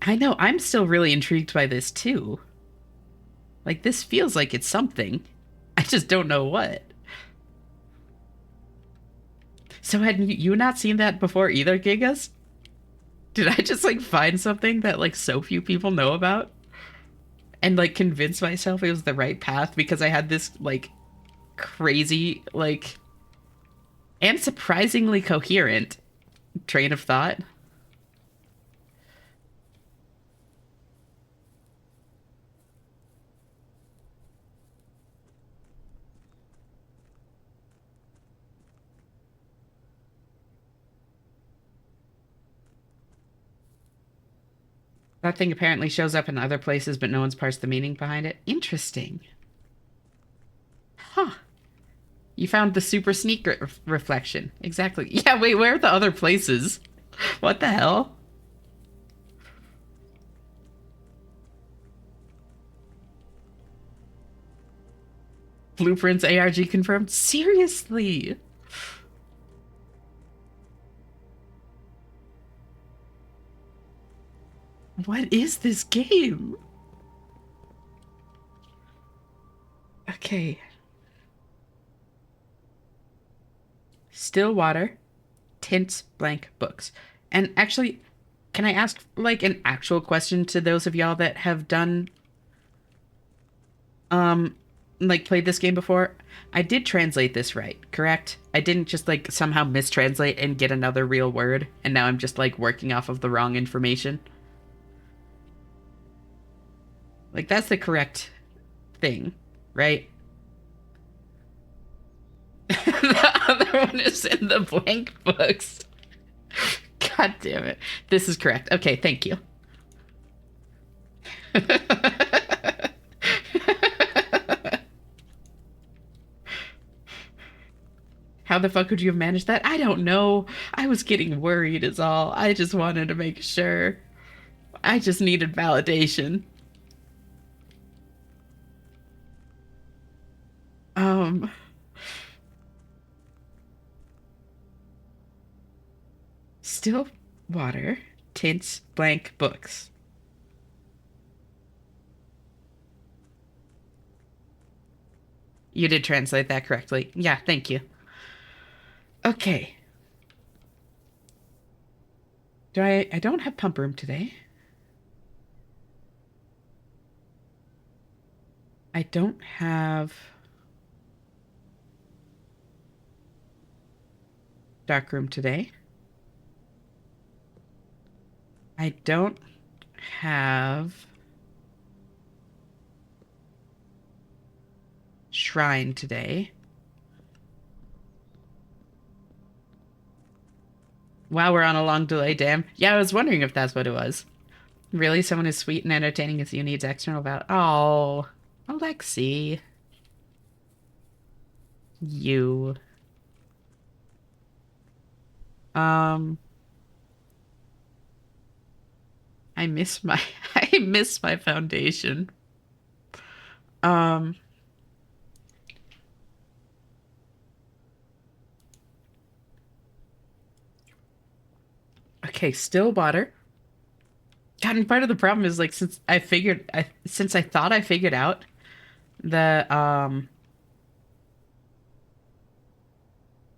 I know, I'm still really intrigued by this too. Like, this feels like it's something. I just don't know what. So had you not seen that before either, Gigas? Did I just, like, find something that, like, so few people know about? And, like, convince myself it was the right path because I had this, like, crazy, like, and surprisingly coherent train of thought? That thing apparently shows up in other places, but no one's parsed the meaning behind it. Interesting. Huh. You found the super sneak reflection. Exactly. Yeah, wait, where are the other places? What the hell? Blueprints ARG confirmed? Seriously? What is this game? Okay. Stillwater, Tints Blank Books. And actually, can I ask, like, an actual question to those of y'all that have done, um, like, played this game before? I did translate this right, correct? I didn't just, like, somehow mistranslate and get another real word, and now I'm just, like, working off of the wrong information. Like, that's the correct thing, right? The other one is in the blank books. God damn it. This is correct. Okay, thank you. How the fuck could you have managed that? I don't know. I was getting worried, is all. I just wanted to make sure. I just needed validation. Um, Still Water, Tints, Blank Books. You did translate that correctly. Yeah, thank you. Okay. I don't have pump room today. I don't have dark room today. I don't have shrine today. Wow, we're on a long delay, damn. Yeah, I was wondering if that's what it was. Really? Someone as sweet and entertaining as you needs external val— Oh, Alexi. You. Um, I miss my I miss my foundation. Um, okay, still water. God, and part of the problem is like since I thought I figured out the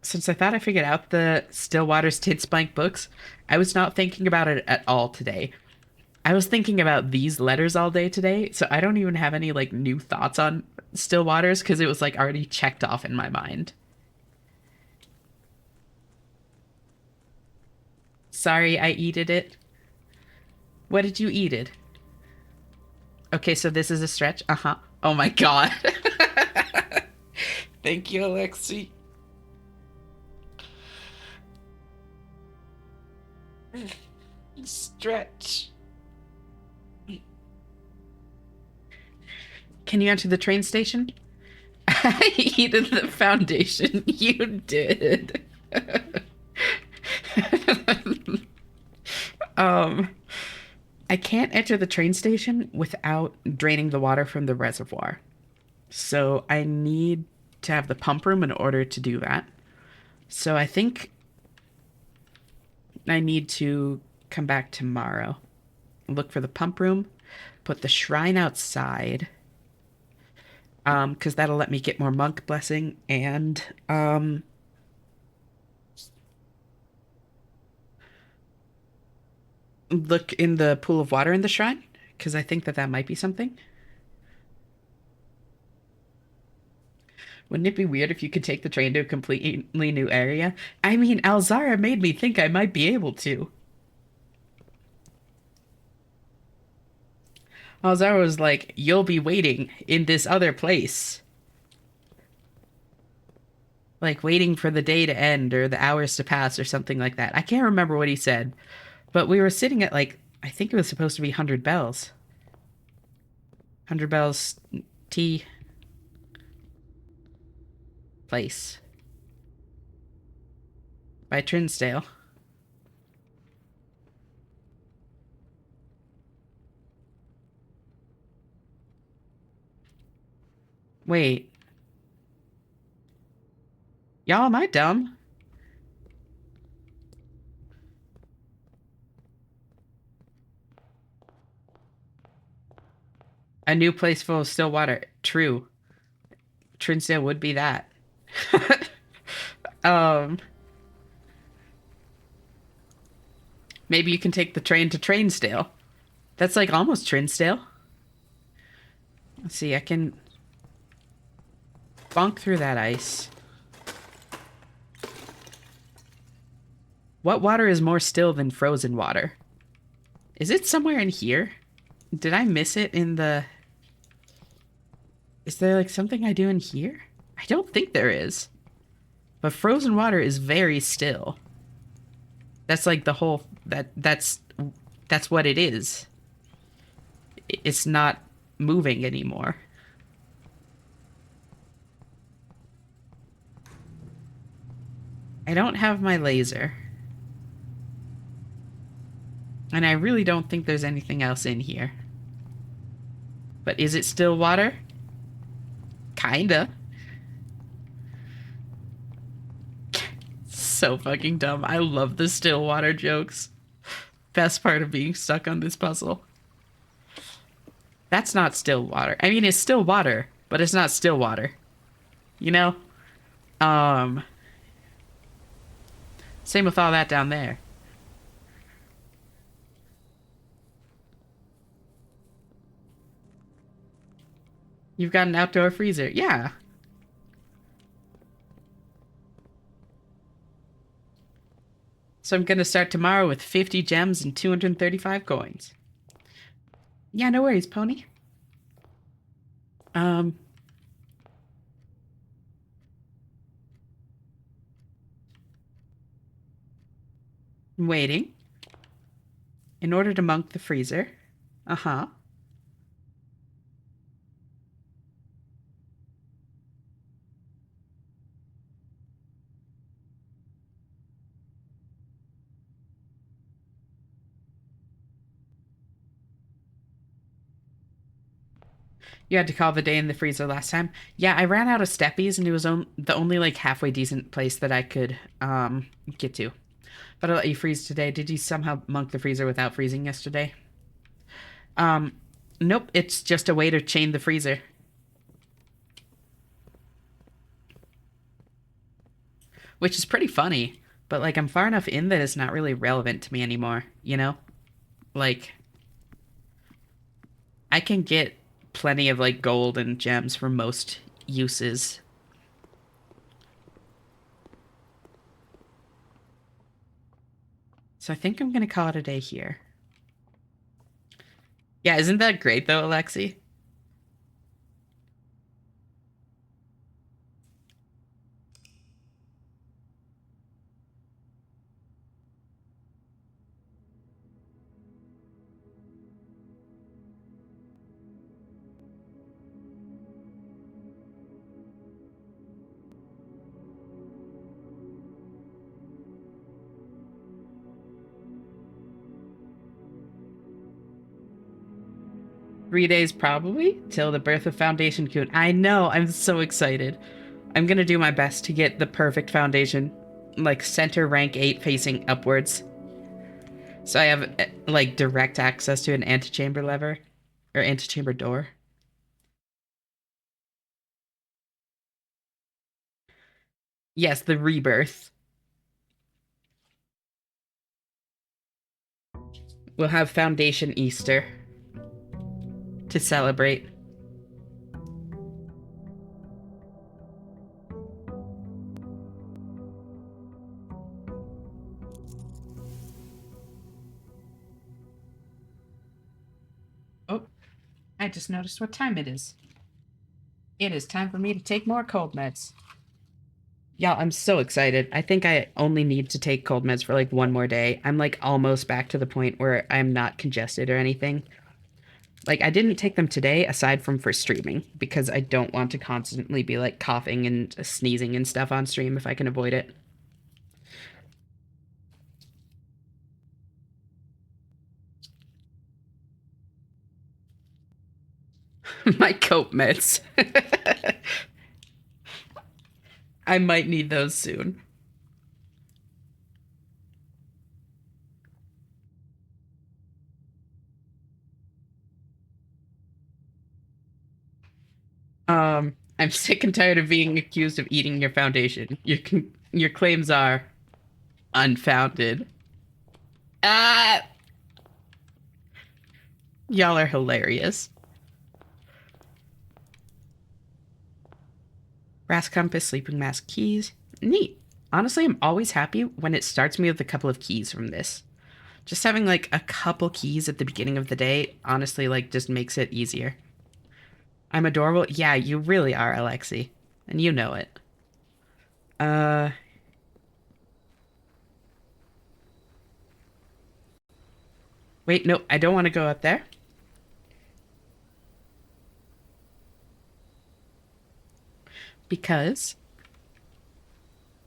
since I thought I figured out the Stillwater's Tidsblank books, I was not thinking about it at all today. I was thinking about these letters all day today, so I don't even have any like new thoughts on Stillwaters because it was like already checked off in my mind. Sorry, I eated it. What did you eat it? Okay, so this is a stretch. Uh-huh. Oh my god. Thank you, Alexi. Stretch. Can you enter the train station? I eaten the foundation. You did. um, I can't enter the train station without draining the water from the reservoir. So I need to have the pump room in order to do that. So I think I need to come back tomorrow, look for the pump room, put the shrine outside, because that'll let me get more monk blessing, and look in the pool of water in the shrine, because I think that that might be something. Wouldn't it be weird if you could take the train to a completely new area? I mean, Alzara made me think I might be able to. Alzara was like, you'll be waiting in this other place. Like, waiting for the day to end or the hours to pass or something like that. I can't remember what he said, but we were sitting at, like, I think it was supposed to be 100 bells. 100 bells tea place by Trinsdale. Wait, y'all, am I dumb? A new place full of still water. True. Trinsdale would be that. um, Maybe you can take the train to Trainsdale. That's like almost Trinsdale. Let's see, I can bonk through that ice. What water is more still than frozen water? Is it somewhere in here? Did I miss it in the... Is there like something I do in here? I don't think there is. But frozen water is very still. That's like the whole... That's what it is. It's not moving anymore. I don't have my laser. And I really don't think there's anything else in here. But is it still water? Kinda. So fucking dumb. I love the still water jokes. Best part of being stuck on this puzzle. That's not still water. I mean, it's still water, but it's not still water. You know? Um, Same with all that down there. You've got an outdoor freezer. Yeah. So I'm gonna start tomorrow with 50 gems and 235 coins. Yeah, no worries, Pony. Um, I'm waiting. In order to monk the freezer. Uh-huh. You had to call the day in the freezer last time. Yeah, I ran out of steppies and it was the only like halfway decent place that I could get to. But I'll let you freeze today. Did you somehow monk the freezer without freezing yesterday? Um, nope, it's just a way to chain the freezer. Which is pretty funny. But like I'm far enough in that it's not really relevant to me anymore, you know? Like I can get plenty of like gold and gems for most uses. So I think I'm gonna call it a day here. Yeah, isn't that great though, Alexi? 3 days probably till the birth of Foundation Coon. I know, I'm so excited. I'm gonna do my best to get the perfect foundation, like center rank 8 facing upwards. So I have like direct access to an antechamber lever or antechamber door. Yes, the rebirth. We'll have Foundation Easter to celebrate. Oh, I just noticed what time it is. It is time for me to take more cold meds. Y'all, I'm so excited. I think I only need to take cold meds for like one more day. I'm like almost back to the point where I'm not congested or anything. Like, I didn't take them today aside from for streaming because I don't want to constantly be like coughing and sneezing and stuff on stream if I can avoid it. My coat meds. I might need those soon. I'm sick and tired of being accused of eating your foundation. Your claims are unfounded. Ah, y'all are hilarious. Brass compass, sleeping mask, keys. Neat. Honestly, I'm always happy when it starts me with a couple of keys from this. Just having like a couple keys at the beginning of the day, honestly, like just makes it easier. I'm adorable. Yeah, you really are, Alexi. And you know it. Uh, wait, no, I don't want to go up there. Because,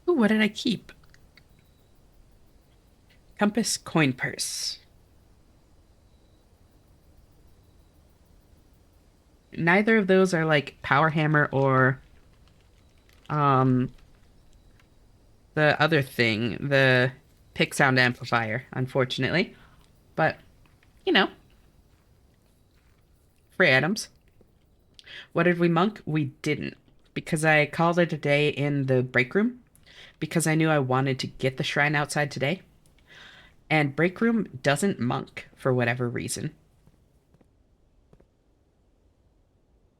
ooh, what did I keep? Compass coin purse. Neither of those are like power hammer or um the other thing, the pick sound amplifier, unfortunately. But, you know, free items. What did we monk? We didn't. Because I called it a day in the break room. Because I knew I wanted to get the shrine outside today. And break room doesn't monk for whatever reason.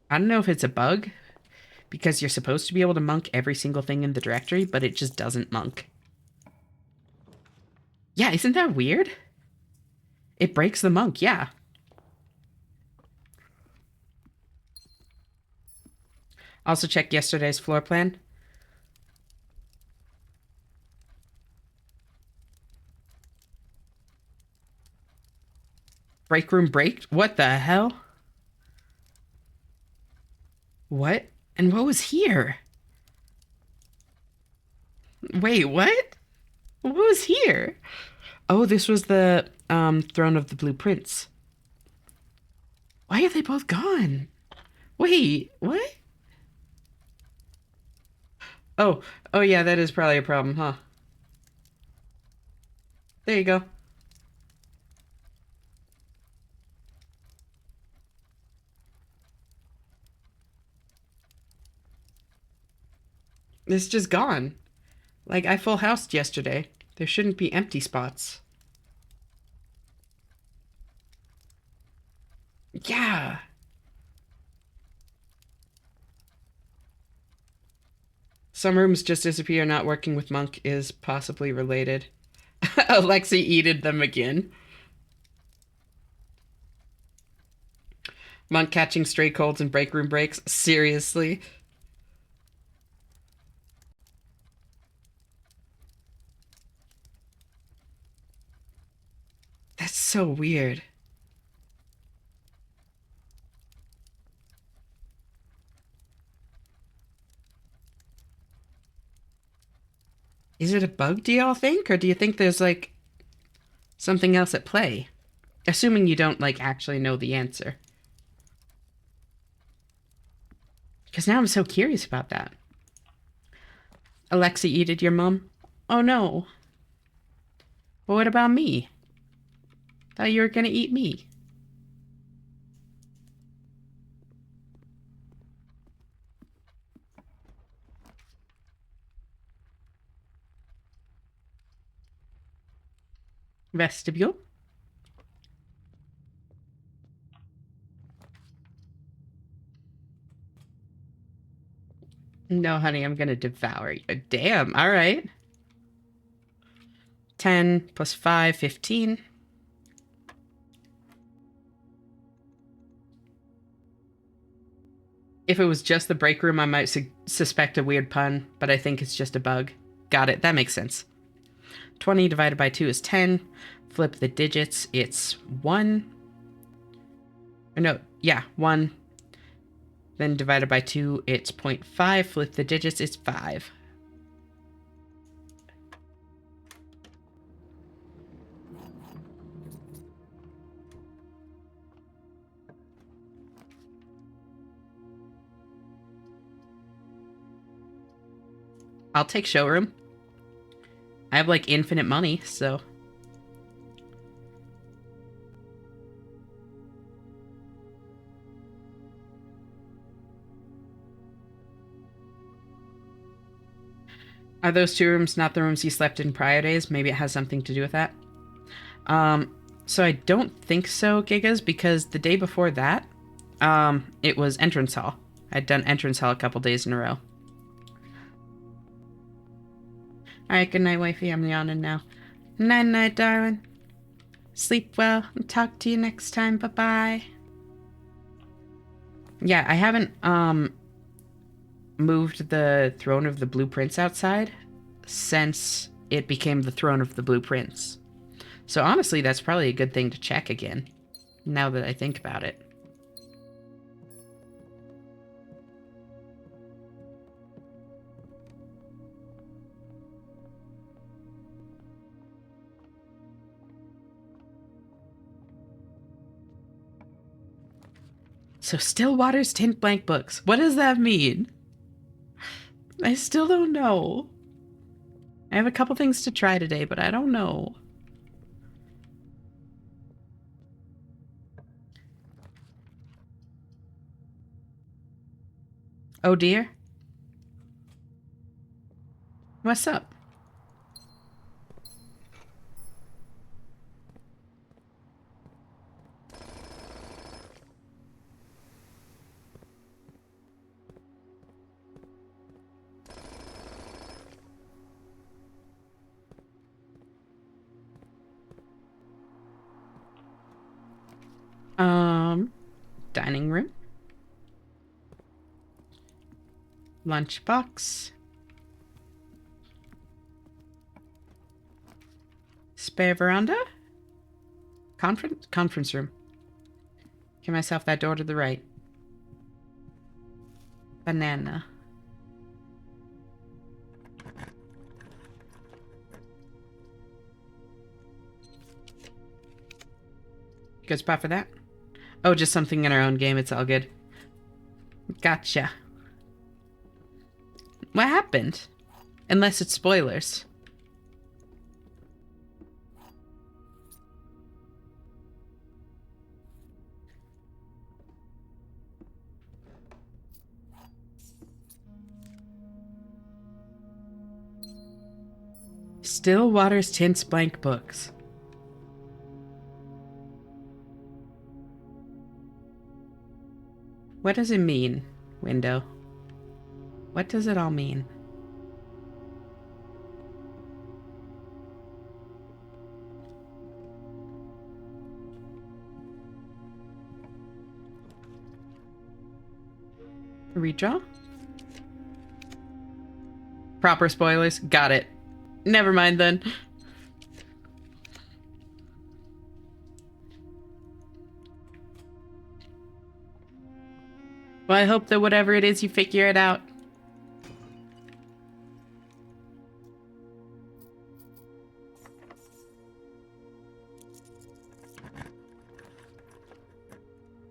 I don't know if it's a bug, because you're supposed to be able to monk every single thing in the directory, but it just doesn't monk. Yeah, isn't that weird? It breaks the monk, yeah. Also check yesterday's floor plan. Break room break? What the hell? What? And what was here? Wait, what? What was here? Oh, this was the throne of the blueprints. Why are they both gone? Wait, what? Oh, oh yeah, that is probably a problem, huh? There you go. It's just gone. Like, I full housed yesterday. There shouldn't be empty spots. Yeah. Some rooms just disappear. Not working with Monk is possibly related. Alexi eated them again. Monk catching stray colds and break room breaks. Seriously? That's so weird. Is it a bug, do y'all think? Or do you think there's, like, something else at play? Assuming you don't, like, actually know the answer. Because now I'm so curious about that. Alexi eated your mum? Oh no. Well, what about me? Thought you were gonna eat me. Vestibule? No, honey, I'm gonna devour you. Damn, alright. 10 plus 5, 15. If it was just the break room, I might suspect a weird pun, but I think it's just a bug. Got it, that makes sense. 20 divided by 2 is 10. Flip the digits, it's 1. Or no, yeah, 1. Then divided by 2, it's 0.5. Flip the digits, it's 5. I'll take showroom. I have like infinite money, so. Are those 2 rooms not the rooms he slept in prior days? Maybe it has something to do with that. So I don't think so, Gigas, because the day before that, it was entrance hall. I'd done entrance hall a couple days in a row. Alright, good night, wifey. I'm yawning now. Night night, darling. Sleep well and talk to you next time. Bye-bye. Yeah, I haven't, moved the throne of the blueprints outside since it became the throne of the blueprints. So honestly, that's probably a good thing to check again, now that I think about it. So Stillwater's tint blank books. What does that mean? I still don't know. I have a couple things to try today, but I don't know. Oh dear. What's up? Dining room. Lunchbox. Spare veranda? Conference room. Give myself that door to the right. Banana. Good spot for that. Oh, just something in our own game. It's all good. Gotcha. What happened? Unless it's spoilers. Still Waters Tints Blank Books. What does it mean, window? What does it all mean? Redraw? Proper spoilers? Got it. Never mind then. Well, I hope that whatever it is, you figure it out.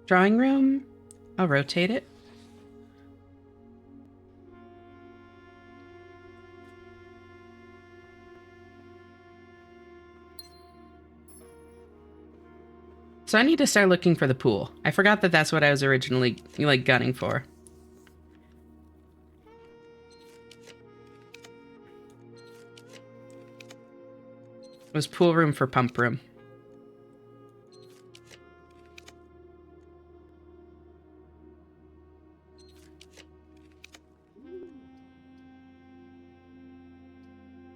Drawing room? I'll rotate it. So I need to start looking for the pool. I forgot that that's what I was originally, like, gunning for. It was pool room for pump room.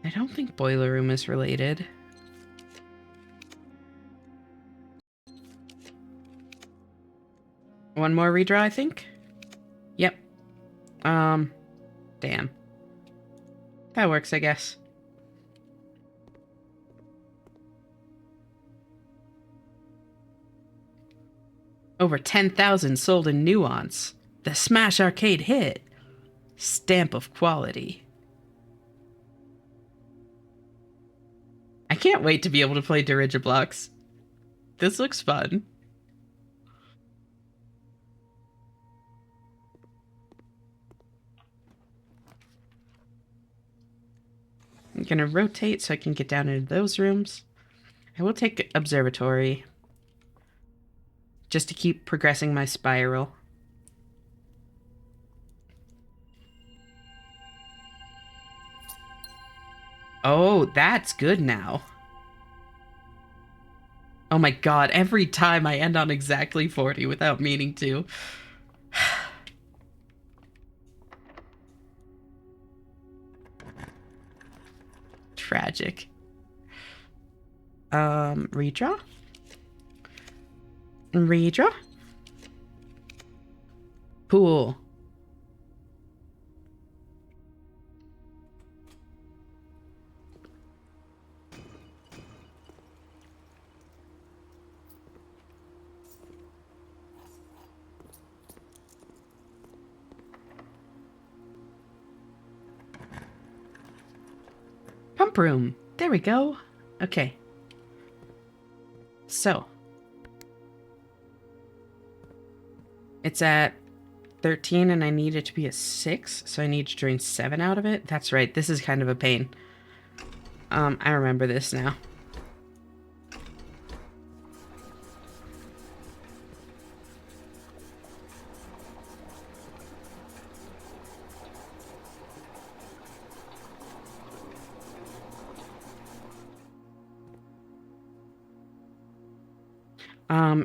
I don't think boiler room is related. One more redraw, I think? Yep. Damn. That works, I guess. Over 10,000 sold in Nuance. The Smash Arcade hit. Stamp of quality. I can't wait to be able to play Dirigiblocks. This looks fun. I'm gonna rotate so I can get down into those rooms. I will take observatory just to keep progressing my spiral. Oh, that's good now. Oh my god, every time I end on exactly 40 without meaning to. Tragic. Redraw? Redraw? Pool. Pump room. There we go. Okay. So. It's at 13 and I need it to be a 6, so I need to drain 7 out of it. That's right, this is kind of a pain. I remember this now.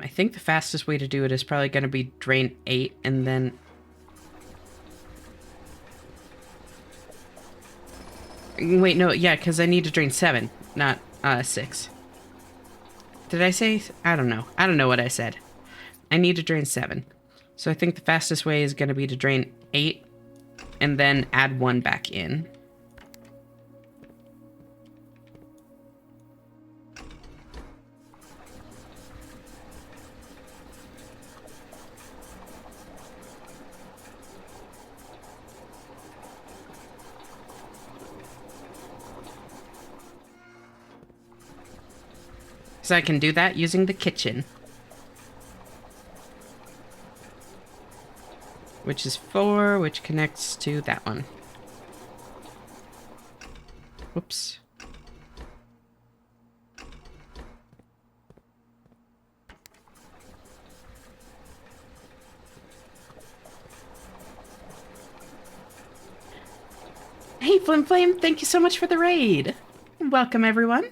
I think the fastest way to do it is probably going to be drain 8 and then... Wait, no, yeah, because I need to drain 7, not 6. Did I say... I don't know. I don't know what I said. I need to drain 7. So I think the fastest way is going to be to drain 8 and then add one back in. So I can do that using the kitchen. Which is 4, which connects to that one. Whoops. Hey, Flim Flame, thank you so much for the raid. Welcome, everyone.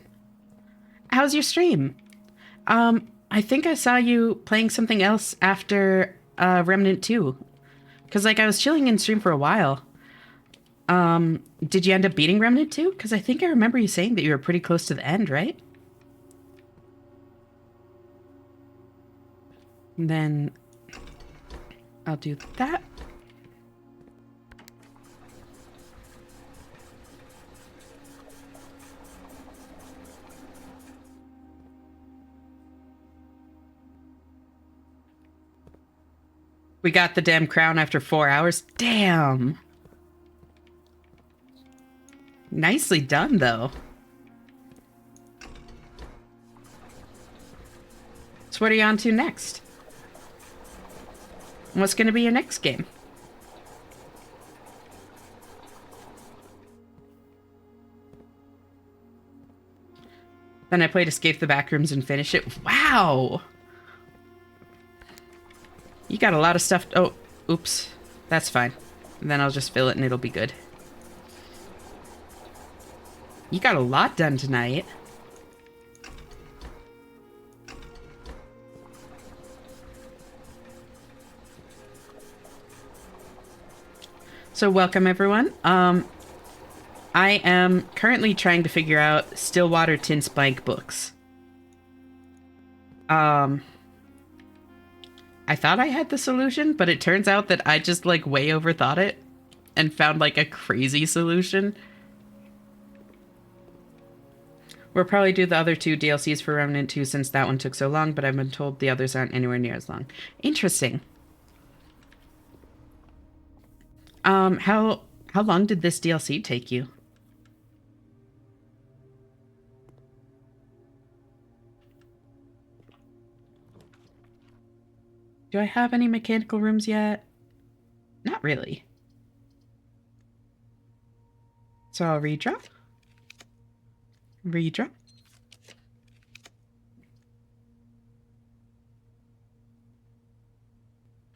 How's your stream? I think I saw you playing something else after Remnant 2. Because, like, I was chilling in stream for a while. Did you end up beating Remnant 2? Because I think I remember you saying that you were pretty close to the end, right? And then I'll do that. We got the damn crown after 4 hours. Damn. Nicely done, though. So what are you on to next? What's going to be your next game? Then I played Escape the Backrooms and finished it. Wow! You got a lot of stuff. Oh, oops. That's fine. And then I'll just fill it and it'll be good. You got a lot done tonight. So welcome, everyone. I am currently trying to figure out Stillwater Tin Spike books. I thought I had the solution, but it turns out that I just, like, way overthought it and found, like, a crazy solution. We'll probably do the other 2 DLCs for Remnant 2 since that one took so long, but I've been told the others aren't anywhere near as long. Interesting. How long did this DLC take you? Do I have any mechanical rooms yet? Not really. So I'll redraw. Redraw.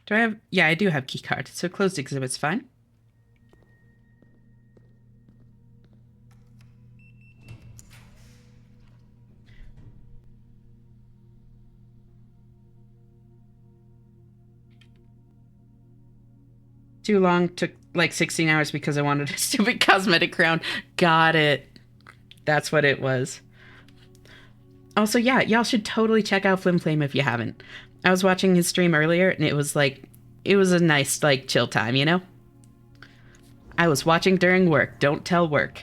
Do I have... Yeah, I do have keycard, so closed exhibit's fine. Too long, took like 16 hours because I wanted a stupid cosmetic crown. Got it. That's what it was. Also, yeah, y'all should totally check out Flim Flame if you haven't. I was watching his stream earlier and it was like, it was a nice, like, chill time, you know? I was watching during work. Don't tell work.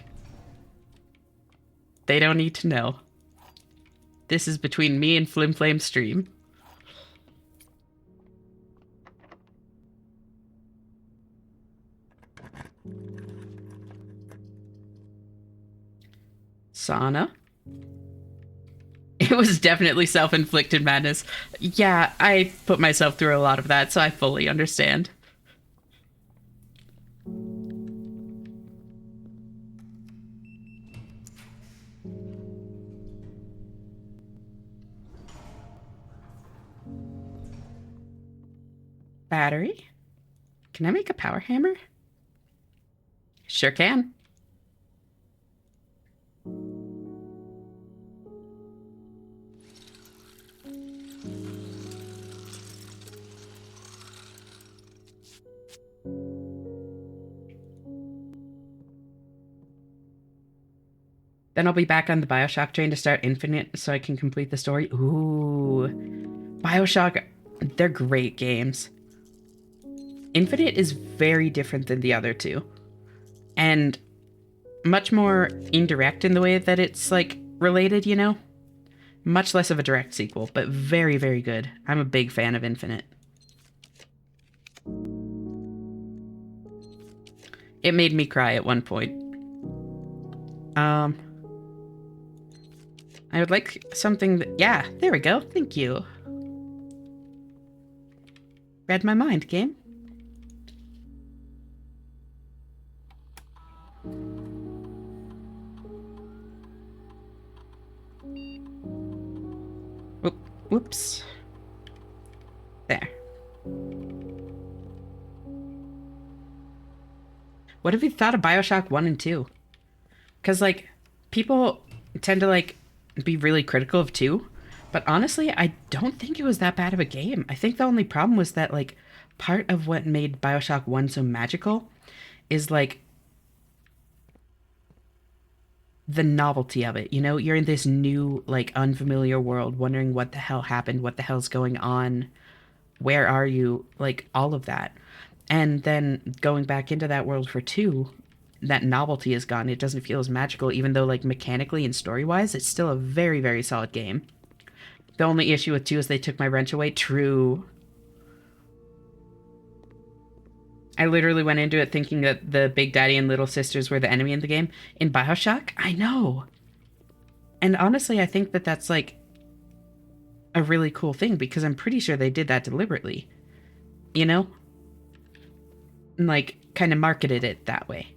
They don't need to know. This is between me and Flim Flame stream. Sauna. It was definitely self-inflicted madness. Yeah, I put myself through a lot of that, so I fully understand. Battery? Can I make a power hammer? Sure can. Then I'll be back on the BioShock train to start Infinite so I can complete the story. Ooh. BioShock, they're great games. Infinite is very different than the other two. And much more indirect in the way that it's, like, related, you know? Much less of a direct sequel, but very, very good. I'm a big fan of Infinite. It made me cry at one point. I would like something that... Yeah, there we go. Thank you. Read my mind, game. Whoops. There. What have you thought of Bioshock 1 and 2? Because, like, people tend to, like, be really critical of 2, but honestly, I don't think it was that bad of a game. I think the only problem was that, like, part of what made Bioshock 1 so magical is, like, the novelty of it. You know, you're in this new, like, unfamiliar world, wondering what the hell happened, what the hell's going on, where are you, like, all of that. And then going back into that world for 2, that novelty is gone. It doesn't feel as magical, even though, like, mechanically and story-wise, it's still a very, very solid game. The only issue with 2 is they took my wrench away. True. I literally went into it thinking that the Big Daddy and Little Sisters were the enemy in the game. In Bioshock? I know. And honestly, I think that that's, like, a really cool thing, because I'm pretty sure they did that deliberately. You know? And, like, kind of marketed it that way.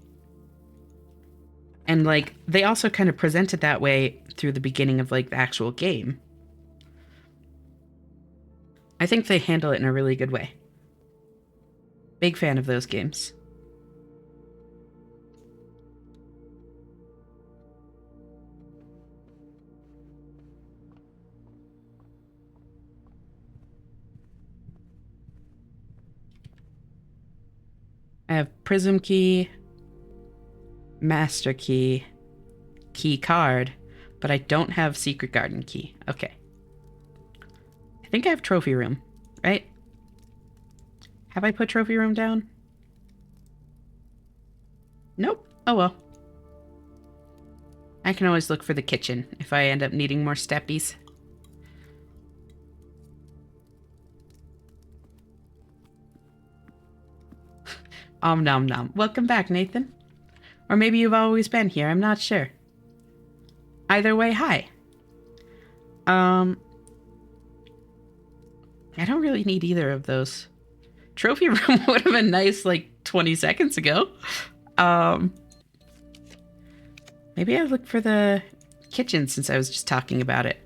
And, like, they also kind of present it that way through the beginning of, like, the actual game. I think they handle it in a really good way. Big fan of those games. I have Prism Key, Master Key, Key Card, but I don't have Secret Garden Key. Okay. I think I have Trophy Room, right? Have I put Trophy Room down? Nope. Oh well. I can always look for the kitchen if I end up needing more steppies. Nom nom. Welcome back, Nathan. Or maybe you've always been here, I'm not sure. Either way, hi. I don't really need either of those. Trophy Room would have been nice, like, 20 seconds ago. Maybe I look for the kitchen since I was just talking about it.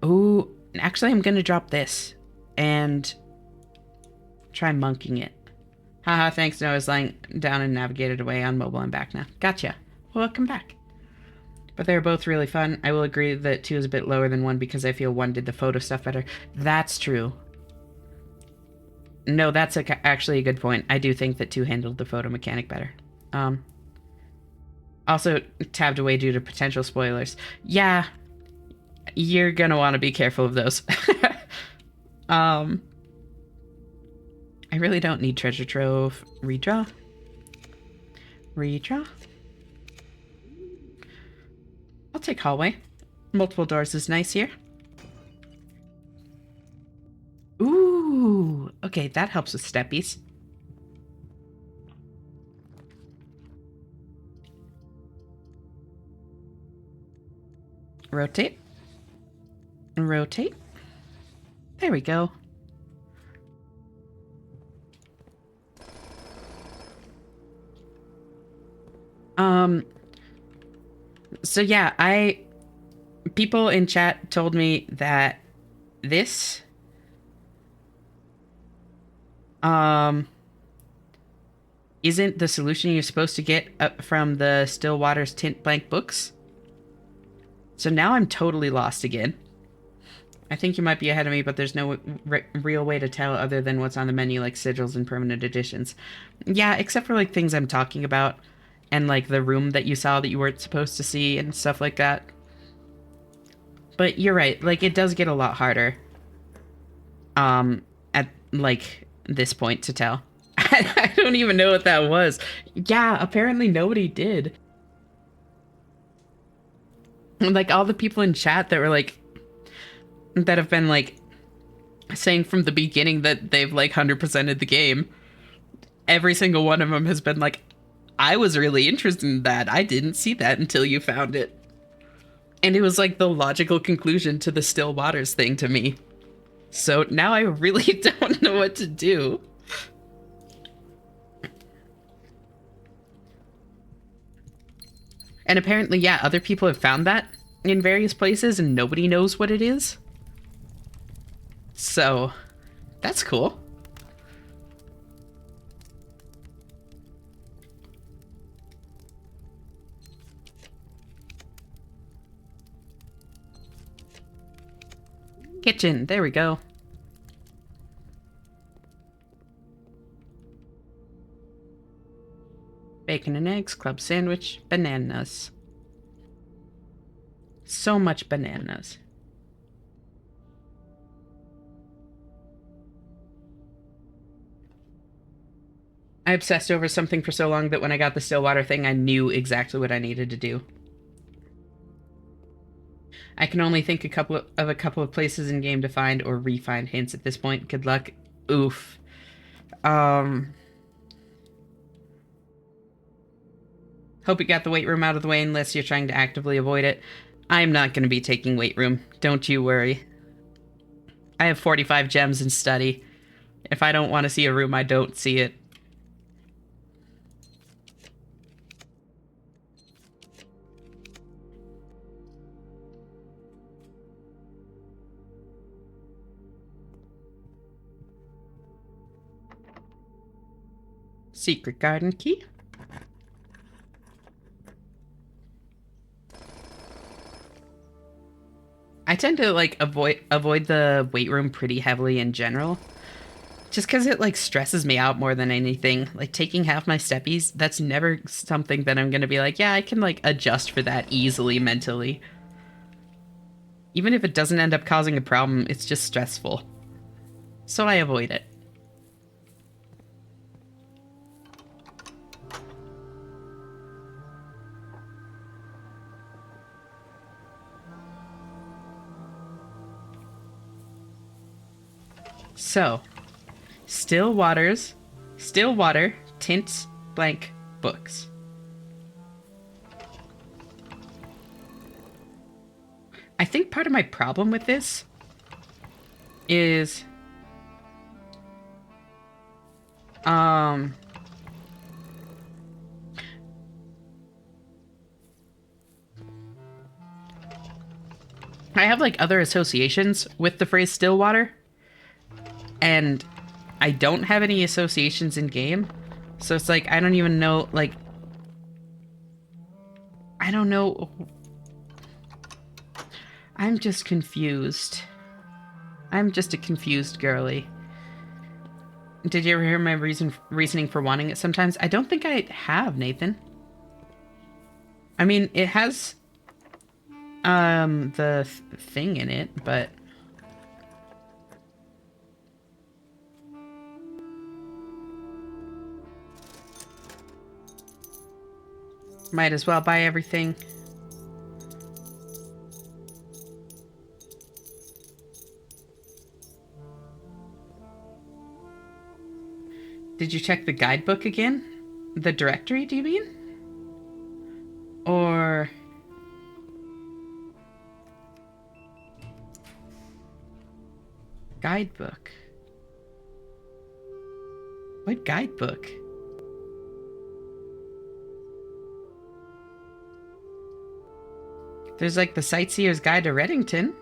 Oh, actually, I'm gonna drop this and try monking it. Haha, thanks. No, I was lying down and navigated away on mobile. I'm back now. Gotcha. Welcome back. But they're both really fun. I will agree that 2 is a bit lower than 1 because I feel 1 did the photo stuff better. That's true. No, that's actually a good point. I do think that 2 handled the photo mechanic better. Also tabbed away due to potential spoilers. Yeah, you're gonna want to be careful of those. I really don't need treasure trove. Redraw. Redraw. I'll take hallway. Multiple doors is nice here. Ooh, okay, that helps with steppies. Rotate. Rotate. There we go. So yeah, people in chat told me that this isn't the solution you're supposed to get from the Still Waters Tint Blank books. So now I'm totally lost again. I think you might be ahead of me, but there's no real way to tell other than what's on the menu, like sigils and permanent editions. Yeah, except for, like, things I'm talking about, and, like, the room that you saw that you weren't supposed to see and stuff like that. But you're right, like, it does get a lot harder. At like this point to tell. I don't even know what that was. Yeah, apparently nobody did. Like all the people in chat that were like, that have been like saying from the beginning that they've like 100%ed the game. Every single one of them has been like, I was really interested in that. I didn't see that until you found it. And it was like the logical conclusion to the Still Waters thing to me. So now I really don't know what to do. And apparently, yeah, other people have found that in various places and nobody knows what it is. So, that's cool. Kitchen, there we go. Bacon and eggs, club sandwich, bananas. So much bananas. I obsessed over something for so long that when I got the Stillwater thing, I knew exactly what I needed to do. I can only think of a couple of places in game to find or re-find hints at this point. Good luck. Oof. Hope you got the weight room out of the way unless you're trying to actively avoid it. I'm not going to be taking weight room. Don't you worry. I have 45 gems in study. If I don't want to see a room, I don't see it. Secret garden key. I tend to like avoid the weight room pretty heavily in general. Just because it like stresses me out more than anything. Like taking half my steppies, that's never something that I'm gonna be like, yeah, I can like adjust for that easily mentally. Even if it doesn't end up causing a problem, it's just stressful. So I avoid it. So, Stillwater, tints, blank, books. I think part of my problem with this is I have like other associations with the phrase Stillwater, and I don't have any associations in game. So it's like I don't even know, like I don't know. I'm just confused. I'm just a confused girly. Did you ever hear my reasoning for wanting it sometimes? I don't think I have, Nathan. I mean, it has the thing in it, but might as well buy everything. Did you check the guidebook again? The directory, do you mean? Or... guidebook? What guidebook? There's like the Sightseer's Guide to Reddington.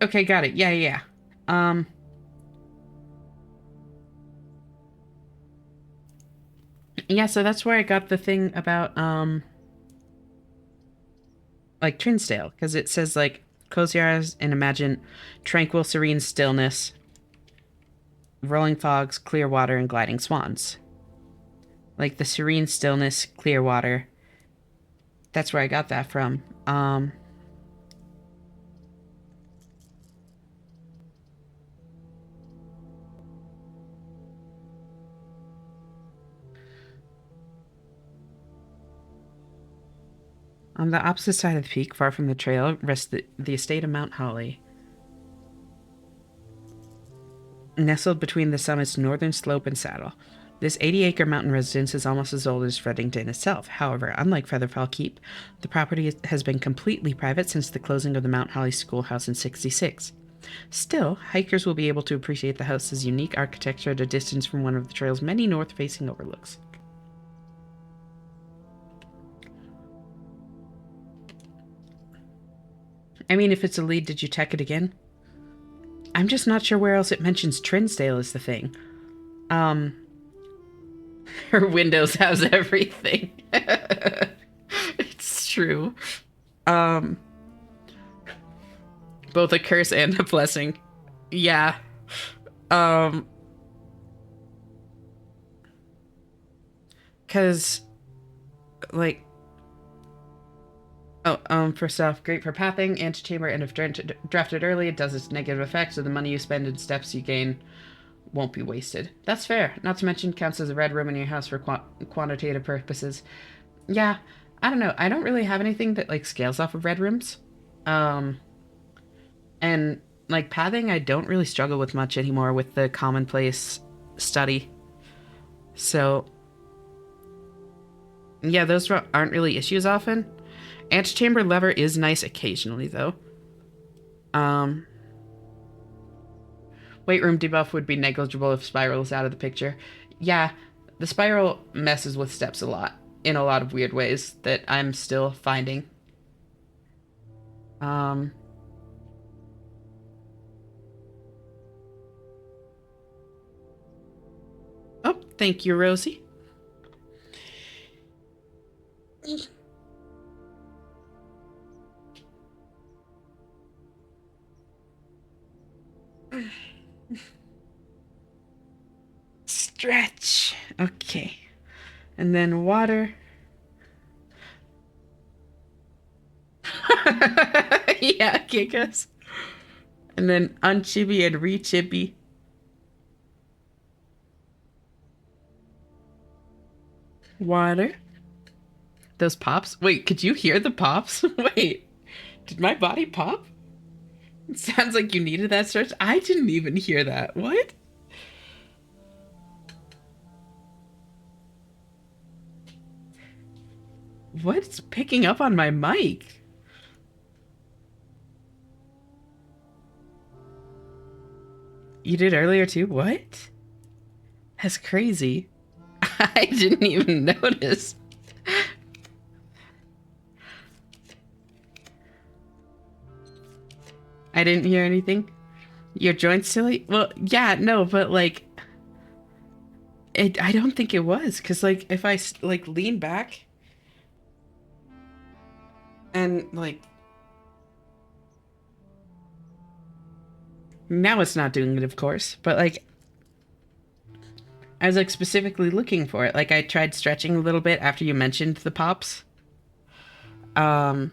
Okay, got it. Yeah. Yeah, so that's where I got the thing about, like, Trinsdale. Because it says, like, close your eyes and imagine tranquil, serene stillness, rolling fogs, clear water, and gliding swans. Like, the serene stillness, clear water. That's where I got that from. Um, on the opposite side of the peak, far from the trail, rests the estate of Mount Holly. Nestled between the summit's northern slope and saddle. This 80-acre mountain residence is almost as old as Fredington itself. However, unlike Featherfall Keep, the property has been completely private since the closing of the Mount Holly Schoolhouse in '66. Still, hikers will be able to appreciate the house's unique architecture at a distance from one of the trail's many north-facing overlooks. I mean, if it's a lead, did you check it again? I'm just not sure where else it mentions Trinsdale is the thing. Her Windows has everything. It's true. Both a curse and a blessing. Yeah. Cause, like, first off, great for pathing, antechamber, and if drafted early, it does its negative effect, so the money you spend and steps you gain won't be wasted. That's fair. Not to mention, counts as a red room in your house for quantitative purposes. Yeah, I don't know. I don't really have anything that, like, scales off of red rooms. And, like, pathing, I don't really struggle with much anymore with the commonplace study. So, yeah, those aren't really issues often. Antechamber lever is nice occasionally, though. Weight room debuff would be negligible if spiral is out of the picture. Yeah, the spiral messes with steps a lot, in a lot of weird ways that I'm still finding. Oh, thank you, Rosie. Stretch. Okay. And then water. Yeah, Gigas. And then unchibi and re-chibi. Water. Those pops? Wait, could you hear the pops? Wait, did my body pop? It sounds like you needed that stretch. I didn't even hear that. What? What's picking up on my mic? You did earlier too? What? That's crazy. I didn't even notice. I didn't hear anything. Your joints silly? Well, yeah, no, but like, I don't think it was, cause like if I like lean back and like now it's not doing it, of course, but like I was like specifically looking for it. Like I tried stretching a little bit after you mentioned the pops. Um,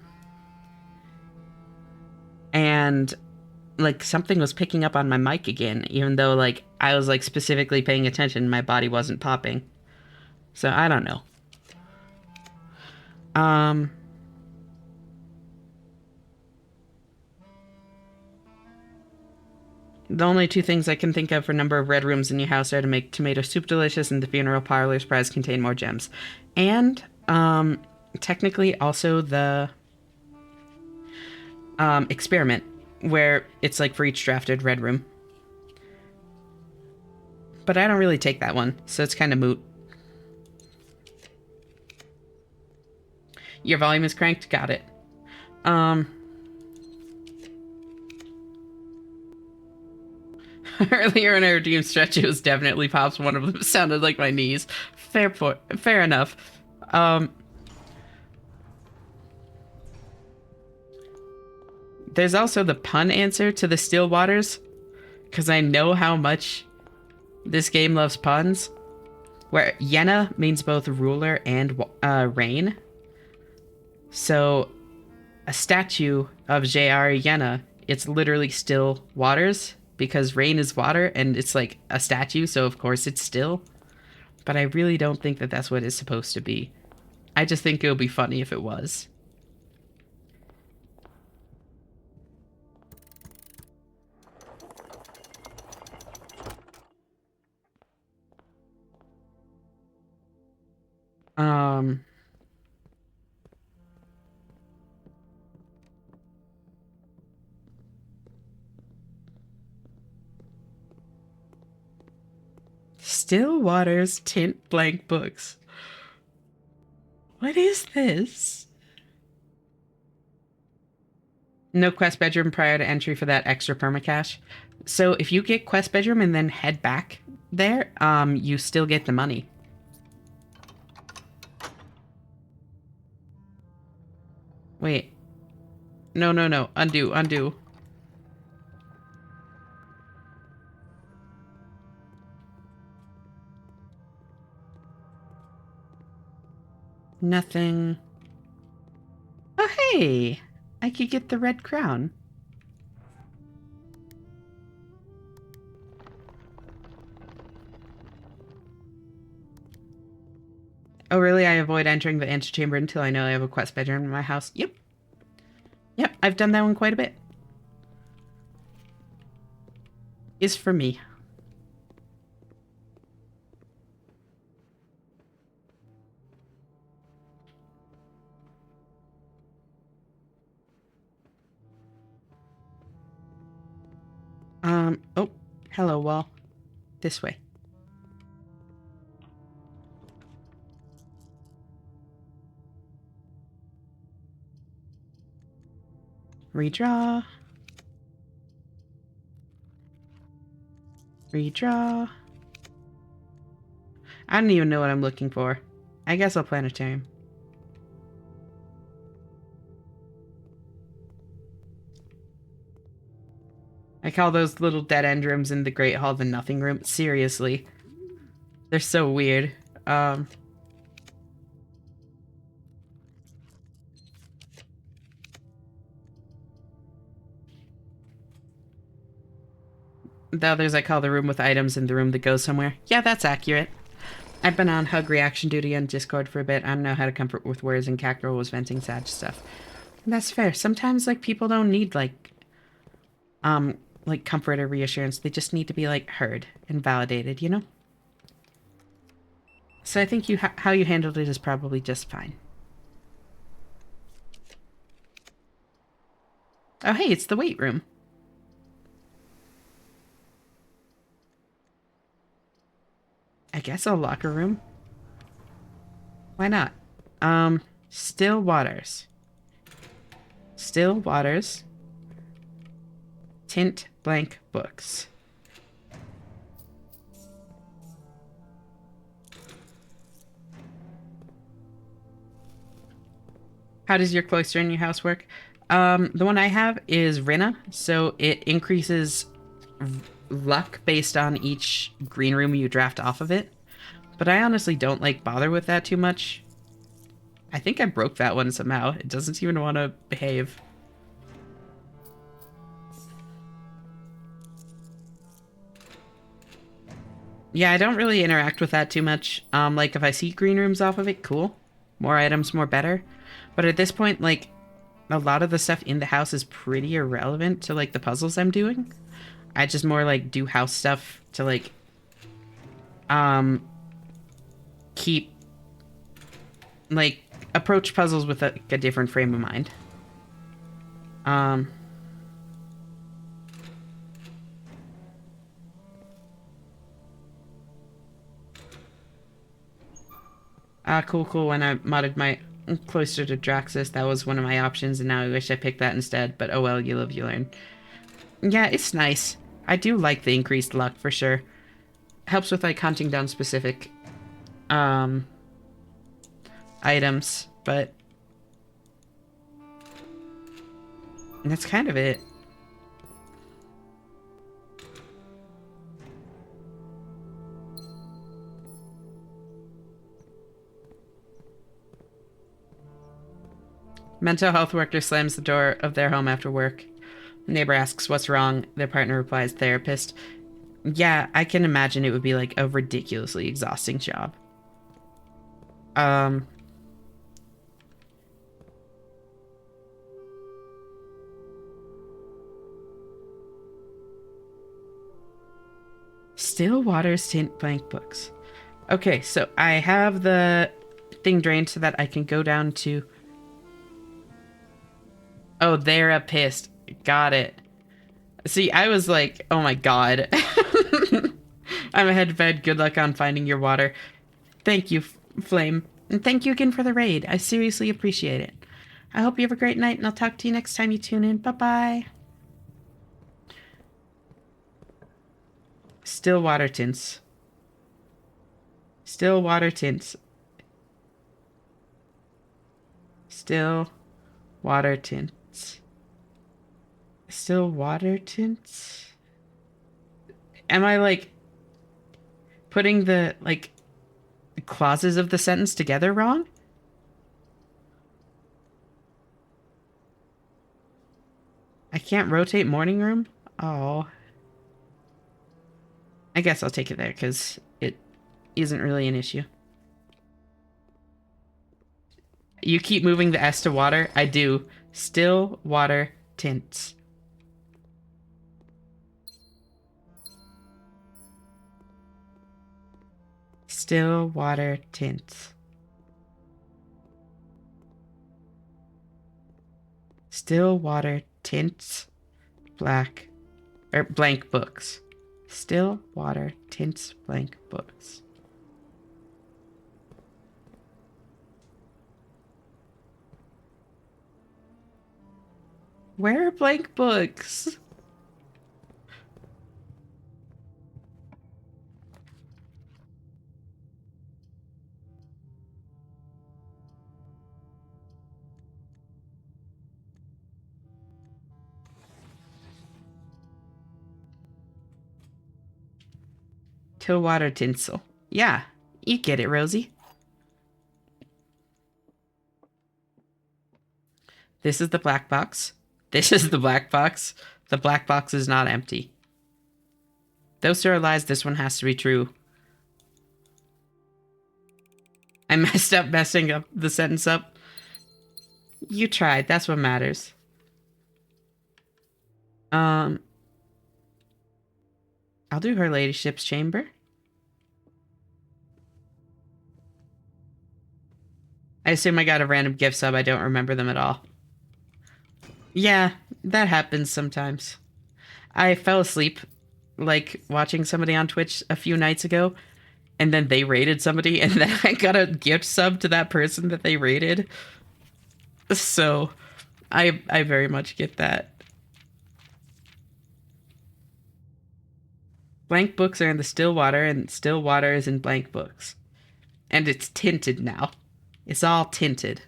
and like something was picking up on my mic again, even though like I was like specifically paying attention, my body wasn't popping. So I don't know. Um, the only two things I can think of for number of red rooms in your house are to make tomato soup delicious and the funeral parlor's prize contain more gems. And technically also the experiment where it's like for each drafted red room. But I don't really take that one, so it's kind of moot. Your volume is cranked? Got it. Earlier in our dream stretch, it was definitely pops. One of them sounded like my knees. Fair enough. There's also the pun answer to the Still Waters, because I know how much this game loves puns. Where Yenna means both ruler and rain. So a statue of J.R. Yenna. It's literally still waters because rain is water and it's like a statue, so of course it's still. But I really don't think that that's what it's supposed to be. I just think it would be funny if it was. Um, Still Waters Tint Blank Books. What is this? No quest bedroom prior to entry for that extra permacash. So if you get quest bedroom and then head back there, you still get the money. Wait. No, no, no. Undo, undo. Nothing. Oh, hey! I could get the red crown. Oh, really? I avoid entering the antechamber until I know I have a quest bedroom in my house. Yep. Yep, I've done that one quite a bit. Is for me. Oh, hello, wall. This way. Redraw. Redraw. I don't even know what I'm looking for. I guess I'll planetarium. I call those little dead end rooms in the Great Hall the nothing room. Seriously. They're so weird. The others I call the room with items and the room that goes somewhere. Yeah, that's accurate. I've been on hug reaction duty on Discord for a bit. I don't know how to comfort with words, and Catgirl was venting sad stuff. And that's fair. Sometimes, like, people don't need, like comfort or reassurance. They just need to be, like, heard and validated, you know? So I think how you handled it is probably just fine. Oh, hey, it's the weight room. I guess a locker room. Why not? Still Waters. Still Waters. Tint blank books. How does your cloister in your house work? The one I have is Rinna, so it increases luck based on each green room you draft off of it. But I honestly don't like bother with that too much. I think I broke that one somehow. It doesn't even want to behave. Yeah, I don't really interact with that too much. Like if I see green rooms off of it, cool. More items, more better. But at this point, like, a lot of the stuff in the house is pretty irrelevant to, like, the puzzles I'm doing. I just more, like, do house stuff to, like, keep, like, approach puzzles with a different frame of mind. Cool, cool. When I modded my cloister to Draxus, that was one of my options, and now I wish I picked that instead, but oh well, you live, you learn. Yeah, it's nice. I do like the increased luck, for sure. Helps with, like, hunting down specific, items, but that's kind of it. Mental health worker slams the door of their home after work. Neighbor asks what's wrong. Their partner replies, therapist. Yeah, I can imagine it would be like a ridiculously exhausting job. Um, Still waters tint blank books. Okay, so I have the thing drained so that I can go down to... Oh, they're a pissed. Got it. See, I was like, oh my god. I'm ahead to bed. Good luck on finding your water. Thank you, Flame. And thank you again for the raid. I seriously appreciate it. I hope you have a great night, and I'll talk to you next time you tune in. Bye-bye. Still water tints. Still water tints. Still water tints. Still water tints? Am I, like, putting the, like, clauses of the sentence together wrong? I can't rotate morning room? Oh. I guess I'll take it there, because it isn't really an issue. You keep moving the S to water? I do. Still water tints. Still water tints. Still water tints. Black. Or blank books. Still water tints blank books. Where are blank books? Till water tinsel. Yeah, you get it, Rosie. This is the black box. This is the black box. The black box is not empty. Those two are lies. This one has to be true. I messed up messing up the sentence up. You tried. That's what matters. I'll do her ladyship's chamber. I assume I got a random gift sub. I don't remember them at all. Yeah, that happens sometimes. I fell asleep, like, watching somebody on Twitch a few nights ago, and then they raided somebody, and then I got a gift sub to that person that they raided. So, I very much get that. Blank books are in the still water, and still water is in blank books. And it's tinted now. It's all tinted.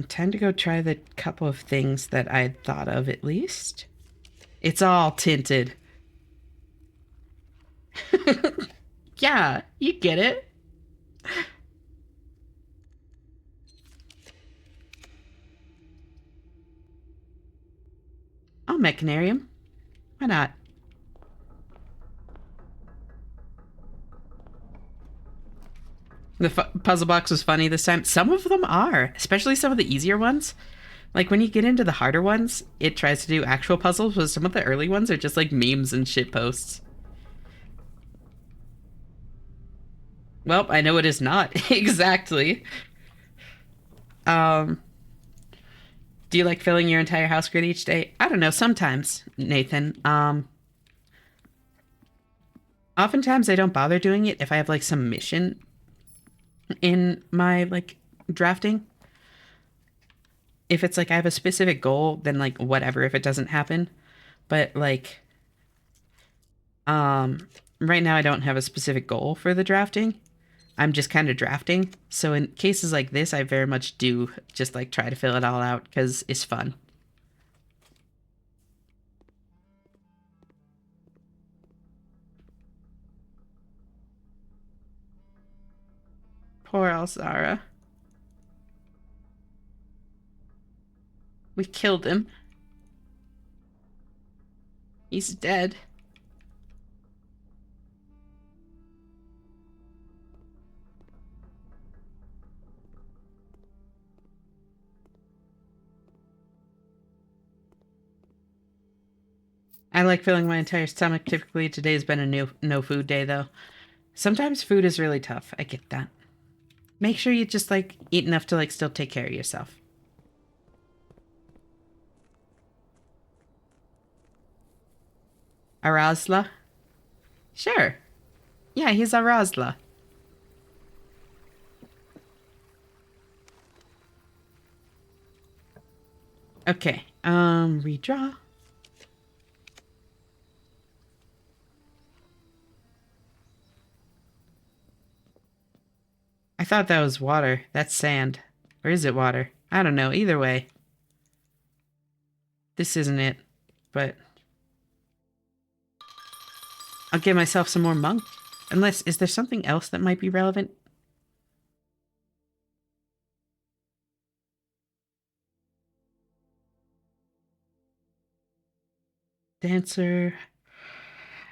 Time to go try the couple of things that I'd thought of at least. It's all tinted. Yeah, you get it. I'll Mechanarium. Why not? The puzzle box was funny this time. Some of them are, especially some of the easier ones. Like, when you get into the harder ones, it tries to do actual puzzles, but some of the early ones are just like memes and shit posts. Well, I know it is not. Exactly. Um, do you like filling your entire house grid each day? I don't know, sometimes, Nathan. Oftentimes I don't bother doing it if I have like some mission in my like drafting. If it's like I have a specific goal, then like whatever if it doesn't happen. But like right now I don't have a specific goal for the drafting. I'm just kind of drafting. So in cases like this, I very much do just like try to fill it all out because it's fun. Poor Alzara. We killed him. He's dead. I like filling my entire stomach. Typically, today's been a no food day, though. Sometimes food is really tough. I get that. Make sure you just, like, eat enough to, like, still take care of yourself. Arazla? Sure. Yeah, he's Arazla. Okay, redraw. I thought that was water. That's sand. Or is it water? I don't know. Either way. This isn't it. But I'll give myself some more monk. Unless, is there something else that might be relevant? Dancer,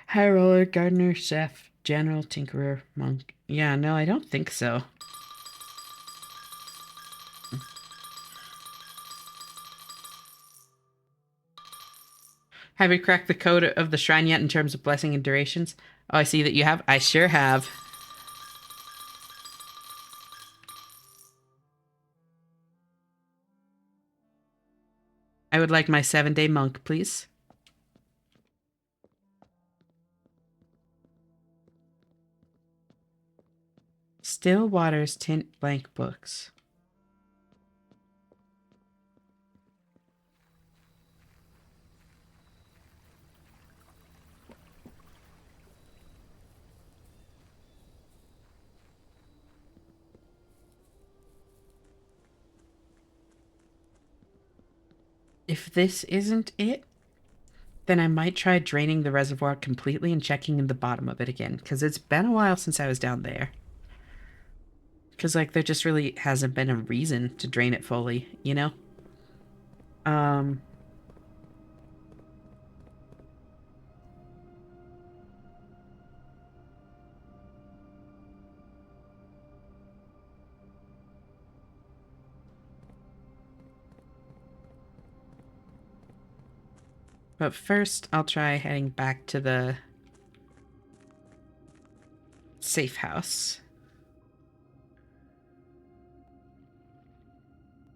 high roller, gardener, chef, general, tinkerer, monk. Yeah, no, I don't think so. Have you cracked the code of the shrine yet in terms of blessing and durations? Oh, I see that you have. I sure have. I would like my 7-day monk, please. Still waters tint blank books. If this isn't it, then I might try draining the reservoir completely and checking in the bottom of it again, because it's been a while since I was down there. Because, like, there just really hasn't been a reason to drain it fully, you know? Um... But first, I'll try heading back to the safe house.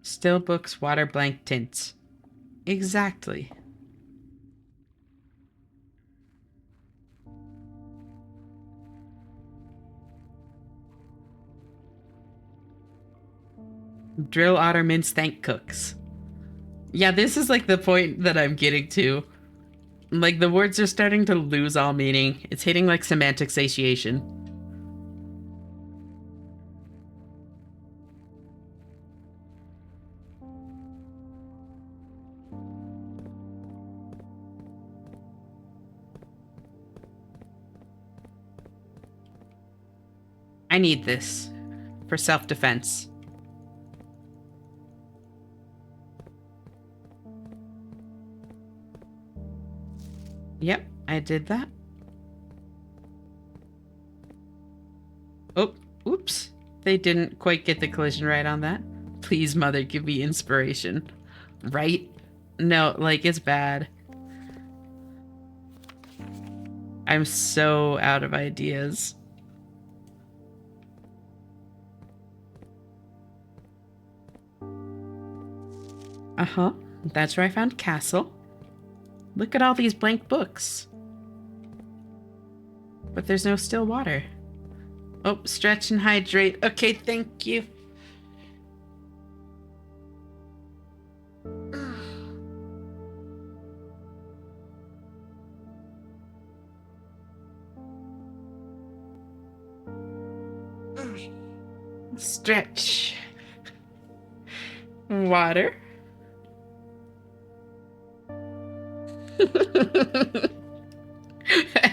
Still books, water, blank tints. Exactly. Drill otter mince thank cooks. Yeah, this is like the point that I'm getting to. Like, the words are starting to lose all meaning. It's hitting like semantic satiation. I need this for self-defense. Yep, I did that. Oh, oops. They didn't quite get the collision right on that. Please, mother, give me inspiration. Right? No, like, it's bad. I'm so out of ideas. Uh-huh. That's where I found Castle. Look at all these blank books. But there's no still water. Oh, stretch and hydrate. Okay, thank you. Stretch. Water.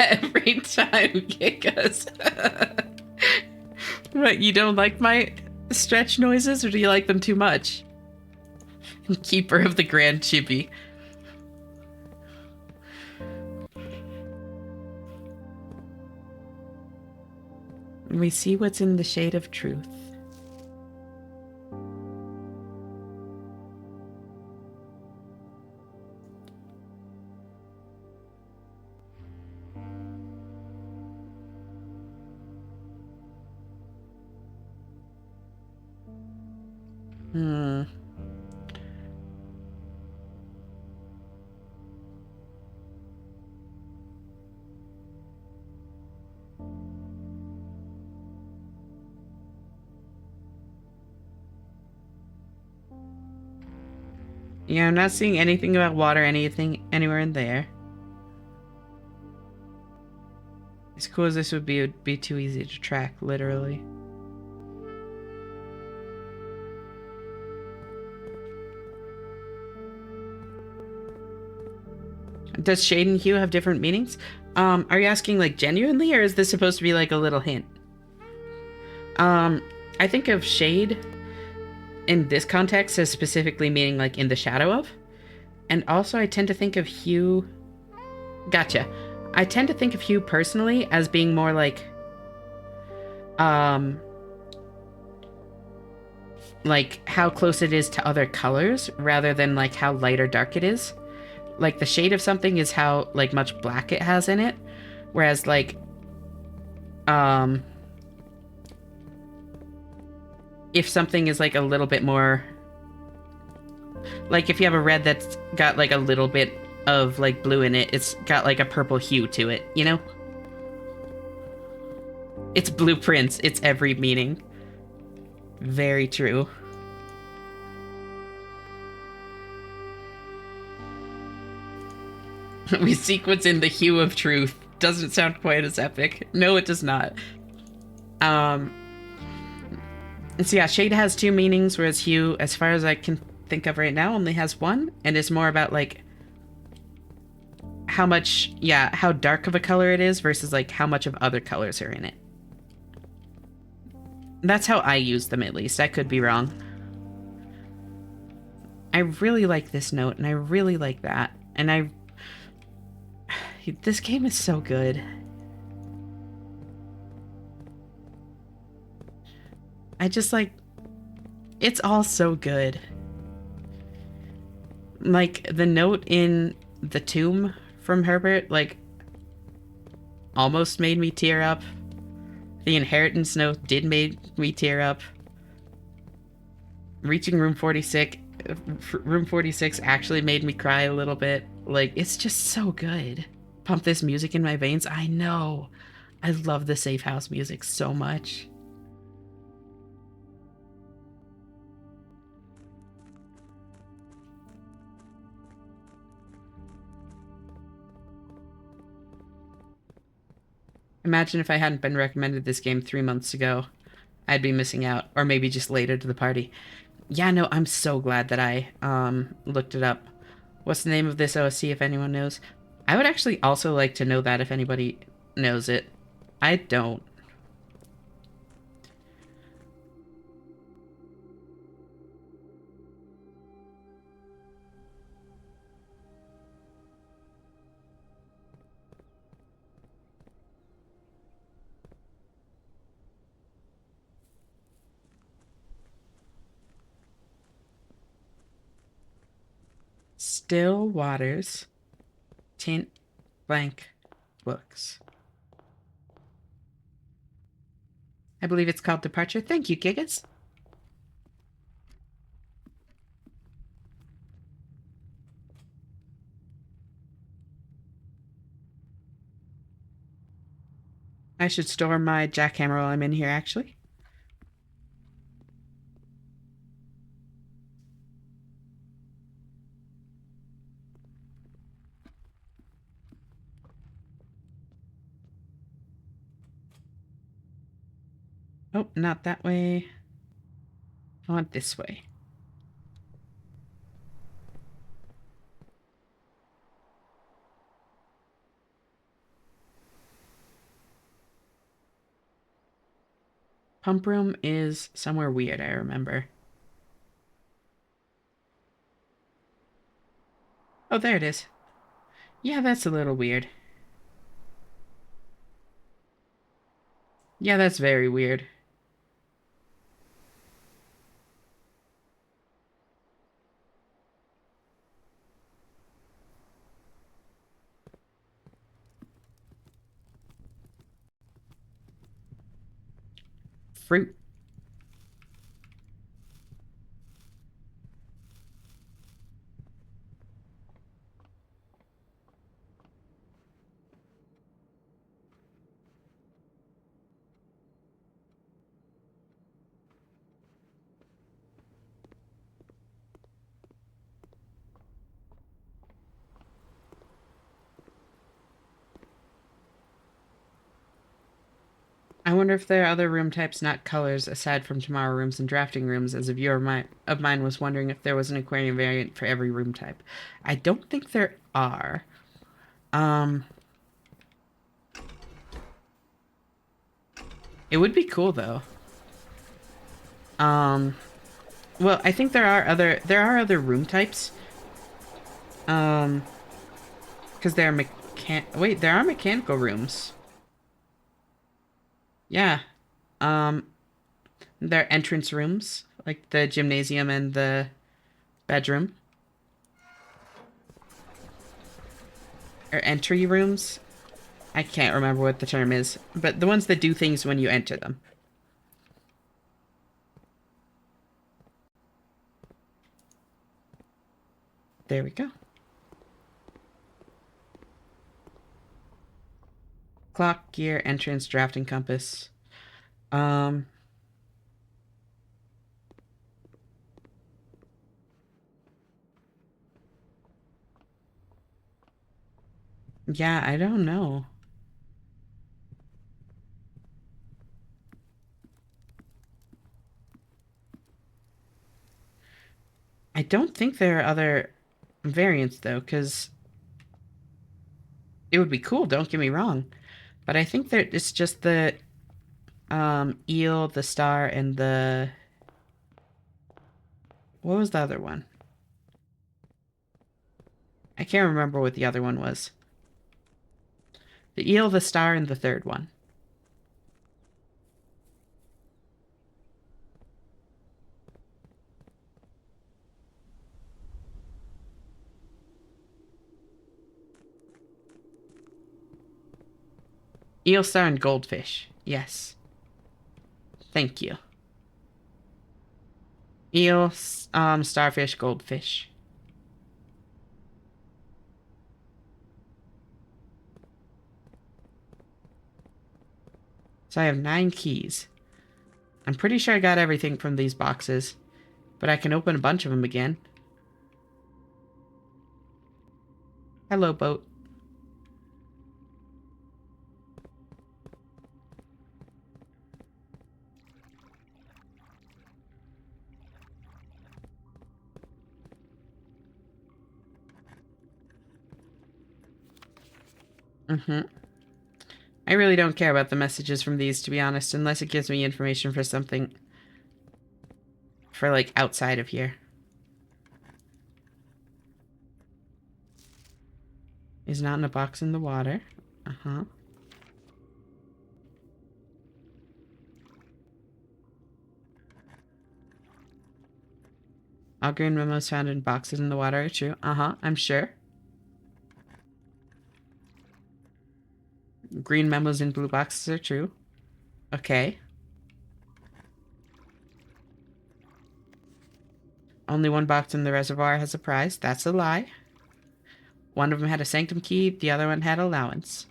Every time it goes. What, you don't like my stretch noises, or do you like them too much? Keeper of the Grand Chibi. We see what's in the shade of truth. Yeah, I'm not seeing anything about water, anything anywhere in there. As cool as this would be, it would be too easy to track, literally. Does shade and hue have different meanings? Are you asking like genuinely, or is this supposed to be like a little hint? I think of shade in this context as specifically meaning like in the shadow of. And also I tend to think of hue... Gotcha. I tend to think of hue personally as being more like how close it is to other colors rather than like how light or dark it is. Like the shade of something is how like much black it has in it, whereas like if something is like a little bit more, like if you have a red that's got like a little bit of like blue in it, it's got like a purple hue to it, you know? It's blueprints, it's every meaning. Very true. We sequence in the hue of truth. Doesn't sound quite as epic. No, it does not. So yeah, shade has two meanings, whereas hue, as far as I can think of right now, only has one, and is more about like how much, yeah, how dark of a color it is versus like how much of other colors are in it. That's how I use them, at least. I could be wrong. I really like this note, and I really like that. And this game is so good. I just like... It's all so good. Like, the note in The Tomb from Herbert, like, almost made me tear up. The Inheritance note did make me tear up. Reaching Room 46 actually made me cry a little bit. Like, it's just so good. Pump this music in my veins. I know. I love the Safe House music so much. Imagine if I hadn't been recommended this game 3 months ago. I'd be missing out, or maybe just later to the party. Yeah, no, I'm so glad that I looked it up. What's the name of this OSC if anyone knows? I would actually also like to know that if anybody knows it. I don't. Still Waters, Tint Blank Books. I believe it's called Departure. Thank you, Gigas. I should store my jackhammer while I'm in here, actually. Oh, not that way. I want this way. Pump room is somewhere weird, I remember. Oh, there it is. Yeah, that's a little weird. Yeah, that's very weird. Fruit. I wonder if there are other room types, not colors, aside from tomorrow rooms and drafting rooms, as a viewer of mine was wondering if there was an aquarium variant for every room type. I don't think there are. Um, it would be cool though. Um, well, I think there are other room types. Um, because there are mechanical rooms. Yeah. Um, there are entrance rooms, like the gymnasium and the bedroom. Or entry rooms. I can't remember what the term is, but the ones that do things when you enter them. There we go. Clock, gear, entrance, drafting compass. Um, yeah, I don't know. I don't think there are other variants though, because it would be cool, don't get me wrong. But I think that it's just the eel, the star, and the what was the other one? I can't remember what the other one was. The eel, the star, and the third one. Eel, star, and goldfish. Yes. Thank you. Eel, starfish, goldfish. So I have 9 keys. I'm pretty sure I got everything from these boxes, but I can open a bunch of them again. Hello, boat. Mm-hmm. I really don't care about the messages from these, to be honest, unless it gives me information for something for, like, outside of here. Is not in a box in the water. Uh-huh. All green memos found in boxes in the water are true. Uh-huh, I'm sure. Green memos in blue boxes are true. Okay. Only one box in the reservoir has a prize. That's a lie. One of them had a sanctum key, the other one had allowance.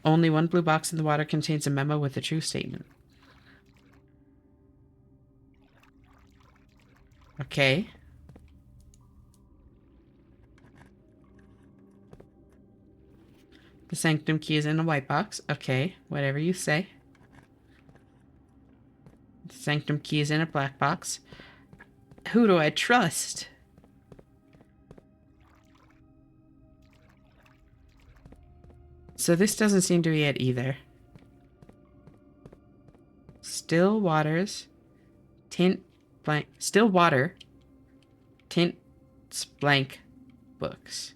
Only one blue box in the water contains a memo with a true statement. Okay. The sanctum key is in a white box. Okay, whatever you say. The sanctum key is in a black box. Who do I trust? So this doesn't seem to be it either. Still waters, tint blank, still water, tints blank books.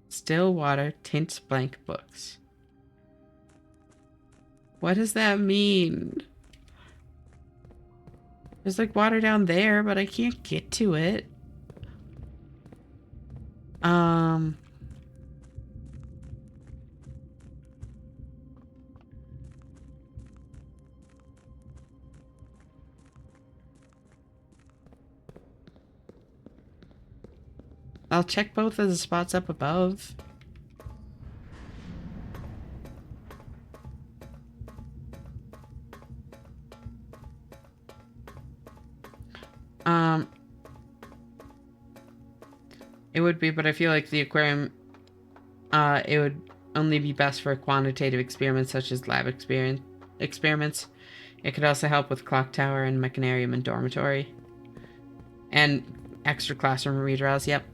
Still water, tints blank books. What does that mean? There's like water down there, but I can't get to it. I'll check both of the spots up above. It would be, but I feel like the aquarium, it would only be best for quantitative experiments such as lab experiments. It could also help with clock tower and mechanarium and dormitory. And extra classroom redraws, yep.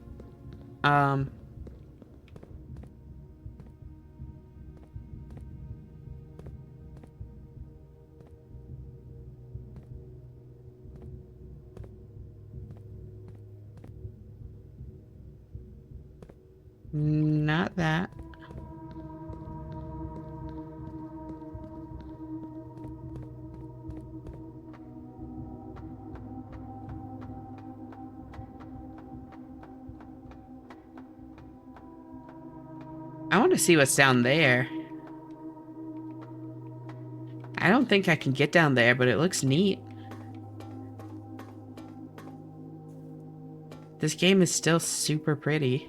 Not that. I want to see what's down there. I don't think I can get down there, but it looks neat. This game is still super pretty.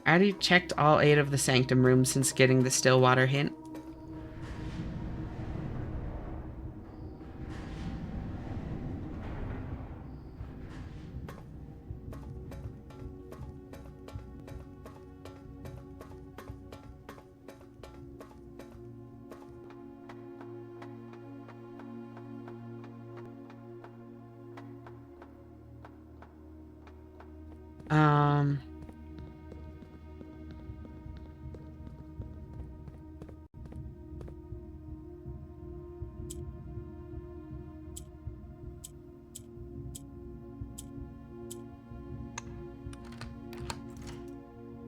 I already checked all 8 of the sanctum rooms since getting the Stillwater hint.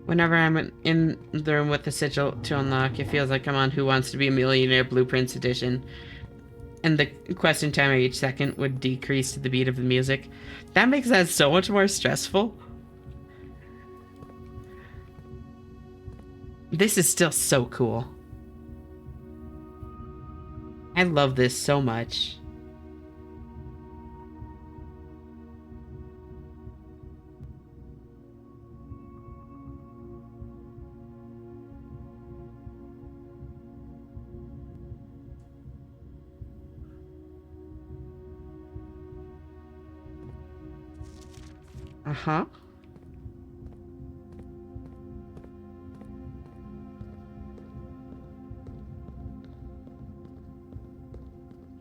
Whenever I'm in the room with the sigil to unlock, it feels like I'm on Who Wants to Be a Millionaire Blueprints Edition. And the question timer each second would decrease to the beat of the music. That makes that so much more stressful. This is still so cool. I love this so much. Uh-huh.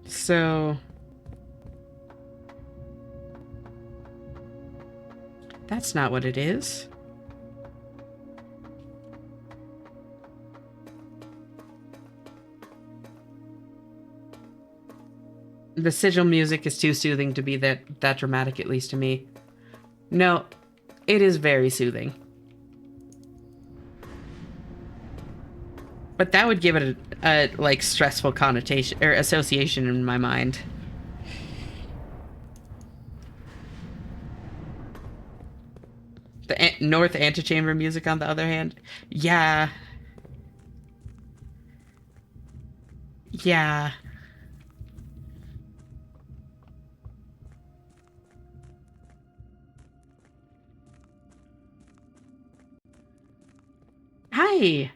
So... that's not what it is. The sigil music is too soothing to be that dramatic, at least to me. No, it is very soothing. But that would give it a like stressful connotation or association in my mind. The North Antechamber music, on the other hand, yeah. Yeah. Hi.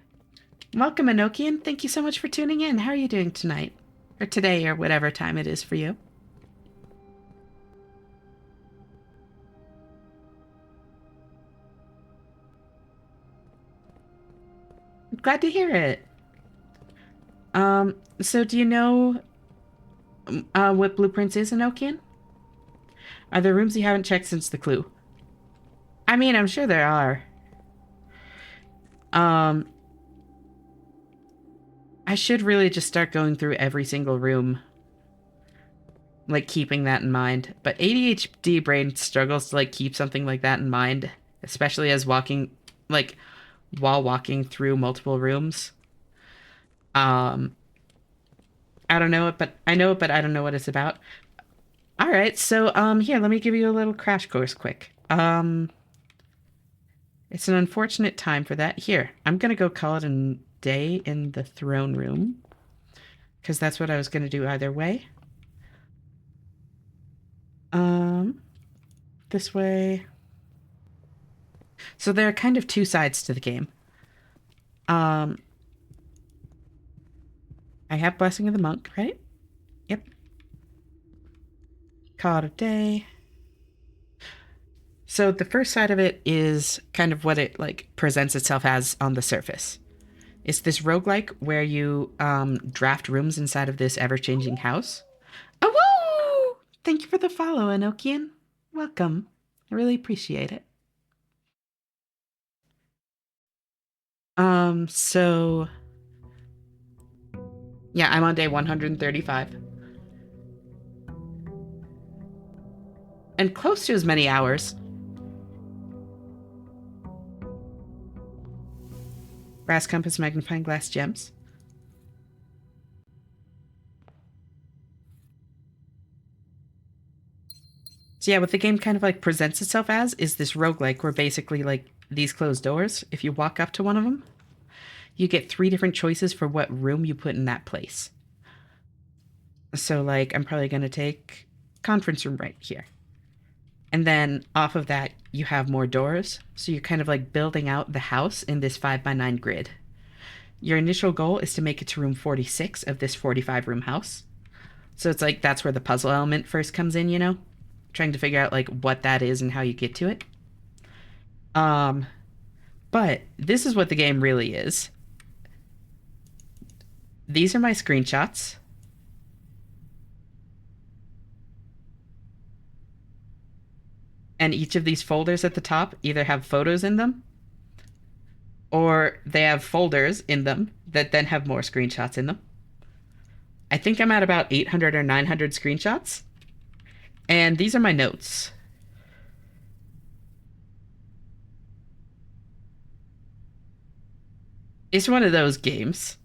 Welcome, Enochian. Thank you so much for tuning in. How are you doing tonight? Or today, or whatever time it is for you. Glad to hear it. So do you know what Blueprints is, Enochian? Are there rooms you haven't checked since the clue? I mean, I'm sure there are. Um, I should really just start going through every single room, like keeping that in mind. But ADHD brain struggles to like keep something like that in mind, especially as walking, like while walking through multiple rooms. Um, I don't know it, but I know it, but I don't know what it's about. All right, so here, let me give you a little crash course quick. It's an unfortunate time for that. Here, I'm gonna go call it a day in the throne room because that's what I was gonna do either way. Um, this way. So there are kind of two sides to the game. Um, I have Blessing of the Monk, right? Yep. Call it a day. So the first side of it is kind of what it like presents itself as on the surface. It's this roguelike where you draft rooms inside of this ever-changing house. Oh, woo! Thank you for the follow, Enochian. Welcome. I really appreciate it. So yeah, I'm on day 135. And close to as many hours. Brass compass, magnifying glass, gems. So yeah, what the game kind of like presents itself as is this roguelike where basically like these closed doors, if you walk up to one of them, you get 3 different choices for what room you put in that place. So like I'm probably going to take conference room right here. And then off of that, you have more doors. So you're kind of like building out the house in this 5x9 grid. Your initial goal is to make it to room 46 of this 45 room house. So it's like that's where the puzzle element first comes in, you know? Trying to figure out like what that is and how you get to it. But this is what the game really is. These are my screenshots. And each of these folders at the top either have photos in them or they have folders in them that then have more screenshots in them. I think I'm at about 800 or 900 screenshots. And these are my notes. It's one of those games.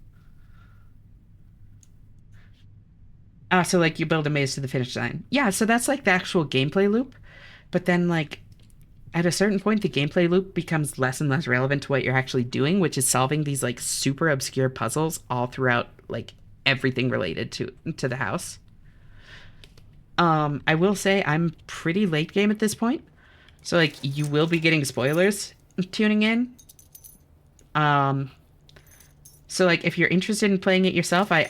So like you build a maze to the finish line. Yeah, so that's like the actual gameplay loop. But then like at a certain point the gameplay loop becomes less and less relevant to what you're actually doing, which is solving these like super obscure puzzles all throughout like everything related to the house. I will say I'm pretty late game at this point. So like you will be getting spoilers tuning in. Um so like if you're interested in playing it yourself, I